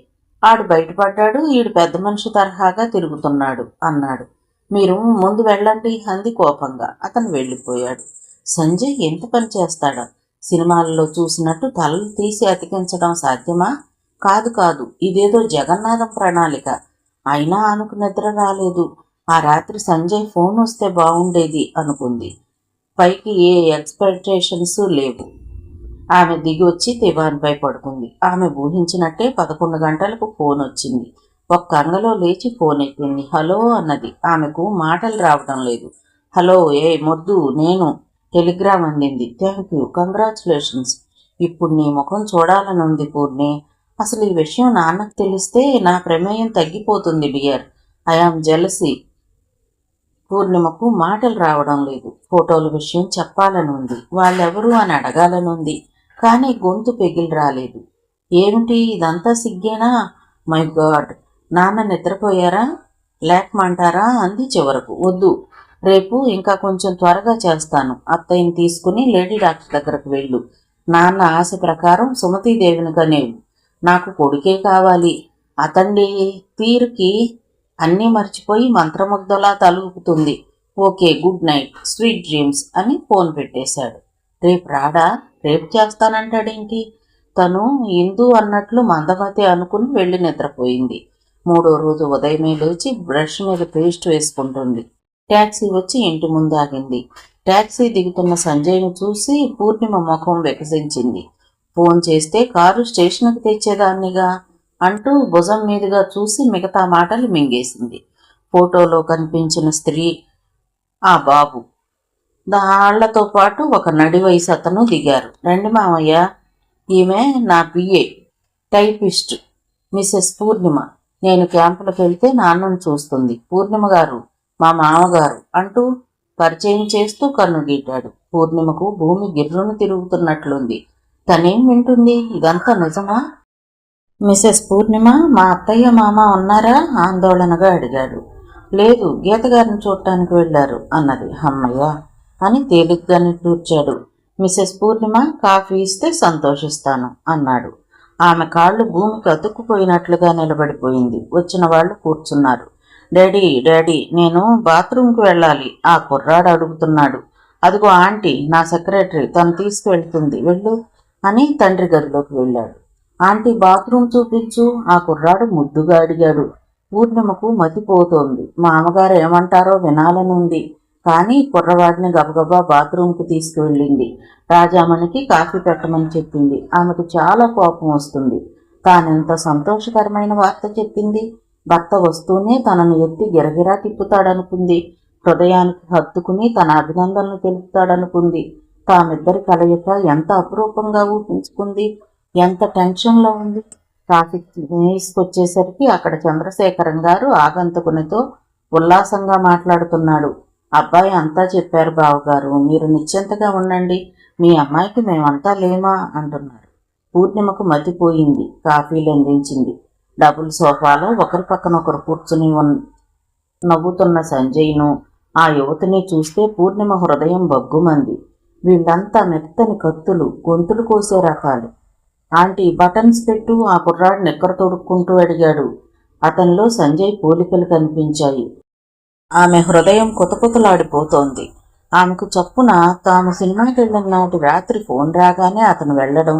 ఆడు బయటపడ్డాడు, ఈడు పెద్ద మనిషి తరహాగా తిరుగుతున్నాడు అన్నాడు. మీరు ముందు వెళ్ళండి అంది కోపంగా. అతను వెళ్ళిపోయాడు. సంజయ్ ఎంత పని చేస్తాడా? సినిమాలలో చూసినట్టు తలలు తీసి అతికించడం సాధ్యమా? కాదు కాదు, ఇదేదో జగన్నాథం ప్రణాళిక. అయినా ఆమెకు నిద్ర రాలేదు. ఆ రాత్రి సంజయ్ ఫోన్ వస్తే బాగుండేది అనుకుంది. పైకి ఏ ఎక్స్పెక్టేషన్స్ లేవు. ఆమె దిగి వచ్చి దివాన్పై పడుకుంది. ఆమె ఊహించినట్టే 11 గంటలకు ఫోన్ వచ్చింది. ఒక్క అంగలో లేచి ఫోన్ ఎత్తింది. హలో అన్నది. ఆమెకు మాటలు రావడం లేదు. హలో, మొద్దు, నేను. టెలిగ్రామ్ అందింది. Thank you, congratulations. ఇప్పుడు నీ ముఖం చూడాలని ఉంది పూర్ణి. అసలు ఈ విషయం నాన్నకు తెలిస్తే నా ప్రమేయం తగ్గిపోతుంది డియర్. I am jealousy. పూర్ణిమకు మాటలు రావడం లేదు. ఫోటోల విషయం చెప్పాలని ఉంది. వాళ్ళెవరు అని అడగాలని ఉంది. కానీ గొంతు పెగిలి రాలేదు. ఏమిటి ఇదంతా సిగ్గేనా? మై గాడ్, నాన్న నిద్రపోయారా? లేకమంటారా అంది చివరకు. వద్దు, రేపు ఇంకా కొంచెం త్వరగా చేస్తాను. అత్తయ్యని తీసుకుని లేడీ డాక్టర్ దగ్గరకు వెళ్ళు. నాన్న ఆశ ప్రకారం సుమతీదేవిని కనేవు. నాకు కొడుకే కావాలి. అతన్ని తీరుకి అన్నీ మర్చిపోయి మంత్రముగ్ధలా తలుపుతుంది. Okay, good night, sweet dreams అని ఫోన్ పెట్టేశాడు. రేపు రాడా? రేపు చేస్తానంటాడేంటి? తను ఇందు అన్నట్లు మందమతి అనుకుని వెళ్ళి నిద్రపోయింది. 3వ రోజు ఉదయమే లేచి బ్రష్ మీద పేస్ట్ వేసుకుంటుంది. ట్యాక్సీ వచ్చి ఇంటి ముందు ఆగింది. ట్యాక్సీ దిగుతున్న సంజయ్ను చూసి పూర్ణిమ ముఖం వికసించింది. ఫోన్ చేస్తే కారు స్టేషన్కి తెచ్చేదాన్నిగా అంటూ భుజం మీదుగా చూసి మిగతా మాటలు మింగేసింది. ఫోటోలో కనిపించిన స్త్రీ ఆ బాబు. దాళ్లతో పాటు ఒక నడి వయసు అతను దిగారు. రండి మామయ్య, ఈమె నా పిఏ, టైపిస్ట్, మిసెస్ పూర్ణిమ. నేను క్యాంపులకు వెళ్తే నాన్నను చూస్తుంది. పూర్ణిమ గారు మా మామగారు అంటూ పరిచయం చేస్తూ కన్ను గీటాడు. పూర్ణిమకు భూమి గిర్రును తిరుగుతున్నట్లుంది. తనేం వింటుంది? ఇదంతా నిజమా? మిసెస్ పూర్ణిమ, మా అత్తయ్య మామ ఉన్నారా? ఆందోళనగా అడిగాడు. లేదు, గీతగారిని చూడటానికి వెళ్లారు అన్నది. అమ్మయ్య అని తేలిగ్గా నిట్టూర్చాడు. మిసెస్ పూర్ణిమ, కాఫీ ఇస్తే సంతోషిస్తాను అన్నాడు. ఆమె కాళ్ళు భూమికి అతుక్కుపోయినట్లుగా నిలబడిపోయింది. వచ్చిన వాళ్ళు కూర్చున్నారు. డాడీ డాడీ, నేను బాత్రూంకి వెళ్ళాలి, ఆ కుర్రాడు అడుగుతున్నాడు. అదిగో ఆంటీ, నా సెక్రటరీ, తను తీసుకువెళ్తుంది, వెళ్ళు అని తండ్రి గదిలోకి వెళ్ళాడు. ఆంటీ, బాత్రూమ్ చూపించు, ఆ కుర్రాడు ముద్దుగా అడిగాడు. పూర్ణిమకు మతిపోతోంది. మా అమ్మగారు ఏమంటారో వినాలని ఉంది. కానీ కుర్రవాడిని గబగబా బాత్రూంకు తీసుకువెళ్ళింది. రాజామణికి కాఫీ పెట్టమని చెప్పింది. ఆమెకు చాలా కోపం వస్తుంది. తానెంత సంతోషకరమైన వార్త చెప్పింది. భర్త వస్తూనే తనను ఎత్తి గిరగిరా తిప్పుతాడనుకుంది. హృదయానికి హత్తుకుని తన అభినందనలు తెలుపుతాడనుకుంది. తామిద్దరి కలయిక ఎంత అపురూపంగా ఊహించుకుంది. ఎంత టెన్షన్లో ఉంది. ట్రాఫిక్ తీసుకొచ్చేసరికి అక్కడ చంద్రశేఖరం గారు ఆగంతకునితో ఉల్లాసంగా మాట్లాడుతున్నాడు. అబ్బాయి అంతా చెప్పారు బావగారు, మీరు నిశ్చింతగా ఉండండి, మీ అమ్మాయికి మేమంతా లేమా అంటున్నారు. పూర్ణిమకు మతిపోయింది. కాఫీలు అందించింది. డబుల్ సోఫాలో ఒకరి పక్కన ఒకరు కూర్చుని నవ్వుతున్న సంజయ్ను, ఆ యువతిని చూస్తే పూర్ణిమ హృదయం బగ్గుమంది. వీళ్ళంతా మెత్తని కత్తులు, గొంతులు కోసే రకాలు. ఆంటీ, బటన్స్ పెట్టు, ఆ కుర్రాడు నిక్కర తొడుక్కుంటూ అడిగాడు. అతనిలో సంజయ్ పోలికలు కనిపించాయి. ఆమె హృదయం కుతకుతలాడిపోతోంది. ఆమెకు చప్పున తాము సినిమాకి వెళ్ళిన నాటి రాత్రి ఫోన్ రాగానే అతను వెళ్లడం,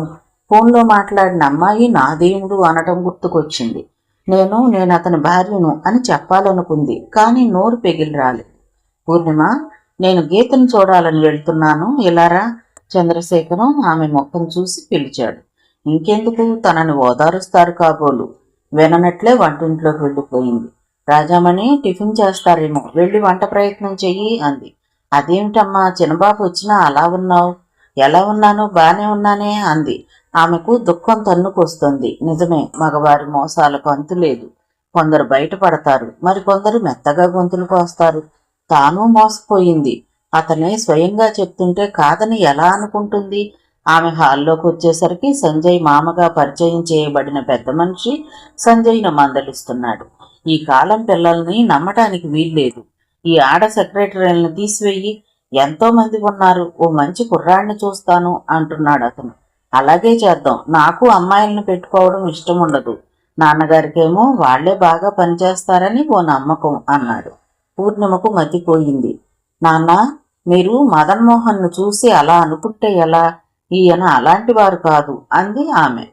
ఫోన్లో మాట్లాడిన అమ్మాయి నా దేవుడు అనటం గుర్తుకొచ్చింది. నేను అతని భార్యను అని చెప్పాలనుకుంది. కానీ నోరు పెగిలి రాలేదు. పూర్ణిమ, నేను గీతను చూడాలని వెళ్తున్నాను, ఇలారా. చంద్రశేఖరం ఆమె ముఖం చూసి పిలిచాడు. ఇంకెందుకు, తనని ఓదారుస్తారు కాబోలు. విననట్లే వంటింట్లోకి వెళ్ళిపోయింది. రాజామణి, టిఫిన్ చేస్తారేమో, వెళ్ళి వంట ప్రయత్నం చెయ్యి అంది. అదేమిటమ్మా, చిన్నబాబు వచ్చినా అలా ఉన్నావు? ఎలా ఉన్నాను, బానే ఉన్నానే అంది. ఆమెకు దుఃఖం తన్నుకొస్తుంది. నిజమే, మగవారి మోసాలకు అంతులేదు. కొందరు బయటపడతారు, మరికొందరు మెత్తగా గొంతులు కోస్తారు. తాను మోసపోయింది. అతనే స్వయంగా చెప్తుంటే కాదని ఎలా అనుకుంటుంది? ఆమె హాల్లోకి వచ్చేసరికి సంజయ్ మామగా పరిచయం చేయబడిన పెద్ద మనిషి సంజయ్ను మందలిస్తున్నాడు. ఈ కాలం పిల్లల్ని నమ్మటానికి వీల్లేదు. ఈ ఆడ సెక్రటరీలను తీసివేయి, ఎంతో మంది ఉన్నారు, ఓ మంచి కుర్రాడిని చూస్తాను అంటున్నాడు అతను. అలాగే చేద్దాం, నాకు అమ్మాయిలను పెట్టుకోవడం ఇష్టం ఉండదు. నాన్నగారికేమో వాళ్లే బాగా పనిచేస్తారని ఓ నమ్మకం అన్నాడు. పూర్ణిమకు మతిపోయింది. నాన్న, మీరు మదన్మోహన్ను చూసి అలా అనుకుంటే ఎలా? ఈయన అలాంటి వారు కాదు అంది ఆమె.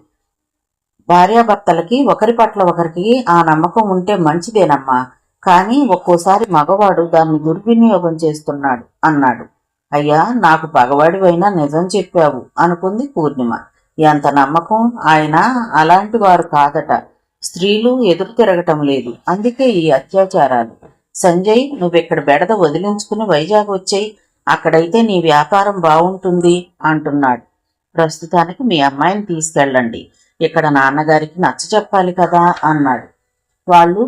భార్యాభర్తలకి ఒకరి పట్ల ఒకరికి ఆ నమ్మకం ఉంటే మంచిదేనమ్మా, కానీ ఒక్కోసారి మగవాడు దాన్ని దుర్వినియోగం చేస్తున్నాడు అన్నాడు. అయ్యా, నాకు పగవాడివైనా నిజం చెప్పావు అనుకుంది పూర్ణిమ. ఎంత నమ్మకం! ఆయన అలాంటి వారు కాదట. స్త్రీలు ఎదురు తిరగటం లేదు, అందుకే ఈ అత్యాచారాలు. సంజయ్, నువ్వెక్కడ బెడద వదిలించుకుని వైజాగ్ వచ్చేయి, అక్కడైతే నీ వ్యాపారం బాగుంటుంది అంటున్నాడు. ప్రస్తుతానికి మీ అమ్మాయిని తీసుకెళ్ళండి, ఇక్కడ నాన్నగారికి నచ్చ చెప్పాలి కదా అన్నాడు. వాళ్ళు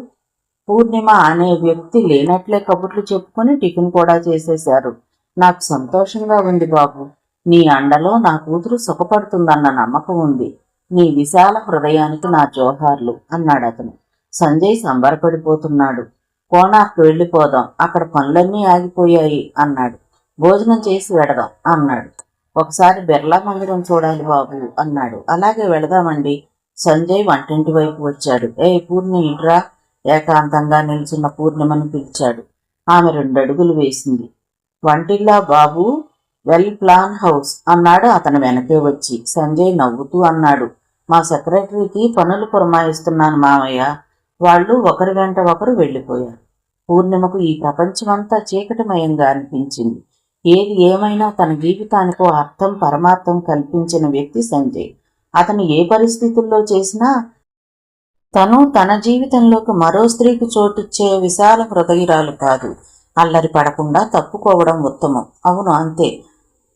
పూర్ణిమ అనే వ్యక్తి లేనట్లే కబుర్లు చెప్పుకుని టిఫిన్ కూడా చేసేశారు. నాకు సంతోషంగా ఉంది బాబు, నీ అండలో నా కూతురు సుఖపడుతుందన్న నమ్మకం ఉంది. నీ విశాల హృదయానికి నా జోహార్లు అన్నాడు అతను. సంజయ్ సంబరపడిపోతున్నాడు. కోణార్కు వెళ్ళిపోదాం, అక్కడ పనులన్నీ ఆగిపోయాయి అన్నాడు. భోజనం చేసి వెడదాం అన్నాడు. ఒకసారి బిర్లా మందిరం చూడాలి బాబు అన్నాడు. అలాగే వెళదామండి. సంజయ్ వంటింటి వైపు వచ్చాడు. పూర్ణి, ఇట్రా. ఏకాంతంగా నిల్చున్న పూర్ణిమను పిలిచాడు. ఆమె 2 అడుగులు వేసింది. వంటిల్లా బాబు? వెల్ ప్లాన్ హౌస్ అన్నాడు అతను వెనకే వచ్చి. సంజయ్ నవ్వుతూ అన్నాడు, మా సెక్రటరీకి పనులు పురమాయిస్తున్నాను మామయ్య. వాళ్ళు ఒకరి వెంట ఒకరు వెళ్ళిపోయారు. పూర్ణిమకు ఈ ప్రపంచమంతా చీకటిమయంగా అనిపించింది. ఏది ఏమైనా తన జీవితానికో అర్థం పరమార్థం కల్పించిన వ్యక్తి సంజయ్. అతను ఏ పరిస్థితుల్లో చేసినా తను తన జీవితంలోకి మరో స్త్రీకి చోటిచ్చే విశాల హృదయురాలు కాదు. అల్లరి పడకుండా తప్పుకోవడం ఉత్తమం. అవును, అంతే.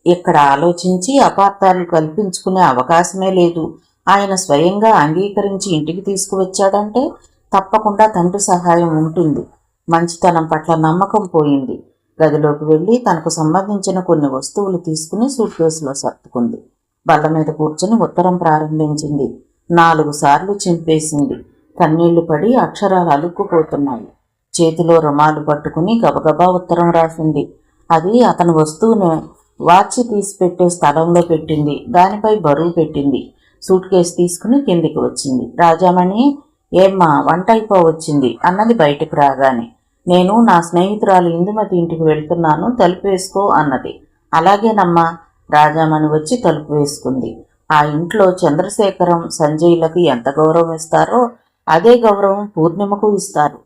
ఇక్కడ ఆలోచించి అపార్థాలు కల్పించుకునే అవకాశమే లేదు. ఆయన స్వయంగా అంగీకరించి ఇంటికి తీసుకువచ్చాడంటే తప్పకుండా తండ్రి సహాయం ఉంటుంది. మంచితనం పట్ల నమ్మకం పోయింది. గదిలోకి వెళ్ళి తనకు సంబంధించిన కొన్ని వస్తువులు తీసుకుని సూట్ కేసులో సర్దుకుంది. బల్ల మీద కూర్చుని ఉత్తరం ప్రారంభించింది. 4 సార్లు చింపేసింది. కన్నీళ్లు పడి అక్షరాలు అలుక్కుపోతున్నాయి. చేతిలో రుమాలు పట్టుకుని గబగబా ఉత్తరం రాసింది. అది అతని వస్తువుని వాచి తీసి పెట్టే స్థలంలో పెట్టింది. దానిపై బరువు పెట్టింది. సూట్ కేసు తీసుకుని కిందికి వచ్చింది. రాజామణి, ఏమ్మా వంట అయిపోవచ్చింది అన్నది బయటకు రాగానే. నేను నా స్నేహితురాలు ఇందుమతి ఇంటికి వెళ్తున్నాను, తలుపు వేసుకో అన్నది. అలాగేనమ్మా. రాజామణి వచ్చి తలుపు వేసుకుంది. ఆ ఇంట్లో చంద్రశేఖరం, సంజయ్లకు ఎంత గౌరవం ఇస్తారో అదే గౌరవం పూర్ణిమకు ఇస్తారు.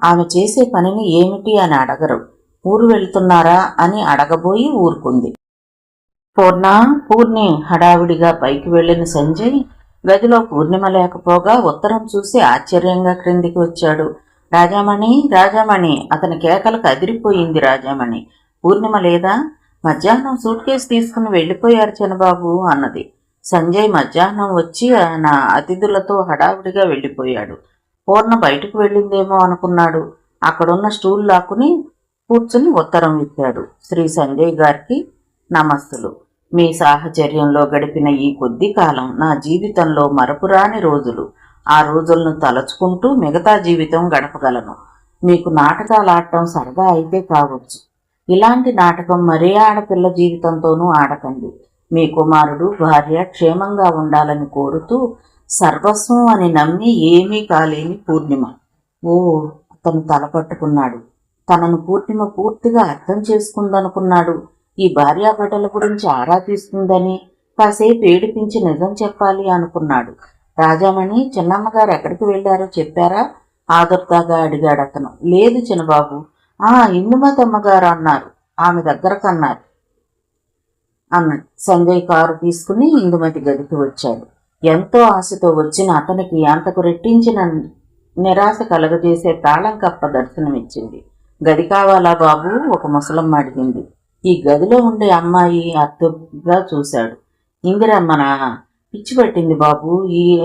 ఆమె చేసే పనిని ఏమిటి అని అడగరు. ఊరు వెళ్తున్నారా అని అడగబోయి ఊరుకుంది. పూర్ణి హడావిడిగా పైకి వెళ్లిన సంజయ్ గదిలో పూర్ణిమ లేకపోగా ఉత్తరం చూసి ఆశ్చర్యంగా క్రిందికి వచ్చాడు. రాజామణి అతని కేకలకు అదిరిపోయింది. రాజామణి, పూర్ణిమ లేదా? మధ్యాహ్నం సూట్ కేసు తీసుకుని వెళ్ళిపోయారు చిన్నబాబు అన్నది. సంజయ్ మధ్యాహ్నం వచ్చి నా అతిథులతో హడావుడిగా వెళ్ళిపోయాడు. పూర్ణ బయటకు వెళ్ళిందేమో అనుకున్నాడు. అక్కడున్న స్టూల్ లాక్కుని కూర్చుని ఉత్తరం విప్పాడు. శ్రీ సంజయ్ గారికి నమస్తులు. మీ సాహచర్యంలో గడిపిన ఈ కొద్ది కాలం నా జీవితంలో మరపురాని రోజులు. ఆ రోజులను తలచుకుంటూ మిగతా జీవితం గడపగలను. మీకు నాటకాలు ఆడటం సరదా అయితే కావచ్చు. ఇలాంటి నాటకం మరే ఆడపిల్ల జీవితంతోనూ ఆడకండి. మీ కుమారుడు, భార్య క్షేమంగా ఉండాలని కోరుతూ సర్వస్వం అని నమ్మి ఏమీ కాలేని పూర్ణిమ. ఓ, అతను తలపట్టుకున్నాడు. తనను పూర్ణిమ పూర్తిగా అర్థం చేసుకుందనుకున్నాడు. ఈ భార్యాభర్తల గురించి ఆరా తీస్తుందని కాసేపు ఏడిపించి నిజం చెప్పాలి అనుకున్నాడు. రాజామణి, చిన్నమ్మగారు ఎక్కడికి వెళ్ళారో చెప్పారా? ఆదుర్దాగా అడిగాడు అతను. లేదు చిన్నబాబు. ఇందుమతమ్మగారు అన్నారు, ఆమె దగ్గరకన్నారు అన్నది. సంజయ్ కారు తీసుకుని ఇందుమతి గదికి వచ్చాడు. ఎంతో ఆశతో వచ్చిన అతనికి అంతకు రెట్టించిన నిరాశ కలగజేసే తాళం కప్ప దర్శనమిచ్చింది. గది కావాలా బాబు? ఒక ముసలమ్మ అడిగింది. ఈ గదిలో ఉండే అమ్మాయి అర్థంగా చూశాడు. ఇందిరమ్మనా? పిచ్చి పట్టింది బాబు.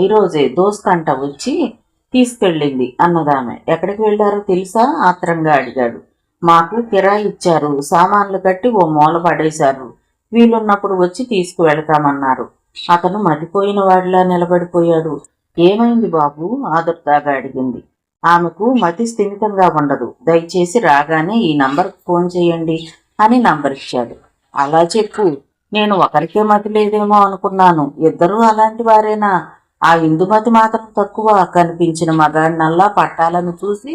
ఈరోజే దోస్తంట వచ్చి తీసుకెళ్ళింది అన్నదామె. ఎక్కడికి వెళ్ళారో తెలుసా? ఆత్రంగా అడిగాడు. మాకు కిరాయి ఇచ్చారు, సామాన్లు కట్టి ఓ మూల పడేశారు. వీలున్నప్పుడు వచ్చి తీసుకువెళతామన్నారు. అతను మతిపోయిన వాడిలా నిలబడిపోయాడు. ఏమైంది బాబు? ఆదుర్దాగా అడిగింది. ఆమెకు మతి స్థిమితంగా ఉండదు. దయచేసి రాగానే ఈ నంబర్కు ఫోన్ చేయండి అని నంబర్ ఇచ్చాడు. అలా చెప్పు. నేను ఒకరికే మతి లేదేమో అనుకున్నాను. ఇద్దరూ అలాంటి వారేనా? ఆ ఇందుమతి మాత్రం తక్కువ. కనిపించిన మగాడినల్లా పట్టాలను చూసి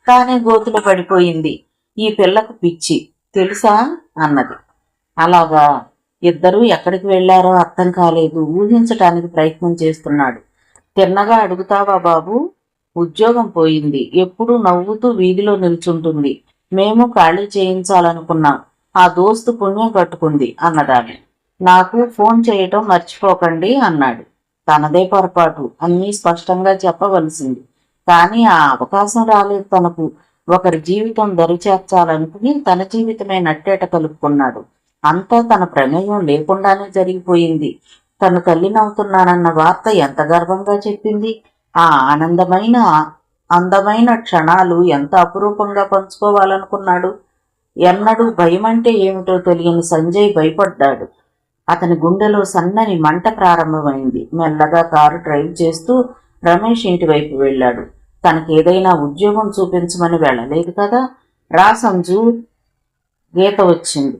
తానే గోతులో పడిపోయింది. ఈ పిల్లకు పిచ్చి తెలుసా అన్నది. అలాగా? ఇద్దరూ ఎక్కడికి వెళ్లారో అర్థం కాలేదు. ఊహించటానికి ప్రయత్నం చేస్తున్నాడు. తిన్నగా అడుగుతావా బాబు? ఉద్యోగం పోయింది. ఎప్పుడూ నవ్వుతూ వీధిలో నిల్చుంటుంది. మేము ఖాళీ చేయించాలనుకున్నాం. ఆ దోస్తు పుణ్యం కట్టుకుంది అన్నదామె. నాకు ఫోన్ చేయటం మర్చిపోకండి అన్నాడు. తనదే పొరపాటు. అన్నీ స్పష్టంగా చెప్పవలసింది. కానీ ఆ అవకాశం రాలేదు తనకు. ఒకరి జీవితం దరిచేర్చాలనుకుని తన జీవితమే నట్టేట కలుపుకున్నాడు. అంతా తన ప్రమేయం లేకుండానే జరిగిపోయింది. తను తల్లినవుతున్నానన్న వార్త ఎంత గర్వంగా చెప్పింది. ఆ అందమైన క్షణాలు ఎంత అపురూపంగా పంచుకోవాలనుకున్నాడు. ఎన్నడూ భయమంటే ఏమిటో తెలియని సంజయ్ భయపడ్డాడు. అతని గుండెలో సన్నని మంట ప్రారంభమైంది. మెల్లగా కారు డ్రైవ్ చేస్తూ రమేష్ ఇంటి వైపు వెళ్ళాడు. తనకేదైనా ఉద్యోగం చూపించమని వెళ్ళలేదు కదా. రా సంజు. గీత వచ్చింది.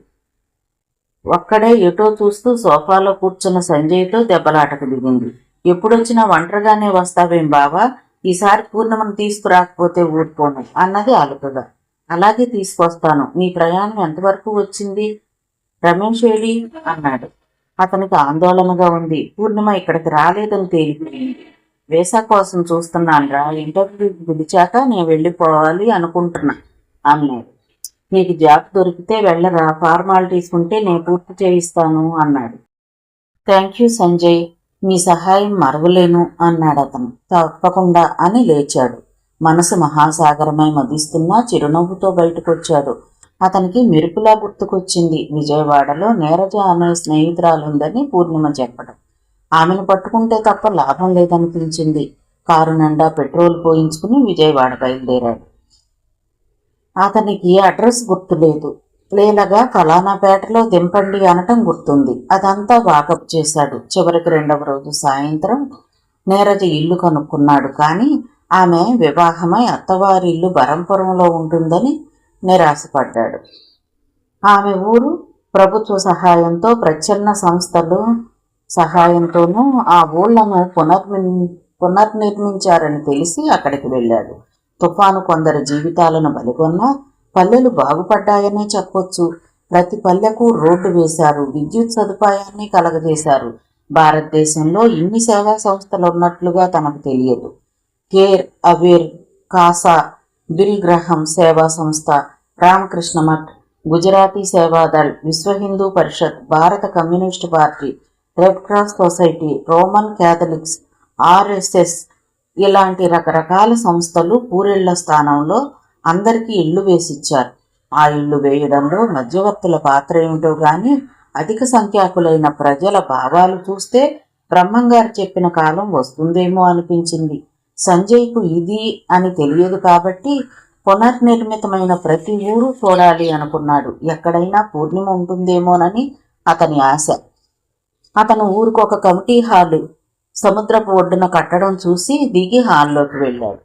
ఒక్కడే ఎటో చూస్తూ సోఫాలో కూర్చున్న సంజయ్తో దెబ్బలాటకు దిగింది. ఎప్పుడొచ్చినా ఒంటరిగానే వస్తావేం బావా? ఈసారి పూర్ణిమను తీసుకురాకపోతే ఊరుకోను అన్నది అలుకగా. అలాగే తీసుకొస్తాను. నీ ప్రయాణం ఎంతవరకు వచ్చింది? రమేష్ ఏడి అన్నాడు. అతనికి ఆందోళనగా ఉంది. పూర్ణిమ ఇక్కడికి రాలేదని తేలిపోయింది. వీసా కోసం చూస్తున్నానురా. ఇంటర్వ్యూకి పిలిచాక నేను వెళ్ళిపోవాలి అనుకుంటున్నా అన్నాడు. నీకు జాబ్ దొరికితే వెళ్ళరా. ఫార్మాలిటీస్ ఉంటే నేను పూర్తి చేయిస్తాను అన్నాడు. థ్యాంక్ యూ సంజయ్, మీ సహాయం మరవలేను అన్నాడు అతను. తప్పకుండా అని లేచాడు. మనసు మహాసాగరమై మదిస్తున్నా చిరునవ్వుతో బయటకొచ్చాడు. అతనికి మెరుపులా గుర్తుకొచ్చింది విజయవాడలో నీరజ అనే స్నేహితురాలుందని పూర్ణిమ చెప్పడం. ఆమెను పట్టుకుంటే తప్ప లాభం లేదనిపించింది. కారు నిండా పెట్రోల్ పోయించుకుని విజయవాడ బయలుదేరాడు. అతనికి అడ్రస్ గుర్తులేదు. లీలగా ఫలానాపేటలో దింపండి అనటం గుర్తుంది. అదంతా వాకప్ చేశాడు. చివరికి రెండవ రోజు సాయంత్రం నీరజ ఇల్లు కనుక్కున్నాడు. కానీ ఆమె వివాహమై అత్తవారి ఇల్లు బరంపురంలో ఉంటుందని నిరాశపడ్డాడు. ఆమె ఊరు ప్రభుత్వ సహాయంతో ప్రచ్ఛన్న సంస్థలు సహాయంతోనూ ఆ ఊళ్ళను పునర్నిర్మించారని తెలిసి అక్కడికి వెళ్ళాడు. తుఫాను కొందరి జీవితాలను బలిగొన్నా పల్లెలు బాగుపడ్డాయనే చెప్పొచ్చు. ప్రతి పల్లెకు రోడ్డు వేశారు, విద్యుత్ సదుపాయాన్ని కలగజేశారు. భారతదేశంలో ఇన్ని సేవా సంస్థలు ఉన్నట్లుగా తనకు తెలియదు. కేర్ అవేర్, కాసా, బిల్ గ్రహం సేవా సంస్థ, రామకృష్ణ మఠ్, గుజరాతీ సేవాదళ్, విశ్వ హిందూ పరిషత్, భారత communist party, red cross society, Roman Catholics, RSS ఇలాంటి రకరకాల సంస్థలు పూరిళ్ల స్థానంలో అందరికీ ఇళ్లు వేసిచ్చారు. ఆ ఇళ్లు వేయడంలో మధ్యవర్తుల పాత్ర ఏమిటో గాని అధిక సంఖ్యాకులైన ప్రజల భావాలు చూస్తే బ్రహ్మంగారు చెప్పిన కాలం వస్తుందేమో అనిపించింది. సంజయ్కు ఇది అని తెలియదు కాబట్టి పునర్నిర్మితమైన ప్రతి ఊరు చూడాలి అనుకున్నాడు. ఎక్కడైనా పూర్ణిమ ఉంటుందేమోనని అతని ఆశ. అతను ఊరికొక కమిటీ హాలు సముద్రపు ఒడ్డున కట్టడం చూసి దిగి హాల్లోకి వెళ్ళాడు.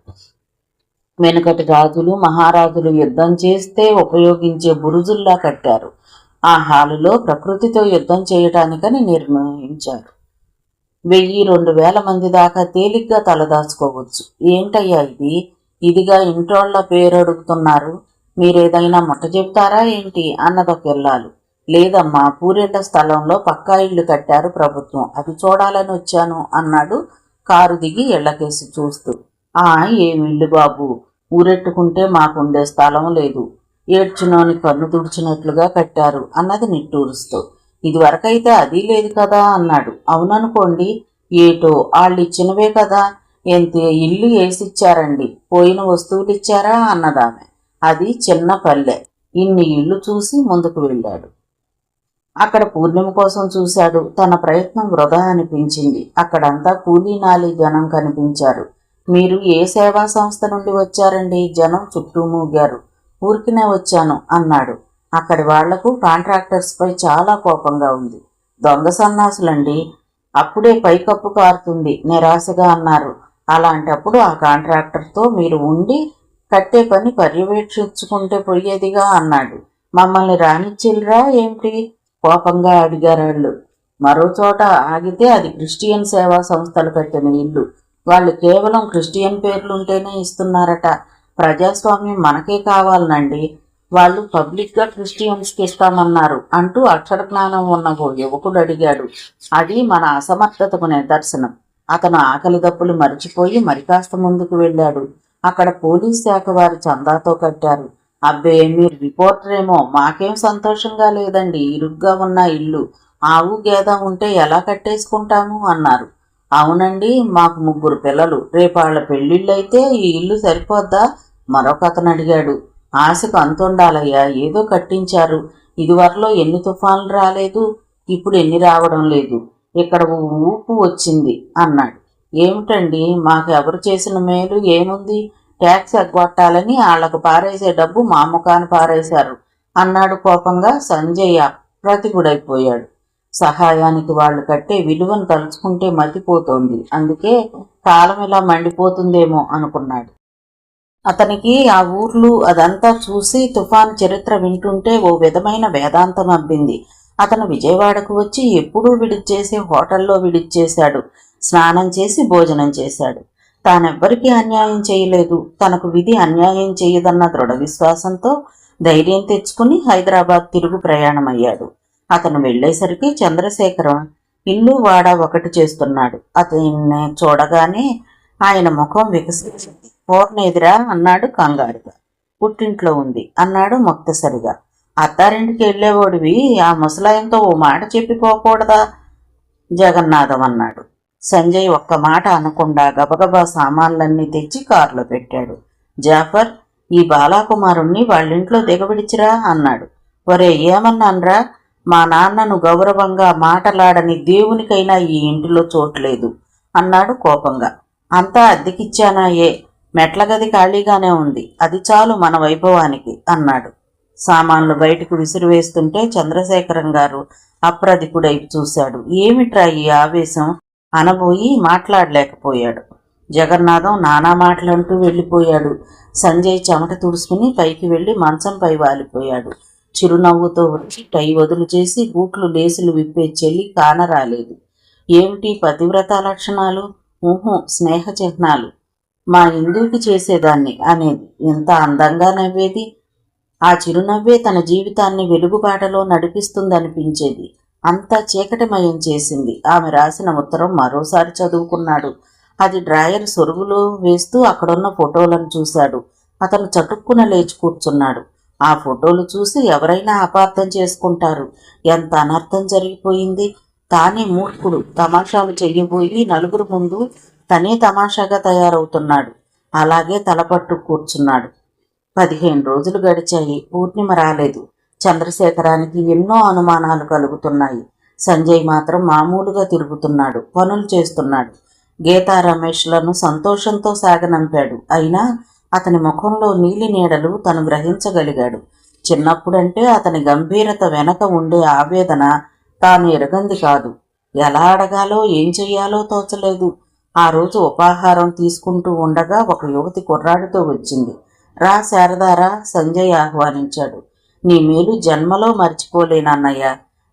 వెనుకటి రాజులు మహారాజులు యుద్ధం చేస్తే ఉపయోగించే బురుజుల్లా కట్టారు. ఆ హాలులో ప్రకృతితో యుద్ధం చేయటానికని నిర్మించారు. 1000-2000 మంది దాకా తేలిగ్గా తలదాచుకోవచ్చు. ఏంటయ్యా ఇది? ఇదిగా ఇంటోళ్ల పేరు అడుగుతున్నారు, మీరేదైనా ముట్ట చెబుతారా ఏంటి అన్నదొక ఇల్లాలు. లేదమ్మా, పూరేళ్ల స్థలంలో పక్కా ఇళ్లు కట్టారు ప్రభుత్వం, అది చూడాలని వచ్చాను అన్నాడు కారు దిగి ఇళ్లకేసి చూస్తూ. ఏమిళ్ళు బాబు, ఊరెట్టుకుంటే మాకుండే స్థలం లేదు, ఏడ్చినోని కన్ను తుడిచినట్లుగా కట్టారు అన్నది నిట్టూరుస్తూ. ఇదివరకైతే అది లేదు కదా అన్నాడు. అవుననుకోండి, ఏటో వాళ్ళిచ్చినవే కదా, ఎంత ఇల్లు వేసిచ్చారండి, పోయిన వస్తువులు ఇచ్చారా అన్నదామె. అది చిన్న పల్లె. ఇన్ని ఇళ్ళు చూసి ముందుకు వెళ్ళాడు. అక్కడ పూర్ణిమ కోసం చూశాడు. తన ప్రయత్నం వృధా అనిపించింది. అక్కడంతా కూలీనాలి జనం కనిపించారు. మీరు ఏ సేవా సంస్థ నుండి వచ్చారండి? జనం చుట్టూ మూగారు. ఊరికినే వచ్చాను అన్నాడు. అక్కడి వాళ్లకు కాంట్రాక్టర్స్ పై చాలా కోపంగా ఉంది. దొంగ సన్నాసులండి, అప్పుడే పైకప్పు కారుతుంది నిరాశగా అన్నారు. అలాంటప్పుడు ఆ కాంట్రాక్టర్తో మీరు ఉండి కట్టే పని పర్యవేక్షించుకుంటే పోయేదిగా అన్నాడు. మమ్మల్ని రానిచ్చిల్రా ఏమిటి? కోపంగా అడిగారాళ్ళు. మరో చోట ఆగితే అది క్రిస్టియన్ సేవా సంస్థలు కట్టిన ఇల్లు, వాళ్ళు కేవలం క్రిస్టియన్ పేర్లుంటేనే ఇస్తున్నారట. ప్రజాస్వామ్యం మనకే కావాలనండి, వాళ్ళు పబ్లిక్గా క్రిస్టియన్స్కి ఇస్తామన్నారు అంటూ అక్షర జ్ఞానం ఉన్న ఓ యువకుడు అడిగాడు. అది మన అసమర్థతకు నిదర్శనం. అతను ఆకలి దప్పులు మరిచిపోయి మరికాస్త ముందుకు వెళ్ళాడు. అక్కడ పోలీస్ శాఖ వారి చందాతో కట్టారు. అబ్బే, మీరు రిపోర్టరేమో, మాకేం సంతోషంగా లేదండి, ఇరుగ్గా ఉన్న ఇల్లు, ఆవు గేద ఉంటే ఎలా కట్టేసుకుంటాము అన్నారు. అవునండి, మాకు 3 పిల్లలు, రేపాళ్ల పెళ్ళిళ్ళైతే ఈ ఇల్లు సరిపోద్దా? మరొక అతను అడిగాడు. ఆశకు అంతుండాలయ్యా, ఏదో కట్టించారు. ఇదివరలో ఎన్ని తుఫాన్లు రాలేదు, ఇప్పుడు ఎన్ని రావడం లేదు, ఇక్కడ ఊపు వచ్చింది అన్నాడు. ఏమిటండి, మాకు ఎవరు చేసిన మేలు ఏముంది? ట్యాక్స్ ఎగ్గొట్టాలని వాళ్లకు పారేసే డబ్బు మా ముఖాన్ని పారేశారు అన్నాడు కోపంగా. సంజయ్ ప్రతిగుడైపోయాడు. సహాయానికి వాళ్ళు కట్టే విలువను తలుచుకుంటే మతిపోతోంది. అందుకే కాలం ఇలా మండిపోతుందేమో అనుకున్నాడు. అతనికి ఆ ఊర్లు అదంతా చూసి తుఫాన్ చరిత్ర వింటుంటే ఓ విధమైన వేదాంతం అబ్బింది. అతను విజయవాడకు వచ్చి ఎప్పుడూ విడిచేసే హోటల్లో విడిచేశాడు. స్నానం చేసి భోజనం చేశాడు. తానెవ్వరికీ అన్యాయం చేయలేదు, తనకు విధి అన్యాయం చేయదన్న దృఢ విశ్వాసంతో ధైర్యం తెచ్చుకుని హైదరాబాద్ తిరుగు ప్రయాణమయ్యాడు. అతను వెళ్లేసరికి చంద్రశేఖరం ఇల్లు వాడ ఒకటి చేస్తున్నాడు. అతన్ని చూడగానే ఆయన ముఖం వికసించింది. పూర్ణేదిరా అన్నాడు కంగారుగా. పుట్టింట్లో ఉంది అన్నాడు ముక్తసరిగా. అత్తారింటికి వెళ్లేవాడివి ఆ ముసలాయంతో ఓ మాట చెప్పిపోకూడదా? జగన్నాథం అన్నాడు. సంజయ్ ఒక్క మాట అనకుండా గబగబా సామాన్లన్నీ తెచ్చి కారులో పెట్టాడు. జాఫర్, ఈ బాలాకుమారుణ్ణి వాళ్ళింట్లో దిగబిడిచిరా అన్నాడు. ఒరే, ఏమన్నాన్రా? మా నాన్నను గౌరవంగా మాటలాడని దేవునికైనా ఈ ఇంటిలో చోట్లేదు అన్నాడు కోపంగా. అంతా అద్దెకిచ్చానాయే, మెట్ల గది ఖాళీగానే ఉంది, అది చాలు మన వైభవానికి అన్నాడు. సామాన్లు బయటకు విసిరివేస్తుంటే చంద్రశేఖరం గారు అప్రదికుడై చూశాడు. ఏమిట్రా ఈ ఆవేశం అనబోయి మాట్లాడలేకపోయాడు. జగన్నాథం నానా మాటలంటూ వెళ్ళిపోయాడు. సంజయ్ చెమట తుడుచుకుని పైకి వెళ్ళి మంచంపై వాలిపోయాడు. చిరునవ్వుతో వచ్చి టై వదులు చేసి బూట్లు లేసులు విప్పే చెల్లి కానరాలేదు. ఏమిటి పతివ్రత లక్షణాలు? స్నేహ చిహ్నాలు. మా ఇందుకి చేసేదాన్ని అనేది. ఎంత అందంగా నవ్వేది. ఆ చిరునవ్వే తన జీవితాన్ని వెలుగుబాటలో నడిపిస్తుందనిపించేది. అంతా చీకటిమయం చేసింది. ఆమె రాసిన ఉత్తరం మరోసారి చదువుకున్నాడు. అది డ్రాయర్ సొరుగులో వేస్తూ అక్కడున్న ఫోటోలను చూశాడు. అతను చటుక్కున లేచి కూర్చున్నాడు. ఆ ఫోటోలు చూసి ఎవరైనా అపార్థం చేసుకుంటారు. ఎంత అనర్థం జరిగిపోయింది. తానే మూర్ఖుడు తమాషాలు చెయ్యబోయి నలుగురు ముందు తనే తమాషాగా తయారవుతున్నాడు. అలాగే తలపట్టు కూర్చున్నాడు. 15 రోజులు గడిచాయి. పూర్ణిమ రాలేదు. చంద్రశేఖరానికి ఎన్నో అనుమానాలు కలుగుతున్నాయి. సంజయ్ మాత్రం మామూలుగా తిరుగుతున్నాడు, పనులు చేస్తున్నాడు. గీతా రమేష్లను సంతోషంతో సాగనంపాడు. అయినా అతని ముఖంలో నీలి నీడలు తను గ్రహించగలిగాడు. చిన్నప్పుడంటే అతని గంభీరత వెనక ఉండే ఆవేదన తాను ఎరగంది కాదు. ఎలా అడగాలో ఏం చెయ్యాలో తోచలేదు. ఆ రోజు ఉపాహారం తీసుకుంటూ ఉండగా ఒక యువతి కుర్రాడితో వచ్చింది. రా శారదారా, సంజయ్ ఆహ్వానించాడు. నీ మేలు జన్మలో మర్చిపోలేనన్నయ్య.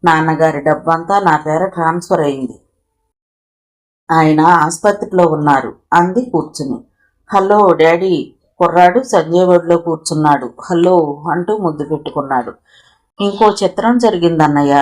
నాన్నగారి డబ్బంతా నా పేర ట్రాన్స్ఫర్ అయింది. ఆయన ఆసుపత్రిలో ఉన్నారు అంది కూర్చుని. Hello daddy. కుర్రాడు సంజయ్ ఒడిలో కూర్చున్నాడు. హలో అంటూ ముద్దు పెట్టుకున్నాడు. ఇంకో చిత్రం జరిగిందన్నయ్య.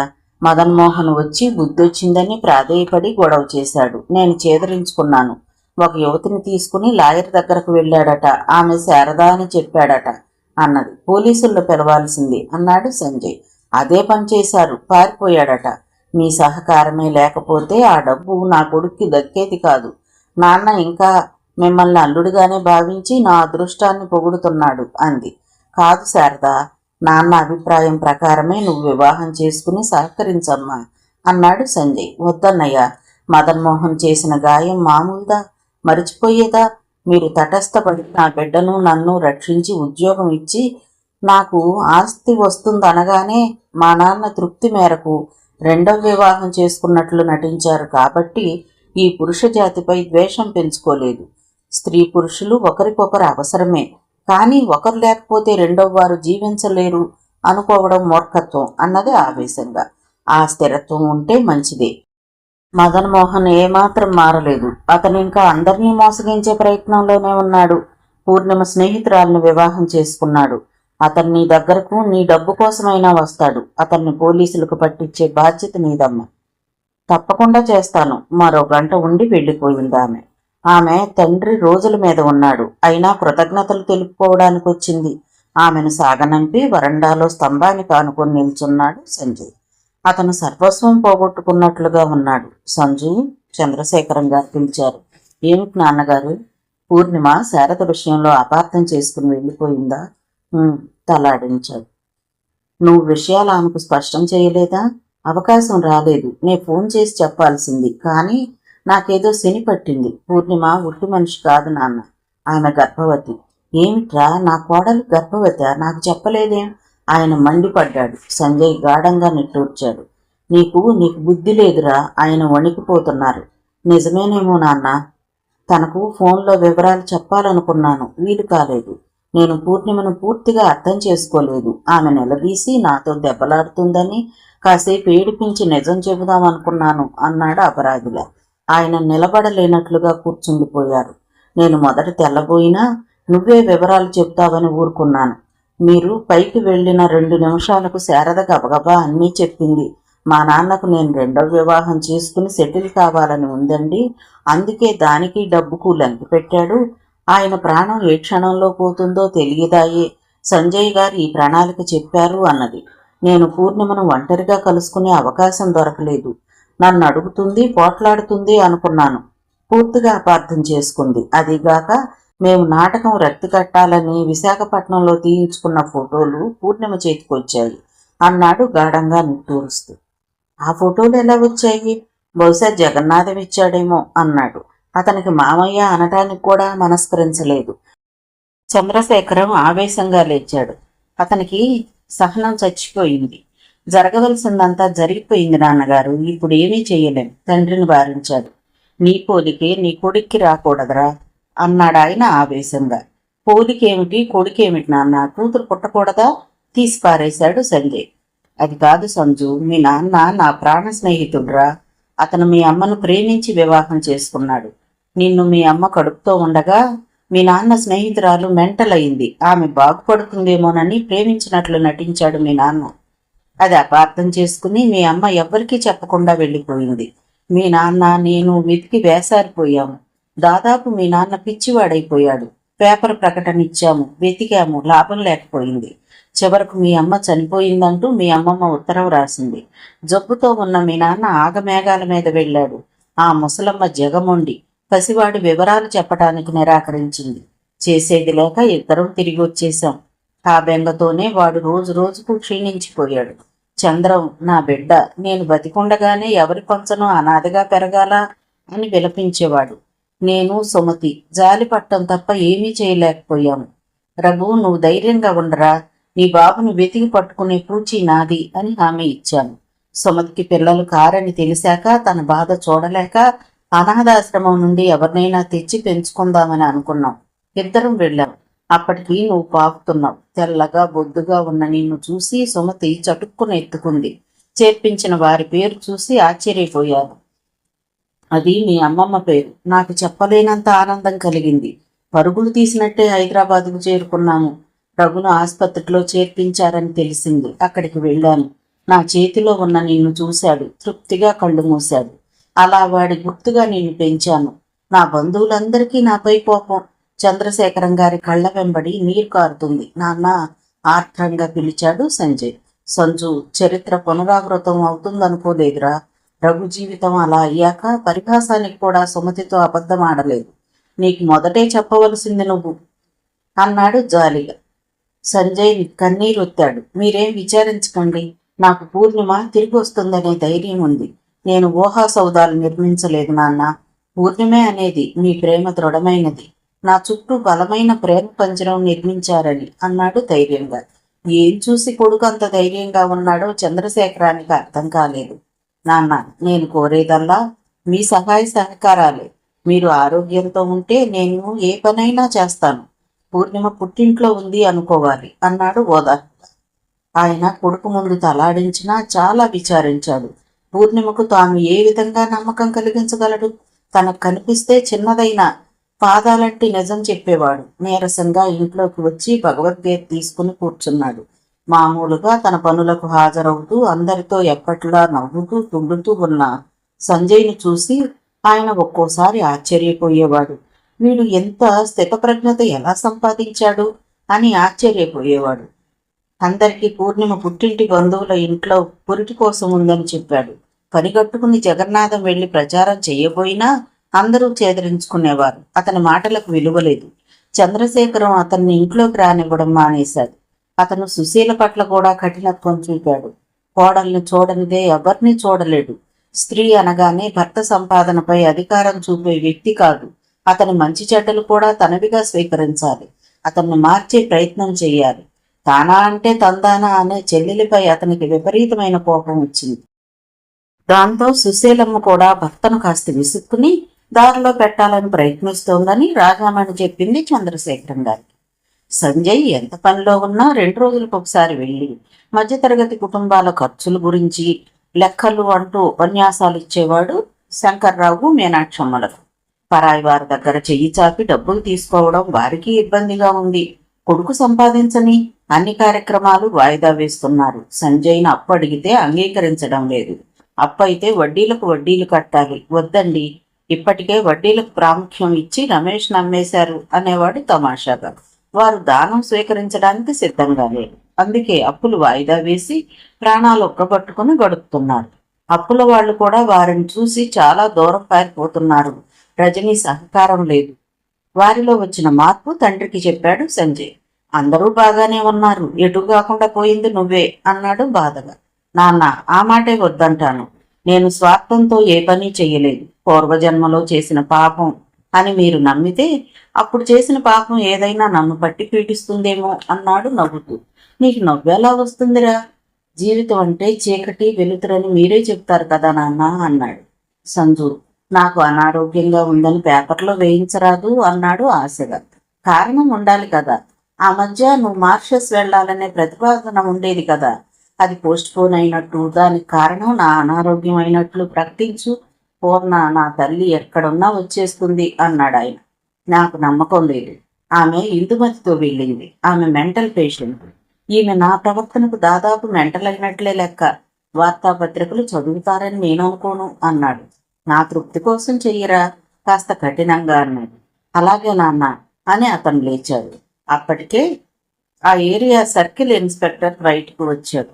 మదన్మోహన్ వచ్చి బుద్ధొచ్చిందని ప్రాధేయపడి గొడవ చేశాడు. నేను చేదరించుకున్నాను. ఒక యువతిని తీసుకుని లాయర్ దగ్గరకు వెళ్ళాడట. ఆమె శారదా అని చెప్పాడట అన్నది. పోలీసుల్లో పిలవాల్సింది అన్నాడు సంజయ్. అదే పని చేశారు, పారిపోయాడట. మీ సహకారమే లేకపోతే ఆ డబ్బు నా కొడుక్కి దక్కేది కాదు. నాన్న ఇంకా మిమ్మల్ని అల్లుడిగానే భావించి నా అదృష్టాన్ని పొగుడుతున్నాడు అంది. కాదు శారదా, నాన్న అభిప్రాయం ప్రకారమే నువ్వు వివాహం చేసుకుని సహకరించమ్మా అన్నాడు సంజయ్. వద్దన్నయ్య, మదన్మోహన్ చేసిన గాయం మామూలుదా, మరిచిపోయేదా? మీరు తటస్థపడి నా బిడ్డను నన్ను రక్షించి ఉద్యోగం ఇచ్చి నాకు ఆస్తి వస్తుందనగానే మా నాన్న తృప్తి మేరకు రెండవ వివాహం చేసుకున్నట్లు నటించారు కాబట్టి ఈ పురుష జాతిపై ద్వేషం పెంచుకోలేదు. స్త్రీ పురుషులు ఒకరికొకరు అవసరమే, కానీ ఒకరు లేకపోతే రెండవ వారు జీవించలేరు అనుకోవడం మూర్ఖత్వం అన్నది ఆవేశంగా. ఆ స్థిరత్వం ఉంటే మంచిదే. మదన్మోహన్ ఏమాత్రం మారలేదు. అతను ఇంకా అందరినీ మోసగించే ప్రయత్నంలోనే ఉన్నాడు. పూర్ణిమ స్నేహితురాల్ని వివాహం చేసుకున్నాడు. అతను నీ దగ్గరకు నీ డబ్బు కోసమైనా వస్తాడు. అతన్ని పోలీసులకు పట్టించే బాధ్యత నీదమ్మ. తప్పకుండా చేస్తాను. మరో గంట ఉండి వెళ్ళిపోయింది ఆమె. ఆమె తండ్రి రోజుల మీద ఉన్నాడు. అయినా కృతజ్ఞతలు తెలుపుకోవడానికి వచ్చింది. ఆమెను సాగనంపి వరండాలో స్తంభానికి ఆనుకొని నిల్చున్నాడు సంజయ్. అతను సర్వస్వం పోగొట్టుకున్నట్లుగా ఉన్నాడు. సంజు, చంద్రశేఖరం గారు పిలిచారు. ఏమిటి నాన్నగారు? పూర్ణిమ శారద విషయంలో అపార్థం చేసుకుని వెళ్ళిపోయిందా? తలాడించాడు. నువ్వు విషయాలు ఆమెకు స్పష్టం చేయలేదా? అవకాశం రాలేదు. నే ఫోన్ చేసి చెప్పాల్సింది, కానీ నాకేదో శని పట్టింది. పూర్ణిమ ఉట్టి మనిషి కాదు నాన్న, ఆమె గర్భవతి. ఏమిట్రా, నా కోడలు గర్భవతి? నాకు చెప్పలేదేం? ఆయన మండిపడ్డాడు. సంజయ్ గాఢంగా నిట్టూర్చాడు. నీకు బుద్ధి లేదురా. ఆయన వణికిపోతున్నారు. నిజమేనేమో నాన్న. తనకు ఫోన్లో వివరాలు చెప్పాలనుకున్నాను, వీలు కాలేదు. నేను పూర్ణిమను పూర్తిగా అర్థం చేసుకోలేదు. ఆమె నిలదీసి నాతో దెబ్బలాడుతుందని కాసేపు ఏడిపించి నిజం చెబుదామనుకున్నాను అన్నాడు అపరాధిలా. ఆయన నిలబడలేనట్లుగా కూర్చుండిపోయారు. నేను మొదట తెల్లబోయినా నువ్వే వివరాలు చెప్తావని ఊరుకున్నాను. మీరు పైకి వెళ్లిన 2 నిమిషాలకు శారద గబగబా అన్నీ చెప్పింది. మా నాన్నకు నేను రెండవ వివాహం చేసుకుని సెటిల్ కావాలని ఉందండి. అందుకే దానికి డబ్బుకు లంకి పెట్టాడు. ఆయన ప్రాణం ఏ క్షణంలో పోతుందో తెలియదాయే. సంజయ్ గారు ఈ ప్రణాళిక చెప్పారు అన్నది. నేను పూర్ణిమను ఒంటరిగా కలుసుకునే అవకాశం దొరకలేదు. నన్ను అడుగుతుంది, పోట్లాడుతుంది అనుకున్నాను. పూర్తిగా అపార్థం చేసుకుంది. అదిగాక మేము నాటకం రక్తి కట్టాలని విశాఖపట్నంలో తీయించుకున్న ఫోటోలు పూర్ణిమ చేతికొచ్చాయి అన్నాడు గాఢంగా నిట్టూరుస్తూ. ఆ ఫోటోలు ఎలా వచ్చాయి? బహుశా జగన్నాథం ఇచ్చాడేమో అన్నాడు. అతనికి మామయ్య అనటానికి కూడా మనస్కరించలేదు. చంద్రశేఖరం ఆవేశంగా లేచాడు. అతనికి సహనం చచ్చిపోయింది. జరగవలసిందంతా జరిగిపోయింది నాన్నగారు, ఇప్పుడు ఏమీ చెయ్యలేం, తండ్రిని వారించాడు. నీ పోలికే నీ కొడుక్కి రాకూడదురా అన్నాడు ఆయన ఆవేశంగా. పోలికేమిటి కొడుకేమిటి నాన్న, కూతురు పుట్టకూడదా? తీసి పారేశాడు సంజయ్. అది కాదు సంజు, మీ నాన్న నా ప్రాణ స్నేహితుడురా. అతను మీ అమ్మను ప్రేమించి వివాహం చేసుకున్నాడు. నిన్ను మీ అమ్మ కడుపుతో ఉండగా మీ నాన్న స్నేహితురాలు మెంటల్ అయింది, ఆమె బాగుపడుతుందేమోనని ప్రేమించినట్లు నటించాడు మీ నాన్న. అది అపార్థం చేసుకుని మీ అమ్మ ఎవ్వరికీ చెప్పకుండా వెళ్ళిపోయింది. మీ నాన్న నేను వెతికి వేసారిపోయాము. దాదాపు మీ నాన్న పిచ్చివాడైపోయాడు. పేపర్ ప్రకటన ఇచ్చాము, వెతికాము, లాభం లేకపోయింది. చివరకు మీ అమ్మ చనిపోయిందంటూ మీ అమ్మమ్మ ఉత్తరం రాసింది. జబ్బుతో ఉన్న మీ నాన్న ఆగమేఘాల మీద వెళ్ళాడు. ఆ ముసలమ్మ జగమొండి పసివాడి వివరాలు చెప్పడానికి నిరాకరించింది. చేసేది లేక ఇద్దరం తిరిగి వచ్చేశాం. ఆ బెంగతోనే వాడు రోజు రోజుకు క్షీణించిపోయాడు. చంద్రం నా బిడ్డ, నేను బతికుండగానే ఎవరి కొంచెను అనాథగా పెరగాల అని విలపించేవాడు. నేను సుమతి జాలి పట్టం తప్ప ఏమీ చేయలేకపోయాము. రఘు, నువ్వు ధైర్యంగా ఉండరా, నీ బాబును వెతికి పట్టుకునే పూచి నాది అని హామీ ఇచ్చాను. సుమతికి పిల్లలు కారని తెలిసాక తన బాధ చూడలేక అనాథాశ్రమం నుండి ఎవరినైనా తెచ్చి పెంచుకుందామని అనుకున్నాం. ఇద్దరం వెళ్ళాం. అప్పటికి నువ్వు పాకుతున్నావు. తెల్లగా బొద్దుగా ఉన్న నిన్ను చూసి సుమతి చటుక్కున ఎత్తుకుంది. చేర్పించిన వారి పేరు చూసి ఆశ్చర్యపోయాను. అది మీ అమ్మమ్మ పేరు. నాకు చెప్పలేనంత ఆనందం కలిగింది. పరుగులు తీసినట్టే హైదరాబాద్కు చేరుకున్నాము. రఘును ఆసుపత్రిలో చేర్పించారని తెలిసింది. అక్కడికి వెళ్ళాను. నా చేతిలో ఉన్న నిన్ను చూశాడు. తృప్తిగా కళ్ళు మూశాడు. అలా వాడి గుర్తుగా నిన్ను పెంచాను. నా బంధువులందరికీ నాపై కోపం. చంద్రశేఖరం గారి కళ్ళ వెంబడి నీరు కారుతుంది. నాన్న ఆర్ద్రంగా పిలిచాడు సంజయ్. సంజు, చరిత్ర పునరావృతం అవుతుందనుకోలేదురా. రఘు జీవితం అలా అయ్యాక పరిహాసానికి కూడా సుమతితో అబద్ధం ఆడలేదు. నీకు మొదటే చెప్పవలసింది నువ్వు అన్నాడు జాలిగా. సంజయ్ కన్నీరొత్తాడు. మీరేం విచారించకండి, నాకు పూర్ణిమ తిరిగి వస్తుందనే ధైర్యం ఉంది. నేను ఊహా సౌదాలు నిర్మించలేదు నాన్న. పూర్ణిమే అనేది మీ ప్రేమ దృఢమైనది. నా చుట్టూ బలమైన ప్రేమ పంజరం నిర్మించారని అన్నాడు ధైర్యంగా. ఏం చూసి కొడుకు అంత ధైర్యంగా ఉన్నాడో చంద్రశేఖరానికి అర్థం కాలేదు. నాన్న, నేను కోరేదల్లా మీ సహాయ సహకారాలే. మీరు ఆరోగ్యంతో ఉంటే నేను ఏ పనైనా చేస్తాను. పూర్ణిమ పుట్టింట్లో ఉంది అనుకోవాలి అన్నాడు ఓదార్పుగా. ఆయన కొడుకు ముందు తలాడించినా చాలా విచారించాడు. పూర్ణిమకు తాను ఏ విధంగా నమ్మకం కలిగించగలడు? తనకు కనిపిస్తే చిన్నదైన పాదాలంటి నిజం చెప్పేవాడు. నీరసంగా ఇంట్లోకి వచ్చి భగవద్గీత తీసుకుని కూర్చున్నాడు. మామూలుగా తన పనులకు హాజరవుతూ అందరితో ఎప్పట్లా నవ్వుతూ తుండుతూ ఉన్న సంజయ్ని చూసి ఆయన ఒక్కోసారి ఆశ్చర్యపోయేవాడు. వీడు ఎంత స్థితప్రజ్ఞత ఎలా సంపాదించాడు అని ఆశ్చర్యపోయేవాడు. అందరికీ పూర్ణిమ పుట్టింటి బంధువుల ఇంట్లో పురిటి కోసం ఉందని చెప్పాడు. పనిగట్టుకుని జగన్నాథం వెళ్లి ప్రచారం చెయ్యబోయినా అందరూ చేదరించుకునేవారు. అతని మాటలకు విలువలేదు. చంద్రశేఖరం అతన్ని ఇంట్లోకి రానివ్వడం మానేశాడు. అతను సుశీల పట్ల కూడా కఠినత్వం చూపాడు. కోడల్ని చూడనిదే ఎవరిని చూడలేడు. స్త్రీ అనగానే భర్త సంపాదనపై అధికారం చూపే వ్యక్తి కాదు. అతని మంచి చెడ్డలు కూడా తనవిగా స్వీకరించాలి. అతన్ని మార్చే ప్రయత్నం చేయాలి. తానా అంటే తందానా అనే చెల్లెలిపై అతనికి విపరీతమైన కోపం వచ్చింది. దాంతో సుశీలమ్మ కూడా భర్తను కాస్త విసుక్కుని దారిలో పెట్టాలని ప్రయత్నిస్తోందని రాజామణి చెప్పింది చంద్రశేఖరం గారికి. సంజయ్ ఎంత పనిలో ఉన్నా 2 రోజులకు ఒకసారి వెళ్ళి మధ్యతరగతి కుటుంబాల ఖర్చుల గురించి లెక్కలు అంటూ ఉపన్యాసాలు ఇచ్చేవాడు. శంకర్రావు, మీనాక్షమ్మలకు పరాయి వారి దగ్గర చెయ్యి చాపి డబ్బులు తీసుకోవడం వారికి ఇబ్బందిగా ఉంది. కొడుకు సంపాదించని అన్ని కార్యక్రమాలు వాయిదా వేస్తున్నారు. సంజయ్ను అప్పు అడిగితే అంగీకరించడం లేదు. అప్పు అయితే వడ్డీలకు వడ్డీలు కట్టాలి. వద్దండి, ఇప్పటికే వడ్డీలకు ప్రాముఖ్యం ఇచ్చి రమేష్ నమ్మేశారు అనేవాడు తమాషాగా. వారు దానం స్వీకరించడానికి సిద్ధంగా లేరు. అందుకే అప్పులు వాయిదా వేసి ప్రాణాలు ఒక్కబట్టుకుని గడుపుతున్నారు. అప్పుల వాళ్ళు కూడా వారిని చూసి చాలా దూరం పారిపోతున్నారు. రజనీ సహకారం లేదు. వారిలో వచ్చిన మార్పు తండ్రికి చెప్పాడు సంజయ్. అందరూ బాగానే ఉన్నారు, ఎటు కాకుండా పోయింది నువ్వే అన్నాడు బాధగా. నాన్న, ఆ మాటే వద్దంటాను. నేను స్వార్థంతో ఏ పని చెయ్యలేదు. పూర్వజన్మలో చేసిన పాపం అని మీరు నమ్మితే అప్పుడు చేసిన పాపం ఏదైనా నన్ను పట్టి పీడిస్తుందేమో అన్నాడు నవ్వుతూ. నీకు నవ్వెలా వస్తుందిరా? జీవితం అంటే చీకటి వెలుతురని మీరే చెప్తారు కదా నాన్న అన్నాడు. సంజు, నాకు అనారోగ్యంగా ఉందని పేపర్లో వేయించరాదు అన్నాడు ఆశగా. కారణం ఉండాలి కదా. ఆ మధ్య నువ్వు మారిషస్ వెళ్లాలనే ప్రతిపాదన ఉండేది కదా, అది పోస్ట్ పోన్ అయినట్టు, దానికి కారణం నా అనారోగ్యం అయినట్లు ప్రకటించు. పూర్ణ నా తల్లి ఎక్కడున్నా వచ్చేస్తుంది అన్నాడు ఆయన. నాకు నమ్మకం లేదు. ఆమె ఇందుమతితో వెళ్ళింది. ఆమె మెంటల్ పేషెంట్. ఈమె నా ప్రవర్తనకు దాదాపు మెంటల్ అయినట్లే లెక్క. వార్తాపత్రికలు చదువుతారని నేను అనుకోను అన్నాడు. నా తృప్తి కోసం చెయ్యరా, కాస్త కఠినంగా అన్నాడు. అలాగే నాన్న అని అతను లేచాడు. అప్పటికే ఆ ఏరియా సర్కిల్ ఇన్స్పెక్టర్ బయటకు వచ్చాడు.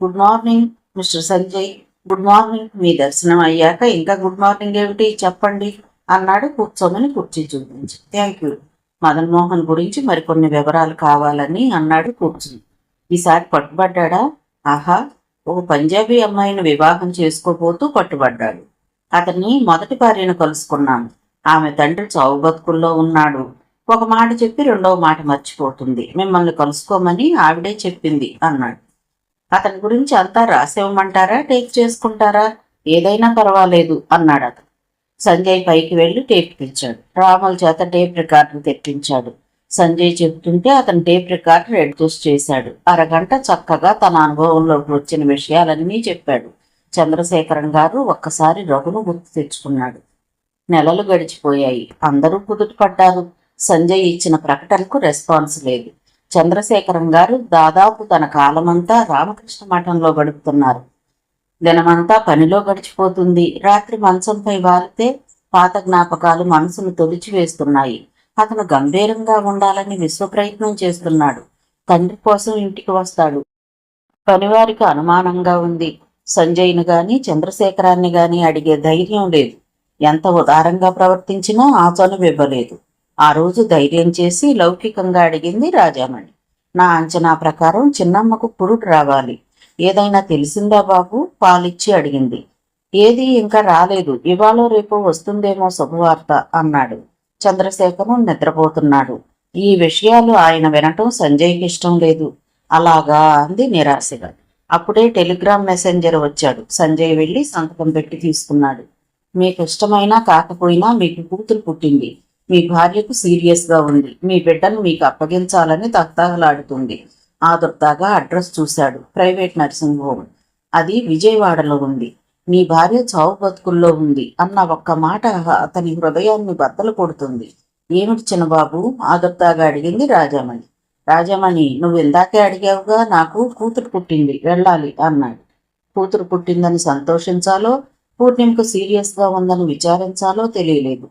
Good morning mister Sanjay. Good morning. మీ దర్శనం అయ్యాక ఇంకా గుడ్ మార్నింగ్ ఏమిటి చెప్పండి అన్నాడు కూర్చోమని కుర్చీ చూపించి. Thank you. మదన్ మోహన్ గురించి మరికొన్ని వివరాలు కావాలని అన్నాడు కూర్చుని. ఈసారి పట్టుబడ్డా? ఆహా, ఓ పంజాబీ అమ్మాయిని వివాహం చేసుకోబోతూ పట్టుబడ్డాడు. అతన్ని మొదటి భార్యను కలుసుకున్నాను. ఆమె తండ్రి చావు బతుకుల్లో ఉన్నాడు. ఒక మాట చెప్పి రెండవ మాట మర్చిపోతుంది. మిమ్మల్ని కలుసుకోమని ఆవిడే చెప్పింది అన్నాడు. అతని గురించి అంతా రాసేవమంటారా, టేప్ చేసుకుంటారా? ఏదైనా పర్వాలేదు అన్నాడు అతను. సంజయ్ పైకి వెళ్లి టేప్ తెచ్చాడు. రాముల చేత టేప్ రికార్డు తెప్పించాడు. సంజయ్ చెబుతుంటే అతను టేప్ రికార్డర్ అడ్జస్ట్ చేశాడు. అరగంట చక్కగా తన అనుభవంలోకి వచ్చిన విషయాలన్నీ చెప్పాడు. చంద్రశేఖరం గారు ఒక్కసారి రఘును గుర్తు తెచ్చుకున్నాడు. నెలలు గడిచిపోయాయి. అందరూ కుదుట పడ్డారు. సంజయ్ ఇచ్చిన ప్రకటనకు రెస్పాన్స్ లేదు. చంద్రశేఖరం గారు దాదాపు తన కాలమంతా రామకృష్ణ మఠంలో గడుపుతున్నారు. దినమంతా పనిలో గడిచిపోతుంది. రాత్రి మంచంపై వాలితే పాత జ్ఞాపకాలు మనసును తొలిచివేస్తున్నాయి. అతను గంభీరంగా ఉండాలని విశ్వ ప్రయత్నం చేస్తున్నాడు. తండ్రి కోసం ఇంటికి వస్తాడు. పనివారికి అనుమానంగా ఉంది. సంజయ్ను గాని చంద్రశేఖరాన్ని గాని అడిగే ధైర్యం లేదు. ఎంత ఉదారంగా ప్రవర్తించినా ఆచోను ఇవ్వలేదు. ఆ రోజు ధైర్యం చేసి లౌకికంగా అడిగింది రాజామణి. నా అంచనా ప్రకారం చిన్నమ్మకు పురుడు రావాలి. ఏదైనా తెలిసిందా బాబు? పాలిచ్చి అడిగింది. ఏది ఇంకా రాలేదు. ఇవాళ రేపు వస్తుందేమో శుభవార్త అన్నాడు. చంద్రశేఖరం నిద్రపోతున్నాడు. ఈ విషయాలు ఆయన వినటం సంజయ్కి ఇష్టం లేదు. అలాగా అంది నిరాశగా. అప్పుడే టెలిగ్రామ్ మెసెంజర్ వచ్చాడు. సంజయ్ వెళ్లి సంతకం పెట్టి తీసుకున్నాడు. మీకు ఇష్టమైనా కాకపోయినా మీకు కూతురు పుట్టింది. మీ భార్యకు సీరియస్గా ఉంది. మీ బిడ్డను మీకు అప్పగించాలని తహతహలాడుతుంది. ఆదుర్దాగా అడ్రస్ చూశాడు. Private nursing home. అది విజయవాడలో ఉంది. మీ భార్య చావు బతుకుల్లో ఉంది అన్న ఒక్క మాట అతని హృదయాన్ని బద్దలు కొడుతుంది. ఏమిటి చిన్నబాబు? ఆదుర్దాగా అడిగింది రాజామణి. రాజామణి, నువ్వు ఇందాకే అడిగావుగా, నాకు కూతురు పుట్టింది, వెళ్ళాలి అన్నాడు. కూతురు పుట్టిందని సంతోషించాలో, పూర్ణిమకు సీరియస్గా ఉందని విచారించాలో తెలియలేదు.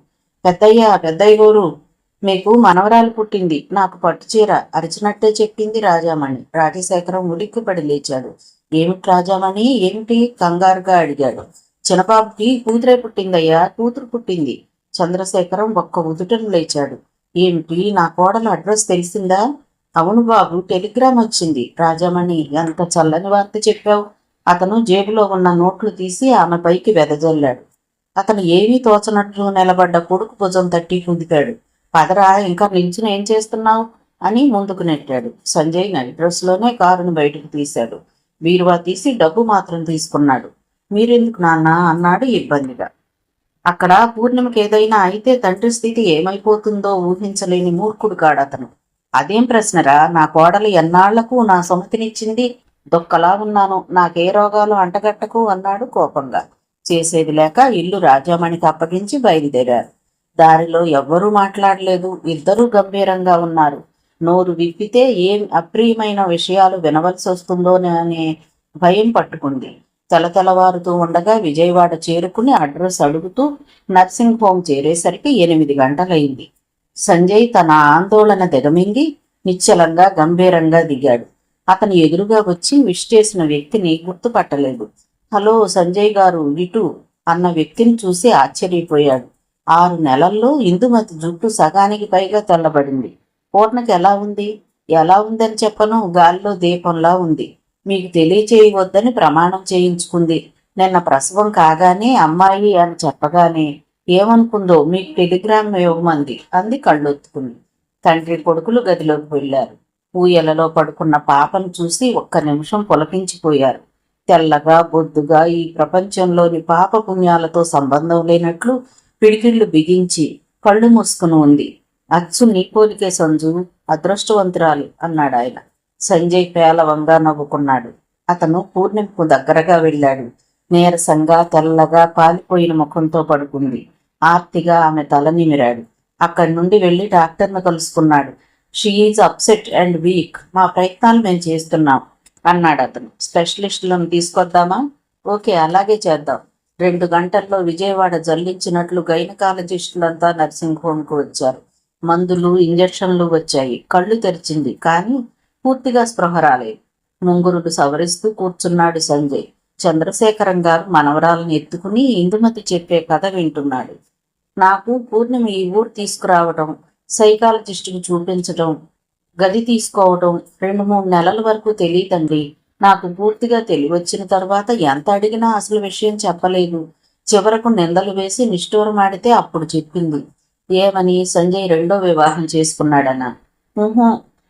పెద్దయ్య గోరు, మీకు మనవరాలు పుట్టింది, నాకు పట్టుచీర అరిచినట్టే చెప్పింది రాజామణి. రాజశేఖరం ఉలిక్కిపడి లేచాడు. ఏమిటి రాజామణి, ఏమిటి కంగారుగా అడిగాడు. చిన్నబాబుకి కూతురే పుట్టిందయ్యా, కూతురు పుట్టింది. చంద్రశేఖరం ఒక్క ఉదుటను లేచాడు. ఏమిటి, నా కోడలు అడ్రస్ తెలిసిందా? అవును బాబు, టెలిగ్రామ్ వచ్చింది. రాజామణి, ఎంత చల్లని వార్త చెప్పావు. అతను జేబులో ఉన్న నోట్లు తీసి ఆమె పైకి వెదజల్లాడు. అతను ఏమీ తోచనట్లు నిలబడ్డ కొడుకు భుజం తట్టి కుదిపాడు. పదరా, ఇంకా నిల్చుని ఏం చేస్తున్నావు అని ముందుకు నెట్టాడు. సంజయ్ నైట్ డ్రెస్లోనే కారును బయటకు తీశాడు. బీరువా తీసి డబ్బు మాత్రం తీసుకున్నాడు. మీరెందుకు నాన్న అన్నాడు ఇబ్బందిగా. అక్కడ పూర్ణిమకి ఏదైనా అయితే తండ్రి స్థితి ఏమైపోతుందో ఊహించలేని మూర్ఖుడు కాడతను. అదేం ప్రశ్నరా, నా కోడలు ఎన్నాళ్లకు నా సొమతినిచ్చింది. దొక్కలా ఉన్నాను, నాకే రోగాలు అంటగట్టకు అన్నాడు కోపంగా. చేసేది లేక ఇల్లు రాజామణికి అప్పగించి బయలుదేరారు. దారిలో ఎవ్వరూ మాట్లాడలేదు. ఇద్దరూ గంభీరంగా ఉన్నారు. నోరు విప్పితే ఏం అప్రియమైన విషయాలు వినవలసి వస్తుందో అనే భయం పట్టుకుంది. తెల్లవారుతూ ఉండగా విజయవాడ చేరుకుని అడ్రస్ అడుగుతూ నర్సింగ్ హోమ్ చేరేసరికి 8 గంటలైంది. సంజయ్ తన ఆందోళన దిగమింగి నిశ్చలంగా గంభీరంగా దిగాడు. అతను ఎదురుగా వచ్చి విష్ చేసిన వ్యక్తిని గుర్తుపట్టలేదు. హలో సంజయ్ గారు, ఇటు అన్న వ్యక్తిని చూసి ఆశ్చర్యపోయాడు. 6 నెలల్లో ఇందుమతి జుట్టు సగానికి పైగా తెల్లబడింది. పూర్ణకి ఎలా ఉంది? ఎలా ఉందని చెప్పను, గాలిలో దీపంలా ఉంది. మీకు తెలియచేయవద్దని ప్రమాణం చేయించుకుంది. నిన్న ప్రసవం కాగానే అమ్మాయి అని చెప్పగానే ఏమనుకుందో మీకు టెలిగ్రామ్ ఇవ్వమంది అంది కళ్ళొత్తుకుని. తండ్రి కొడుకులు గదిలోకి వెళ్లారు. ఊయలలో పడుకున్న పాపను చూసి ఒక్క నిమిషం పులకించిపోయారు. తెల్లగా బొద్దుగా ఈ ప్రపంచంలోని పాప పుణ్యాలతో సంబంధం లేనట్లు పిడికిళ్లు బిగించి కళ్ళు మూసుకుని ఉంది. అచ్చు నీ పోలికే సంజు, అదృష్టవంతురాలు అన్నాడు ఆయన. సంజయ్ పేలవంగా నవ్వుకున్నాడు. అతను పూర్ణిమకు దగ్గరగా వెళ్ళాడు. నీరసంగా తెల్లగా పాలిపోయిన ముఖంతో పడుకుంది. ఆర్తిగా ఆమె తల నిమిరాడు. అక్కడి నుండి వెళ్లి డాక్టర్ను కలుసుకున్నాడు. She is upset and weak. మా ప్రయత్నాలు మేము చేస్తున్నాం అన్నాడు అతను. స్పెషలిస్టులను తీసుకొద్దామా? ఓకే, అలాగే చేద్దాం. 2 గంటల్లో విజయవాడ జల్లించినట్లు గైనకాలజిస్టులంతా నర్సింగ్ హోమ్కు వచ్చారు. మందులు ఇంజెక్షన్లు వచ్చాయి. కళ్ళు తెరిచింది, కానీ పూర్తిగా స్పృహ రాలేదు. ముంగురుడు సవరిస్తూ కూర్చున్నాడు సంజయ్. చంద్రశేఖరం గారు మనవరాలను ఎత్తుకుని ఇందుమతి చెప్పే కథ వింటున్నాడు. నాకు పూర్ణిమ ఈ ఊరు తీసుకురావటం, సైకాలజిస్టుకు చూపించటం, గది తీసుకోవటం 2-3 నెలల వరకు తెలియదండి. నాకు పూర్తిగా తెలివచ్చిన తర్వాత ఎంత అడిగినా అసలు విషయం చెప్పలేదు. చివరకు నిందలు వేసి నిష్ఠూరమాడితే అప్పుడు చెప్పింది. ఏమని? సంజయ్ 2వ వివాహం చేసుకున్నాడన్నా.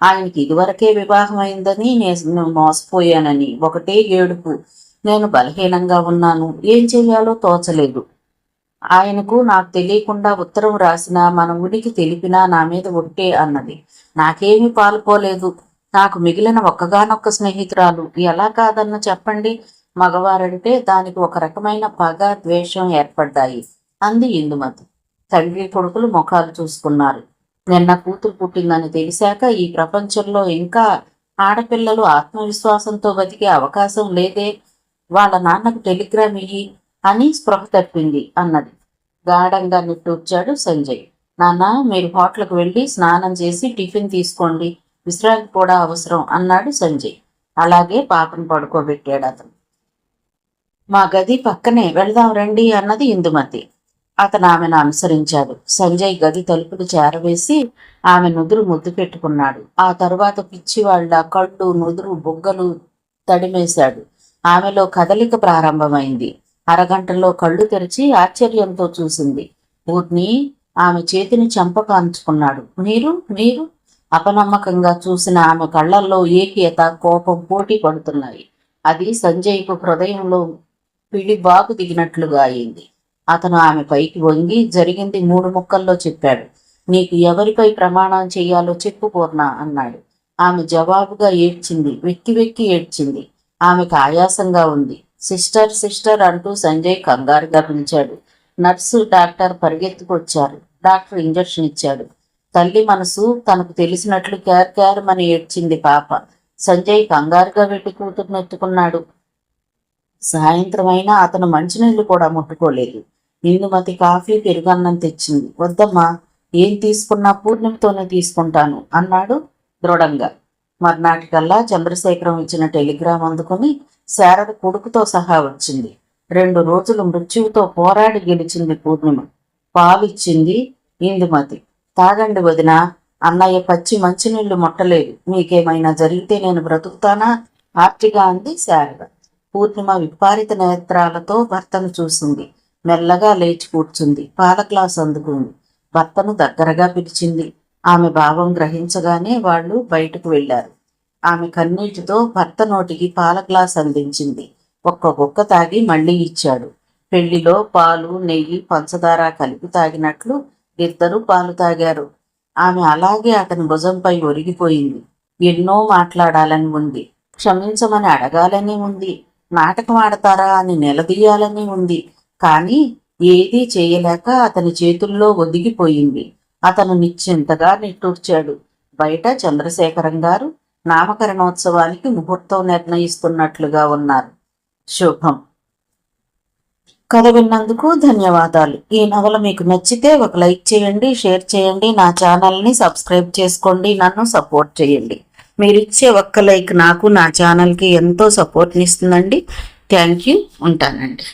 ఆయనకి ఇదివరకే వివాహం అయిందని నేను మోసపోయానని ఒకటే ఏడుపు. నేను బలహీనంగా ఉన్నాను, ఏం చెయ్యాలో తోచలేదు. ఆయనకు నాకు తెలియకుండా ఉత్తరం రాసినా మన ఉనికి తెలిపినా నా మీద ఒట్టే అన్నది. నాకేమీ పాల్పోలేదు. నాకు మిగిలిన ఒక్కగానొక్క స్నేహితురాలు. ఎలా కాదన్న చెప్పండి? మగవారంటే దానికి ఒక రకమైన పగ, ద్వేషం ఏర్పడ్డాయి అంది ఇందుమతి. తండ్రి కొడుకులు ముఖాలు చూసుకున్నారు. నిన్న కూతురు పుట్టిందని తెలిసాక ఈ ప్రపంచంలో ఇంకా ఆడపిల్లలు ఆత్మవిశ్వాసంతో బతికే అవకాశం లేదే. వాళ్ళ నాన్నకు టెలిగ్రామ్ ఇయ్యి అని స్పృహ తప్పింది అన్నది. గాఢంగా నిట్టూర్చాడు సంజయ్. నాన్న, మీరు హోటల్కు వెళ్ళి స్నానం చేసి టిఫిన్ తీసుకోండి, విశ్రాంతి కూడా అవసరం అన్నాడు సంజయ్. అలాగే పాపను పడుకోబెట్టాడు అతను. మా గది పక్కనే, వెళదాం రండి అన్నది ఇందుమతి. అతను ఆమెను అనుసరించాడు. సంజయ్ గది తలుపులు చేరవేసి ఆమె నుదురు ముద్దు పెట్టుకున్నాడు. ఆ తరువాత పిచ్చివాళ్ల కళ్ళు, నుదురు, బుగ్గలు తడిమేశాడు. ఆమెలో కదలిక ప్రారంభమైంది. అరగంటలో కళ్ళు తెరిచి ఆశ్చర్యంతో చూసింది. పూర్ణి ఆమె చేతిని చెంపకు అంచుకున్నాడు. మీరు మీరు అపనమ్మకంగా చూసిన ఆమె కళ్లల్లో ఏకీయత, కోపం పోటీ పడుతున్నాయి. అది సంజయ్కు హృదయంలో పిడిబాకు దిగినట్లుగా అయింది. అతను ఆమె పైకి వంగి జరిగింది 3 ముక్కల్లో చెప్పాడు. నీకు ఎవరిపై ప్రమాణం చెయ్యాలో చెప్పు పూర్ణ అన్నాడు. ఆమె జవాబుగా ఏడ్చింది, వెక్కి వెక్కి ఏడ్చింది. ఆమెకు ఆయాసంగా ఉంది. సిస్టర్ సిస్టర్ అంటూ సంజయ్ కంగారుగా పిలిచాడు. నర్సు, డాక్టర్ పరిగెత్తుకొచ్చారు. డాక్టర్ ఇంజెక్షన్ ఇచ్చాడు. తల్లి మనసు తనకు తెలిసినట్లు క్యారమని ఏడ్చింది పాప. సంజయ్ కంగారుగా వెట్టి కూతురును ఎత్తుకున్నాడు. సాయంత్రం అయినా అతను మంచినీళ్లు కూడా ముట్టుకోలేదు. ఇందుమతి కాఫీ, పెరుగన్నం తెచ్చింది. వద్దమ్మా, ఏం తీసుకున్నా పూర్ణిమతోనే తీసుకుంటాను అన్నాడు దృఢంగా. మర్నాటికల్లా చంద్రశేఖరం ఇచ్చిన టెలిగ్రామ్ అందుకుని శారద కొడుకుతో సహా వచ్చింది. 2 రోజులు మృత్యువుతో పోరాడి గెలిచింది పూర్ణిమ. పాలిచ్చింది ఇందుమతి. తాగండి వదినా, అన్నయ్య పచ్చి మంచినీళ్లు ముట్టలేదు. మీకేమైనా జరిగితే నేను బ్రతుకుతానా? ఆర్టిగా అంది శారద. పూర్ణిమ విపారిత నేత్రాలతో భర్తను చూసింది. మెల్లగా లేచి కూర్చుంది. పాల గ్లాస్ అందుకుంది. భర్తను దగ్గరగా పిలిచింది. ఆమె భావం గ్రహించగానే వాళ్ళు బయటకు వెళ్లారు. ఆమె కన్నీటితో భర్త నోటికి పాల గ్లాస్ అందించింది. ఒక్క గుక్క తాగి మళ్లీ ఇచ్చాడు. పెళ్లిలో పాలు, నెయ్యి, పంచదార కలిపి తాగినట్లు 2 పాలు తాగారు. ఆమె అలాగే అతని భుజంపై ఒరిగిపోయింది. ఎన్నో మాట్లాడాలని ఉంది, క్షమించమని అడగాలని ఉంది, నాటకం ఆడతారా అని నిలదీయాలని ఉంది. కానీ ఏదీ చేయలేక అతని చేతుల్లో ఒదిగిపోయింది. అతను నిశ్చింతగా నిట్టూర్చాడు. బయట చంద్రశేఖరం గారు నామకరణోత్సవానికి ముహూర్తం నిర్ణయిస్తున్నట్లుగా ఉన్నారు. శుభం. కథ విన్నందుకు ధన్యవాదాలు. ఈ నవల మీకు నచ్చితే ఒక లైక్ చేయండి, షేర్ చేయండి, నా ఛానల్ని సబ్స్క్రైబ్ చేసుకోండి, నన్ను సపోర్ట్ చేయండి. మీరిచ్చే ఒక్క లైక్ నాకు, నా ఛానల్కి ఎంతో సపోర్ట్ని ఇస్తుందండి. Thank you. ఉంటానండి.